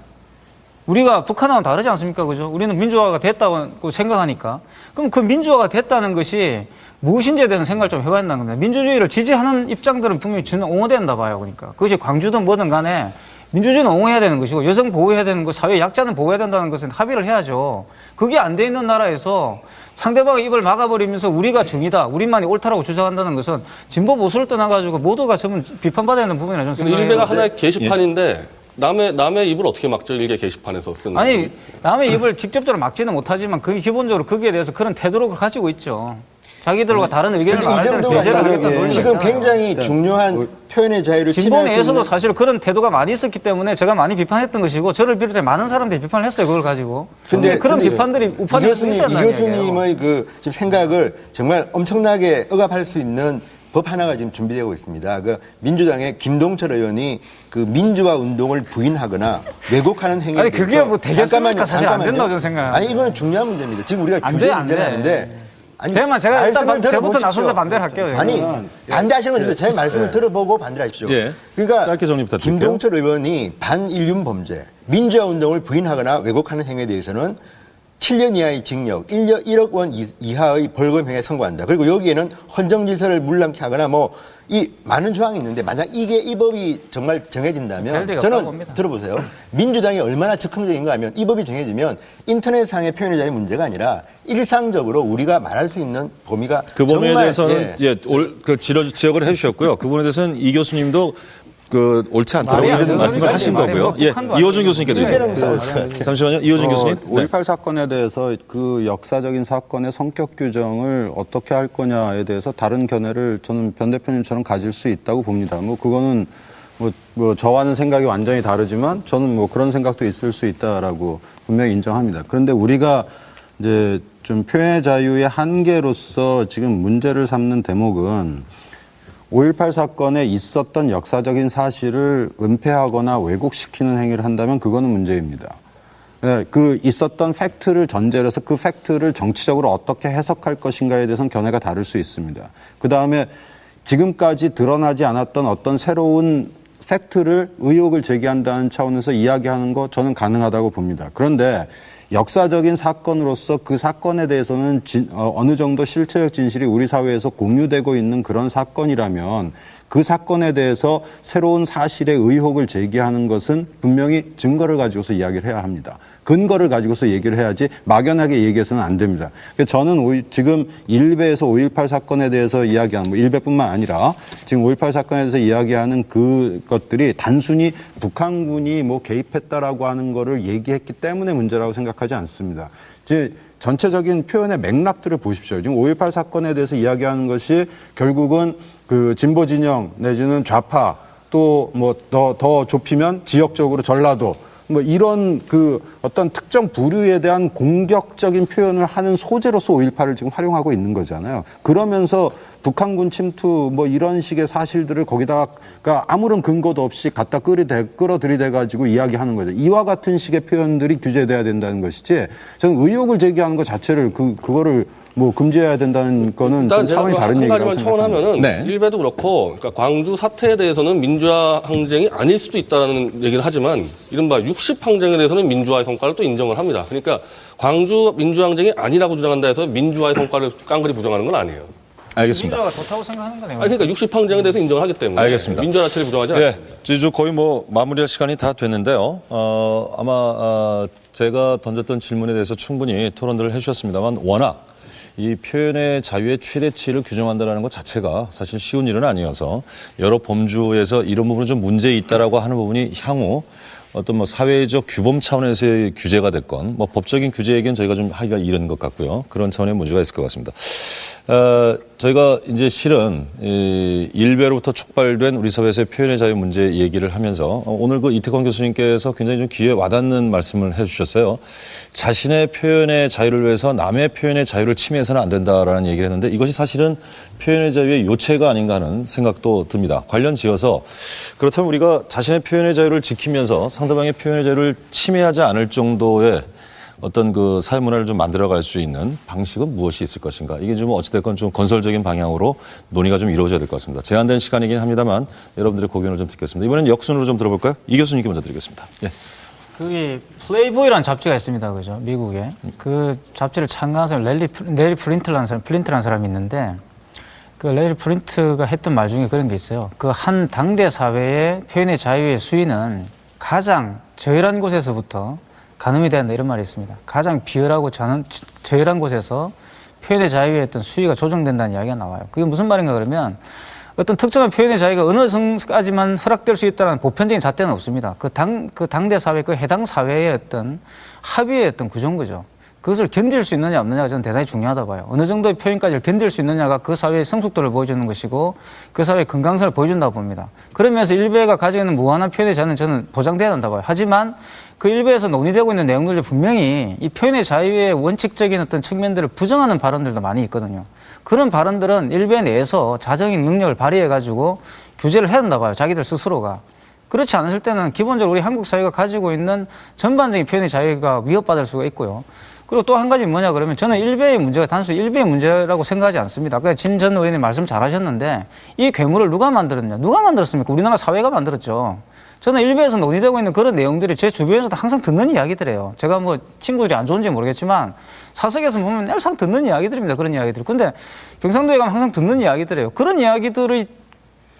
우리가 북한하고는 다르지 않습니까? 그죠? 우리는 민주화가 됐다고 생각하니까. 그럼 그 민주화가 됐다는 것이 무엇인지에 대한 생각을 좀 해봐야 한다는 겁니다. 민주주의를 지지하는 입장들은 분명히 저는 옹호된다 봐요. 그러니까. 그것이 광주든 뭐든 간에 민주주의는 옹호해야 되는 것이고 여성 보호해야 되는 것, 사회 약자는 보호해야 된다는 것은 합의를 해야죠. 그게 안 돼 있는 나라에서 상대방의 입을 막아버리면서 우리가 정의다, 우리만이 옳다라고 주장한다는 것은 진보 보수를 떠나가지고 모두가 전부 비판받아야 하는 부분이라고 저는 근데 생각해요. 일베가 하나의 게시판인데 남의 입을 어떻게 막죠? 일개 게시판에서 쓰는. 아니, 남의 입을 직접적으로 막지는 못하지만 그게 기본적으로 거기에 대해서 그런 태도를 가지고 있죠. 자기들과 다른 의견을 근데 이 말할 때는 정도가 배제를 아니라 하겠다는 논리가 지금 있잖아요. 굉장히 중요한 표현의 자유를 진보 침해할 수 내에서도 있는 사실 그런 태도가 많이 있었기 때문에 제가 많이 비판했던 것이고 저를 비롯해 많은 사람들이 비판을 했어요. 그걸 가지고. 근데 그런 비판들이 우파될 수 이 있었나요? 교수님의 그 지금 생각을 정말 엄청나게 억압할 수 있는 법 하나가 지금 준비되고 있습니다. 그 민주당의 김동철 의원이 그 민주화 운동을 부인하거나 왜곡하는 행위에 아니, 그게 대해서 뭐 되겠습니까? 사실 안 된다고 저는 생각합니다. 아니 이거는 중요한 문제입니다. 지금 우리가 안 규제 돼, 안 문제를 돼. 하는데 아니, 대만 제가 일단 말씀을 제부터 들어보십시오. 나서서 반대를 할게요. 아니 반대하시는 건 제 말씀을 들어보고 반대를 하십시오. 예. 그러니까 짧게 정리 부탁드릴게요. 김동철 의원이 반인륜 범죄, 민주화 운동을 부인하거나 왜곡하는 행위에 대해서는 7년 이하의 징역, 1억 원 이하의 벌금형에 선고한다. 그리고 여기에는 헌정 질서를 물랑케 하거나 뭐 이 많은 조항이 있는데 만약 이게 이 법이 정말 정해진다면 될 리가 없다고 저는 봅니다. 들어보세요. 민주당이 얼마나 적극적인가 하면 이 법이 정해지면 인터넷상의 표현의 자유 문제가 아니라 일상적으로 우리가 말할 수 있는 범위가 그 부분에 정말, 대해서는 지적을 해주셨고요. 그 부분에 대해서는 이 교수님도 그 옳지 않다고 말이 안 이런 말씀을 되는 하신 거지. 거고요. 예, 북한도 이호준 안 교수님께 드리겠습니다. 잠시만요, 이호준 교수님. 네. 5.18 사건에 대해서 그 역사적인 사건의 성격 규정을 어떻게 할 거냐에 대해서 다른 견해를 저는 변 대표님처럼 가질 수 있다고 봅니다. 뭐 그거는 뭐 저와는 생각이 완전히 다르지만 저는 뭐 그런 생각도 있을 수 있다라고 분명히 인정합니다. 그런데 우리가 이제 좀 표현의 자유의 한계로서 지금 문제를 삼는 대목은 5.18 사건에 있었던 역사적인 사실을 은폐하거나 왜곡시키는 행위를 한다면 그거는 문제입니다. 그 있었던 팩트를 전제로 해서 그 팩트를 정치적으로 어떻게 해석할 것인가에 대해서는 견해가 다를 수 있습니다. 그다음에 지금까지 드러나지 않았던 어떤 새로운 팩트를 의혹을 제기한다는 차원에서 이야기하는 거 저는 가능하다고 봅니다. 그런데 역사적인 사건으로서 그 사건에 대해서는 어느 정도 실체적 진실이 우리 사회에서 공유되고 있는 그런 사건이라면 그 사건에 대해서 새로운 사실의 의혹을 제기하는 것은 분명히 증거를 가지고서 이야기를 해야 합니다. 근거를 가지고서 얘기를 해야지 막연하게 얘기해서는 안 됩니다. 저는 지금 일베에서 5.18 사건에 대해서 이야기하는, 뭐 일베뿐만 아니라 지금 5.18 사건에 대해서 이야기하는 그것들이 단순히 북한군이 뭐 개입했다라고 하는 거를 얘기했기 때문에 문제라고 생각하지 않습니다. 전체적인 표현의 맥락들을 보십시오. 지금 5.18 사건에 대해서 이야기하는 것이 결국은 그 진보 진영 내지는 좌파 또 뭐 더 좁히면 지역적으로 전라도 뭐 이런 그 어떤 특정 부류에 대한 공격적인 표현을 하는 소재로서 5.18을 지금 활용하고 있는 거잖아요. 그러면서 북한군 침투 뭐 이런 식의 사실들을 거기다가 그러니까 아무런 근거도 없이 갖다 끌어들이대 가지고 이야기하는 거죠. 이와 같은 식의 표현들이 규제돼야 된다는 것이지 저는 의혹을 제기하는 것 자체를 그거를 뭐 금지해야 된다는 거는 좀 차원이 다른 얘기라고 한 가지만 생각합니다. 첨언하면은 네. 일베도 그렇고 그러니까 광주 사태에 대해서는 민주화 항쟁이 아닐 수도 있다라는 얘기를 하지만 이른바 60 항쟁에 대해서는 민주화의 성과를 또 인정을 합니다. 그러니까 광주 민주화 항쟁이 아니라고 주장한다 해서 민주화의 성과를 깡그리 부정하는 건 아니에요. 알겠습니다. 민주화가 좋다고 생각하는 거네요. 아니, 그러니까 60 항쟁에 대해서 인정을 하기 때문에 알겠습니다. 민주화 자체를 부정하지 예, 않습니다. 이제 거의 뭐 마무리할 시간이 다 됐는데요. 아마 제가 던졌던 질문에 대해서 충분히 토론들을 해주셨습니다만 워낙 이 표현의 자유의 최대치를 규정한다는 것 자체가 사실 쉬운 일은 아니어서 여러 범주에서 이런 부분은 좀 문제 있다라고 하는 부분이 향후 어떤 뭐 사회적 규범 차원에서의 규제가 됐건 뭐 법적인 규제에겐 저희가 좀 하기가 이른 것 같고요. 그런 차원의 문제가 있을 것 같습니다. 저희가 이제 실은 일베로부터 촉발된 우리 사회에서의 표현의 자유 문제 얘기를 하면서 오늘 그 이태권 교수님께서 굉장히 좀 귀에 와닿는 말씀을 해주셨어요. 자신의 표현의 자유를 위해서 남의 표현의 자유를 침해해서는 안 된다라는 얘기를 했는데 이것이 사실은 표현의 자유의 요체가 아닌가 하는 생각도 듭니다. 관련 지어서 그렇다면 우리가 자신의 표현의 자유를 지키면서 상대방의 표현의 자유를 침해하지 않을 정도의 어떤 그 사회 문화를 좀 만들어갈 수 있는 방식은 무엇이 있을 것인가. 이게 좀 어찌됐건 좀 건설적인 방향으로 논의가 좀 이루어져야 될 것 같습니다. 제한된 시간이긴 합니다만 여러분들의 고견을 좀 듣겠습니다. 이번엔 역순으로 좀 들어볼까요? 이 교수님께 먼저 드리겠습니다. 예. 그게 플레이보이라는 잡지가 있습니다, 그죠? 미국에. 그 잡지를 창간한 사람, 레리 플린트라는 사람이 있는데 그 레리 플린트가 했던 말 중에 그런 게 있어요. 그 한 당대 사회의 표현의 자유의 수위는 가장 저열한 곳에서부터 가늠이 된다 이런 말이 있습니다. 가장 비열하고 저열한 곳에서 표현의 자유의 어떤 수위가 조정된다는 이야기가 나와요. 그게 무슨 말인가 그러면 어떤 특정한 표현의 자유가 어느 선까지만 허락될 수 있다는 보편적인 잣대는 없습니다. 그 당대 사회, 그 해당 사회의 어떤 합의의 어떤 구조인 거죠. 그것을 견딜 수 있느냐 없느냐가 저는 대단히 중요하다 봐요. 어느 정도의 표현까지 견딜 수 있느냐가 그 사회의 성숙도를 보여주는 것이고 그 사회의 건강성을 보여준다고 봅니다. 그러면서 일베가 가지고 있는 무한한 표현의 자유는 저는 보장돼야 한다고 봐요. 하지만 그 일베에서 논의되고 있는 내용들이 분명히 이 표현의 자유의 원칙적인 어떤 측면들을 부정하는 발언들도 많이 있거든요. 그런 발언들은 일베 내에서 자정인 능력을 발휘해가지고 규제를 해야 한다고 봐요. 자기들 스스로가. 그렇지 않았을 때는 기본적으로 우리 한국 사회가 가지고 있는 전반적인 표현의 자유가 위협받을 수가 있고요. 그리고 또 한 가지 뭐냐 그러면 저는 일베의 문제가 단순히 일베의 문제라고 생각하지 않습니다. 아까 진 전 의원님 말씀 잘하셨는데 이 괴물을 누가 만들었냐? 누가 만들었습니까? 우리나라 사회가 만들었죠. 저는 일베에서 논의되고 있는 그런 내용들이 제 주변에서도 항상 듣는 이야기들이에요. 제가 뭐 친구들이 안 좋은지 모르겠지만 사석에서 보면 항상 듣는 이야기들입니다. 그런 이야기들. 근데 경상도에 가면 항상 듣는 이야기들이에요. 그런 이야기들이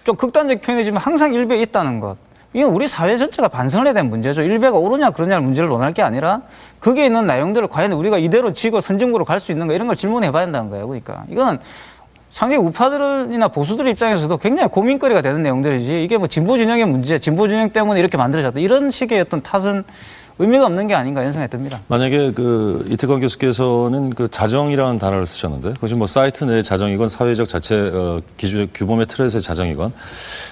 좀 극단적 표현이지만 항상 일베에 있다는 것. 이건 우리 사회 전체가 반성을 해야 되는 문제죠. 일베가 옳으냐 그러냐를 문제를 논할 게 아니라 거기에 있는 내용들을 과연 우리가 이대로 지고 선진국으로 갈 수 있는가 이런 걸 질문해 봐야 한다는 거예요. 그러니까 이거는 상당히 우파들이나 보수들 입장에서도 굉장히 고민거리가 되는 내용들이지 이게 뭐 진보 진영의 문제, 진보 진영 때문에 이렇게 만들어졌다 이런 식의 어떤 탓은 의미가 없는 게 아닌가 이런 생각이 듭니다. 만약에 그 이태권 교수께서는 그 자정이라는 단어를 쓰셨는데 그것이 뭐 사이트 내의 자정이건 사회적 자체 기준의 규범의 틀에서의 자정이건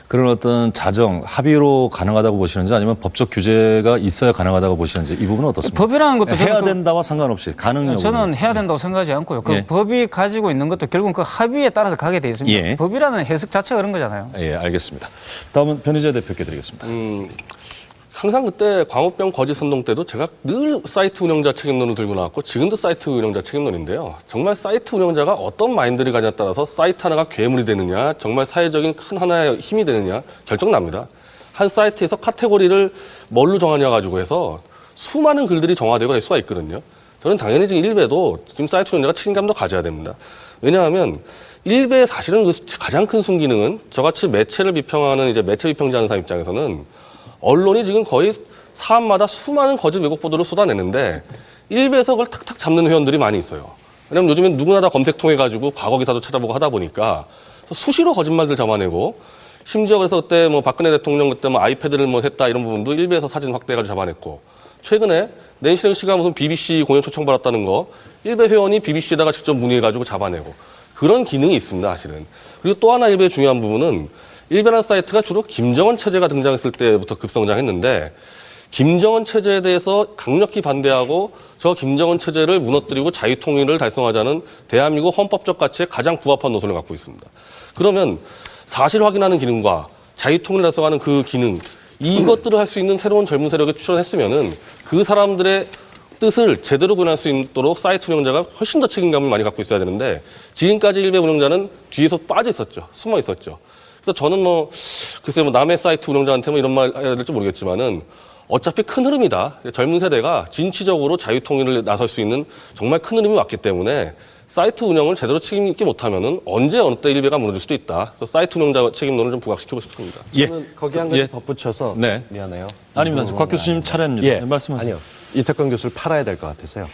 그런 어떤 자정 합의로 가능하다고 보시는지 아니면 법적 규제가 있어야 가능하다고 보시는지 이 부분은 어떻습니까? 법이라는 것도 해야 된다와 상관없이 가능 여부. 저는 해야 된다고 생각하지 않고요. 그 예. 법이 가지고 있는 것도 결국은 그 합의에 따라서 가게 돼 있습니다. 예. 법이라는 해석 자체가 그런 거잖아요. 예, 알겠습니다. 다음은 변희재 대표께 드리겠습니다. 항상 그때 광우병 거짓 선동 때도 제가 늘 사이트 운영자 책임론을 들고 나왔고 지금도 사이트 운영자 책임론인데요. 정말 사이트 운영자가 어떤 마인드를 가냐에 따라서 사이트 하나가 괴물이 되느냐 정말 사회적인 큰 하나의 힘이 되느냐 결정납니다. 한 사이트에서 카테고리를 뭘로 정하냐 가지고 해서 수많은 글들이 정화되고 될 수가 있거든요. 저는 당연히 지금 일베도 지금 사이트 운영자가 책임감도 가져야 됩니다. 왜냐하면 일베의 사실은 그 가장 큰 순기능은 저같이 매체를 비평하는 이제 매체 비평자 하는 사람 입장에서는 언론이 지금 거의 사안마다 수많은 거짓 왜곡 보도를 쏟아내는데 일베에서 그걸 탁탁 잡는 회원들이 많이 있어요. 왜냐하면 요즘엔 누구나 다 검색 통해가지고 과거 기사도 찾아보고 하다 보니까 수시로 거짓말들 잡아내고 심지어 그래서 그때 뭐 박근혜 대통령 그때 뭐 아이패드를 뭐 했다 이런 부분도 일베에서 사진 확대해가지고 잡아냈고 최근에 낸시 씨가 무슨 BBC 공연 초청받았다는 거 일베 회원이 BBC에다가 직접 문의해가지고 잡아내고 그런 기능이 있습니다 사실은. 그리고 또 하나 일베의 중요한 부분은 일베라는 사이트가 주로 김정은 체제가 등장했을 때부터 급성장했는데 김정은 체제에 대해서 강력히 반대하고 저 김정은 체제를 무너뜨리고 자유통일을 달성하자는 대한민국 헌법적 가치에 가장 부합한 노선을 갖고 있습니다. 그러면 사실 확인하는 기능과 자유통일을 달성하는 그 기능, 이것들을 할 수 있는 새로운 젊은 세력에 출연했으면은 그 사람들의 뜻을 제대로 구현할 수 있도록 사이트 운영자가 훨씬 더 책임감을 많이 갖고 있어야 되는데 지금까지 일베 운영자는 뒤에서 빠져 있었죠. 숨어 있었죠. 그래서 저는 글쎄 남의 사이트 운영자한테 이런 말 해야 될지 모르겠지만은 어차피 큰 흐름이다. 젊은 세대가 진취적으로 자유통일을 나설 수 있는 정말 큰 흐름이 왔기 때문에 사이트 운영을 제대로 책임 있게 못하면은 언제 어느 때 일베가 무너질 수도 있다. 그래서 사이트 운영자 책임론을 좀 부각시키고 싶습니다. 저는 거기 한 가지 덧붙여서 네. 미안해요. 아닙니다. 곽 교수님 차례입니다. 예, 말씀하세요. 아니요. 이태권 교수를 팔아야 될 것 같아서요.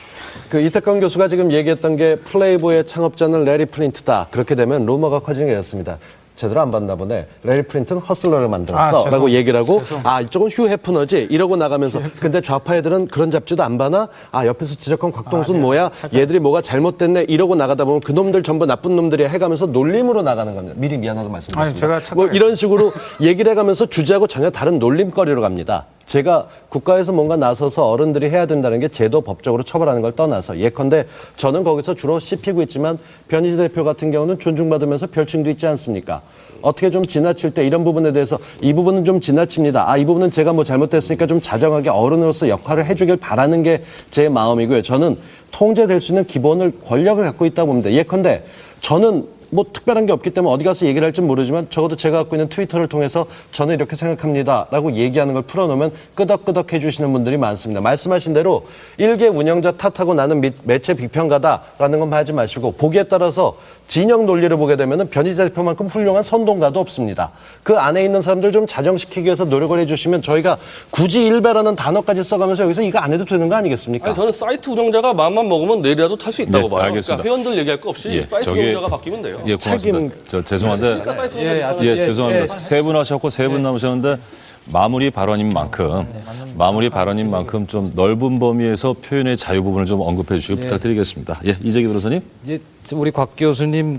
그 이태권 교수가 지금 얘기했던 게 플레이보이의 창업자는 레리 플린트다. 그렇게 되면 루머가 커지는 게 이렇습니다. 제대로 안 봤나 보네. 레리 플린트는 허슬러를 만들었어. 라고 얘기를 하고, 이쪽은 휴 해프너지. 이러고 나가면서, 근데 좌파 애들은 그런 잡지도 안 봐나? 옆에서 지적한 곽동수는 뭐야? 얘들이 뭐가 잘못됐네. 이러고 나가다 보면 그놈들 전부 나쁜 놈들이야 해가면서 놀림으로 나가는 겁니다. 미리 미안하다고 말씀드렸습니다. 뭐 이런 식으로 얘기를 해가면서 주제하고 전혀 다른 놀림거리로 갑니다. 제가 국가에서 뭔가 나서서 어른들이 해야 된다는 게 제도 법적으로 처벌하는 걸 떠나서 예컨대 저는 거기서 주로 씹히고 있지만 변희재 대표 같은 경우는 존중받으면서 별칭도 있지 않습니까? 어떻게 좀 지나칠 때 이런 부분에 대해서 이 부분은 좀 지나칩니다. 이 부분은 제가 뭐 잘못됐으니까 좀 자정하게 어른으로서 역할을 해주길 바라는 게 제 마음이고요. 저는 통제될 수 있는 기본을 권력을 갖고 있다고 봅니다. 예컨대 저는 뭐 특별한 게 없기 때문에 어디 가서 얘기를 할지 모르지만 적어도 제가 갖고 있는 트위터를 통해서 저는 이렇게 생각합니다 라고 얘기하는 걸 풀어놓으면 끄덕끄덕 해주시는 분들이 많습니다. 말씀하신 대로 일개 운영자 탓하고 나는 매체 비평가다라는 건 하지 마시고 보기에 따라서 진영 논리를 보게 되면 변희재 대표만큼 훌륭한 선동가도 없습니다. 그 안에 있는 사람들 좀 자정시키기 위해서 노력을 해주시면 저희가 굳이 일베라는 단어까지 써가면서 여기서 이거 안 해도 되는 거 아니겠습니까? 저는 사이트 운영자가 마음만 먹으면 내일이라도 탈 수 있다고 네, 봐요. 알겠습니다. 그러니까 회원들 얘기할 거 없이 사이트 운영자가 바뀌면 돼요. 예, 고맙습니다. 저 죄송한데 죄송합니다. 세 분 하셨고 세 분 남으셨는데 마무리 발언인 만큼 좀 넓은 범위에서 표현의 자유 부분을 좀 언급해 주시기 부탁드리겠습니다. 예, 이재기 변호사님. 이제 우리 곽 교수님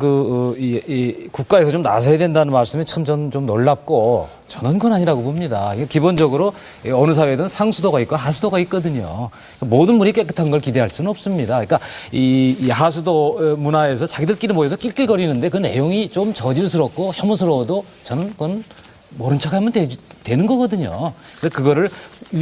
이 국가에서 좀 나서야 된다는 말씀이 참 저는 좀 놀랍고 저는 그건 아니라고 봅니다. 이게 기본적으로 어느 사회든 상수도가 있고 하수도가 있거든요. 모든 분이 깨끗한 걸 기대할 수는 없습니다. 그러니까 이 하수도 문화에서 자기들끼리 모여서 낄낄거리는데 그 내용이 좀 저질스럽고 혐오스러워도 저는 그건 모른 척하면 되는 거거든요. 그래서 그거를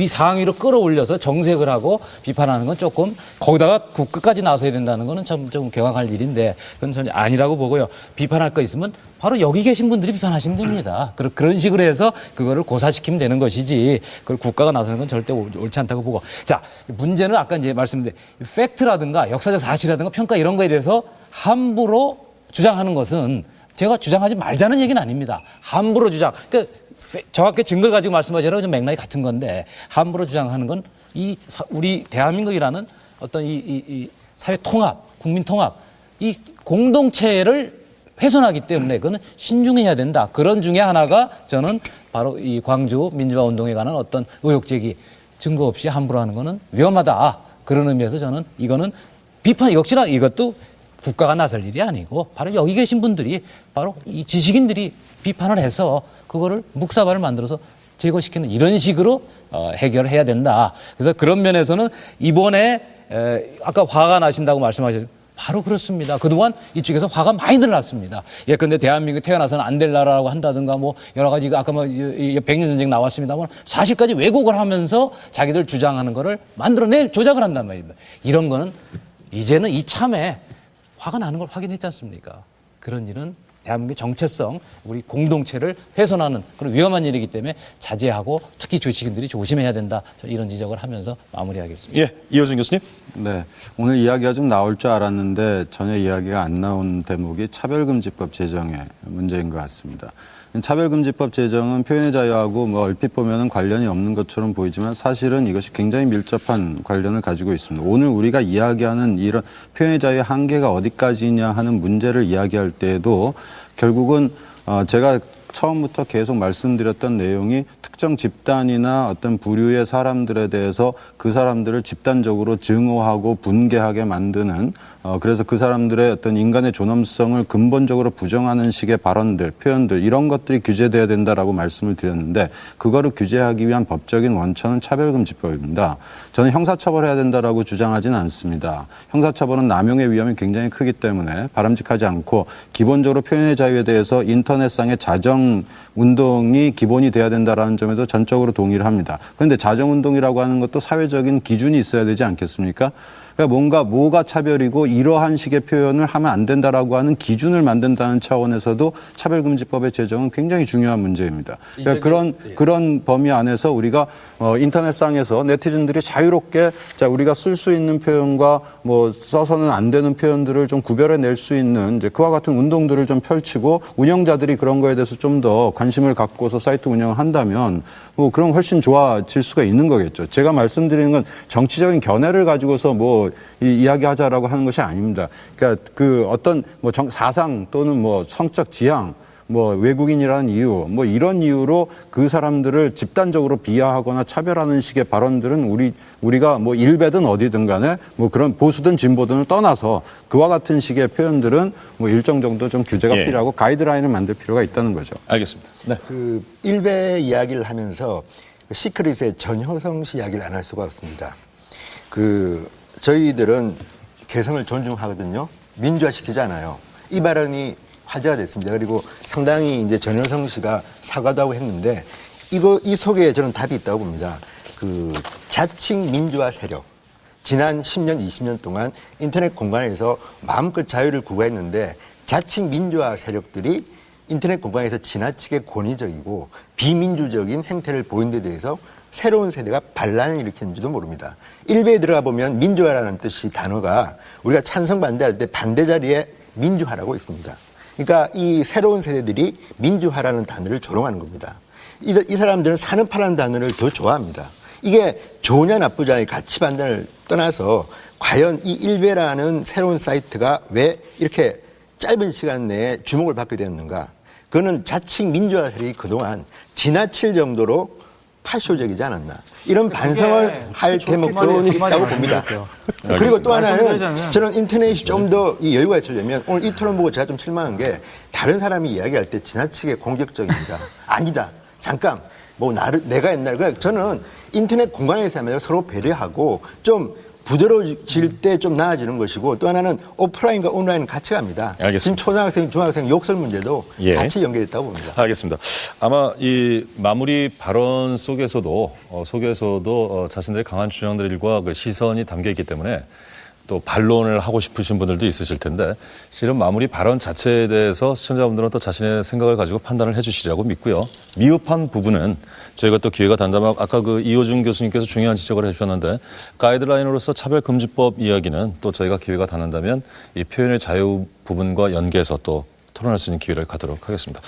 상위로 끌어올려서 정색을 하고 비판하는 건 조금 거기다가 끝까지 나서야 된다는 거는 좀 경악할 일인데 그건 전혀 아니라고 보고요. 비판할 거 있으면 바로 여기 계신 분들이 비판하시면 됩니다. 그런 식으로 해서 그거를 고사시키면 되는 것이지 그걸 국가가 나서는 건 절대 옳지 않다고 보고. 자, 문제는 아까 이제 말씀드린 팩트라든가 역사적 사실이라든가 평가 이런 거에 대해서 함부로 주장하는 것은 제가 주장하지 말자는 얘기는 아닙니다. 함부로 주장. 그러니까 정확히 증거를 가지고 말씀하시라고 좀 맥락이 같은 건데 함부로 주장하는 건 우리 대한민국이라는 어떤 이 사회 통합, 국민 통합, 이 공동체를 훼손하기 때문에 그거는 신중해야 된다. 그런 중에 하나가 저는 바로 이 광주 민주화 운동에 관한 어떤 의혹 제기 증거 없이 함부로 하는 거는 위험하다. 그런 의미에서 저는 이거는 비판 역시나 이것도 국가가 나설 일이 아니고 바로 여기 계신 분들이 바로 이 지식인들이 비판을 해서 그거를 묵사발을 만들어서 제거시키는 이런 식으로 해결을 해야 된다. 그래서 그런 면에서는 이번에 아까 화가 나신다고 말씀하셨죠. 바로 그렇습니다. 그동안 이쪽에서 화가 많이 늘어났습니다. 예컨대 대한민국이 태어나서는 안 될 나라라고 한다든가 뭐 여러 가지 아까 뭐 백년 전쟁 나왔습니다만 사실까지 왜곡을 하면서 자기들 주장하는 거를 만들어낼 조작을 한단 말입니다. 이런 거는 이제는 이참에 화가 나는 걸 확인했지 않습니까? 그런 일은 대한민국의 정체성, 우리 공동체를 훼손하는 그런 위험한 일이기 때문에 자제하고 특히 조직인들이 조심해야 된다. 이런 지적을 하면서 마무리하겠습니다. 예, 이호준 교수님. 네, 오늘 이야기가 좀 나올 줄 알았는데 전혀 이야기가 안 나온 대목이 차별금지법 제정의 문제인 것 같습니다. 차별금지법 제정은 표현의 자유하고 뭐 얼핏 보면은 관련이 없는 것처럼 보이지만 사실은 이것이 굉장히 밀접한 관련을 가지고 있습니다. 오늘 우리가 이야기하는 이런 표현의 자유의 한계가 어디까지냐 하는 문제를 이야기할 때에도 결국은 제가 처음부터 계속 말씀드렸던 내용이 특정 집단이나 어떤 부류의 사람들에 대해서 그 사람들을 집단적으로 증오하고 분개하게 만드는 그래서 그 사람들의 어떤 인간의 존엄성을 근본적으로 부정하는 식의 발언들, 표현들 이런 것들이 규제돼야 된다라고 말씀을 드렸는데 그거를 규제하기 위한 법적인 원천은 차별금지법입니다. 저는 형사처벌해야 된다라고 주장하지는 않습니다. 형사처벌은 남용의 위험이 굉장히 크기 때문에 바람직하지 않고 기본적으로 표현의 자유에 대해서 인터넷상의 자정 운동이 기본이 돼야 된다라는 점에도 전적으로 동의를 합니다. 그런데 자정 운동이라고 하는 것도 사회적인 기준이 있어야 되지 않겠습니까? 그러니까 뭐가 차별이고 이러한 식의 표현을 하면 안 된다라고 하는 기준을 만든다는 차원에서도 차별금지법의 제정은 굉장히 중요한 문제입니다. 그러니까 그런 범위 안에서 우리가 인터넷상에서 네티즌들이 자유롭게 자 우리가 쓸 수 있는 표현과 뭐 써서는 안 되는 표현들을 좀 구별해낼 수 있는 이제 그와 같은 운동들을 좀 펼치고 운영자들이 그런 거에 대해서 좀 더 관심을 갖고서 사이트 운영을 한다면 뭐 그럼 훨씬 좋아질 수가 있는 거겠죠. 제가 말씀드리는 건 정치적인 견해를 가지고서 뭐 이야기하자라고 하는 것이 아닙니다. 그러니까 그 어떤 뭐 사상 또는 뭐 성적 지향 뭐 외국인이라는 이유 뭐 이런 이유로 그 사람들을 집단적으로 비하하거나 차별하는 식의 발언들은 우리가 뭐 일베든 어디든 간에 뭐 그런 보수든 진보든을 떠나서 그와 같은 식의 표현들은 뭐 일정 정도 좀 규제가 필요하고 가이드라인을 만들 필요가 있다는 거죠. 알겠습니다. 네. 그 일베 이야기를 하면서 시크릿의 전효성 씨 이야기를 안 할 수가 없습니다. 그 저희들은 개성을 존중하거든요. 민주화시키지 않아요. 이 발언이 화제가 됐습니다. 그리고 상당히 이제 전효성 씨가 사과도 하고 했는데 이 속에 저는 답이 있다고 봅니다. 그 자칭 민주화 세력. 지난 10년, 20년 동안 인터넷 공간에서 마음껏 자유를 구가했는데 자칭 민주화 세력들이 인터넷 공간에서 지나치게 권위적이고 비민주적인 행태를 보인 데 대해서 새로운 세대가 반란을 일으켰는지도 모릅니다. 일베에 들어가 보면 민주화라는 뜻이 단어가 우리가 찬성 반대할 때 반대 자리에 민주화라고 있습니다. 그러니까 이 새로운 세대들이 민주화라는 단어를 조롱하는 겁니다. 이 사람들은 산업화라는 단어를 더 좋아합니다. 이게 좋으냐 나쁘냐의 가치 판단을 떠나서 과연 이 일베라는 새로운 사이트가 왜 이렇게 짧은 시간 내에 주목을 받게 되었는가. 그거는 자칭 민주화 세력이 그동안 지나칠 정도로 파쇼적이지 않았나. 이런 반성을 할 대목도 있다고 봅니다. 그리고 또 하나는 저는 인터넷이 좀 더 이 여유가 있으려면 오늘 이 토론 보고 제가 좀 실망한 게 다른 사람이 이야기할 때 지나치게 공격적입니다. 아니다. 잠깐. 뭐 내가 옛날 저는 인터넷 공간에서 하면 서로 배려하고 좀 부드러워질 때 좀 나아지는 것이고 또 하나는 오프라인과 온라인은 같이 갑니다. 알겠습니다. 지금 초등학생, 중학생 욕설 문제도 같이 연결됐다고 봅니다. 알겠습니다. 아마 이 마무리 발언 속에서도 자신들의 강한 주장들과 그 시선이 담겨 있기 때문에 또 반론을 하고 싶으신 분들도 있으실 텐데 실은 마무리 발언 자체에 대해서 시청자분들은 또 자신의 생각을 가지고 판단을 해 주시리라고 믿고요. 미흡한 부분은 저희가 또 기회가 된다면 아까 그 이호준 교수님께서 중요한 지적을 해 주셨는데 가이드라인으로서 차별금지법 이야기는 또 저희가 기회가 닿는다면 이 표현의 자유 부분과 연계해서 또 토론할 수 있는 기회를 갖도록 하겠습니다.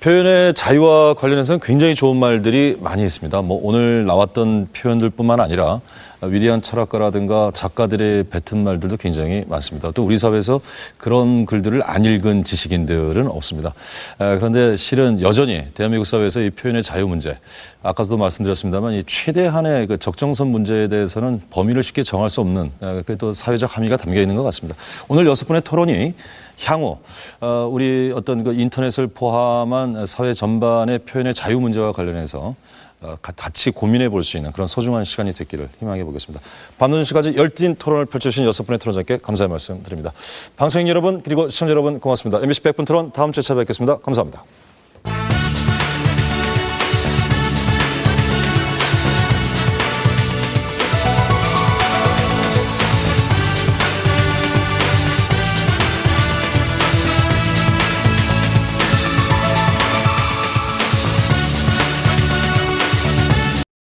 표현의 자유와 관련해서는 굉장히 좋은 말들이 많이 있습니다. 뭐 오늘 나왔던 표현들뿐만 아니라 위대한 철학가라든가 작가들의 뱉은 말들도 굉장히 많습니다. 또 우리 사회에서 그런 글들을 안 읽은 지식인들은 없습니다. 그런데 실은 여전히 대한민국 사회에서 이 표현의 자유 문제, 아까도 말씀드렸습니다만 이 최대한의 그 적정선 문제에 대해서는 범위를 쉽게 정할 수 없는 또 사회적 함의가 담겨 있는 것 같습니다. 오늘 6분의 토론이 향후 우리 어떤 그 인터넷을 포함한 사회 전반의 표현의 자유 문제와 관련해서 같이 고민해 볼 수 있는 그런 소중한 시간이 됐기를 희망해 보겠습니다. 밤늦은 시까지 열띤 토론을 펼쳐주신 6분의 토론자께 감사의 말씀 드립니다. 방송인 여러분 그리고 시청자 여러분 고맙습니다. MBC 100분 토론 다음 주에 찾아뵙겠습니다. 감사합니다.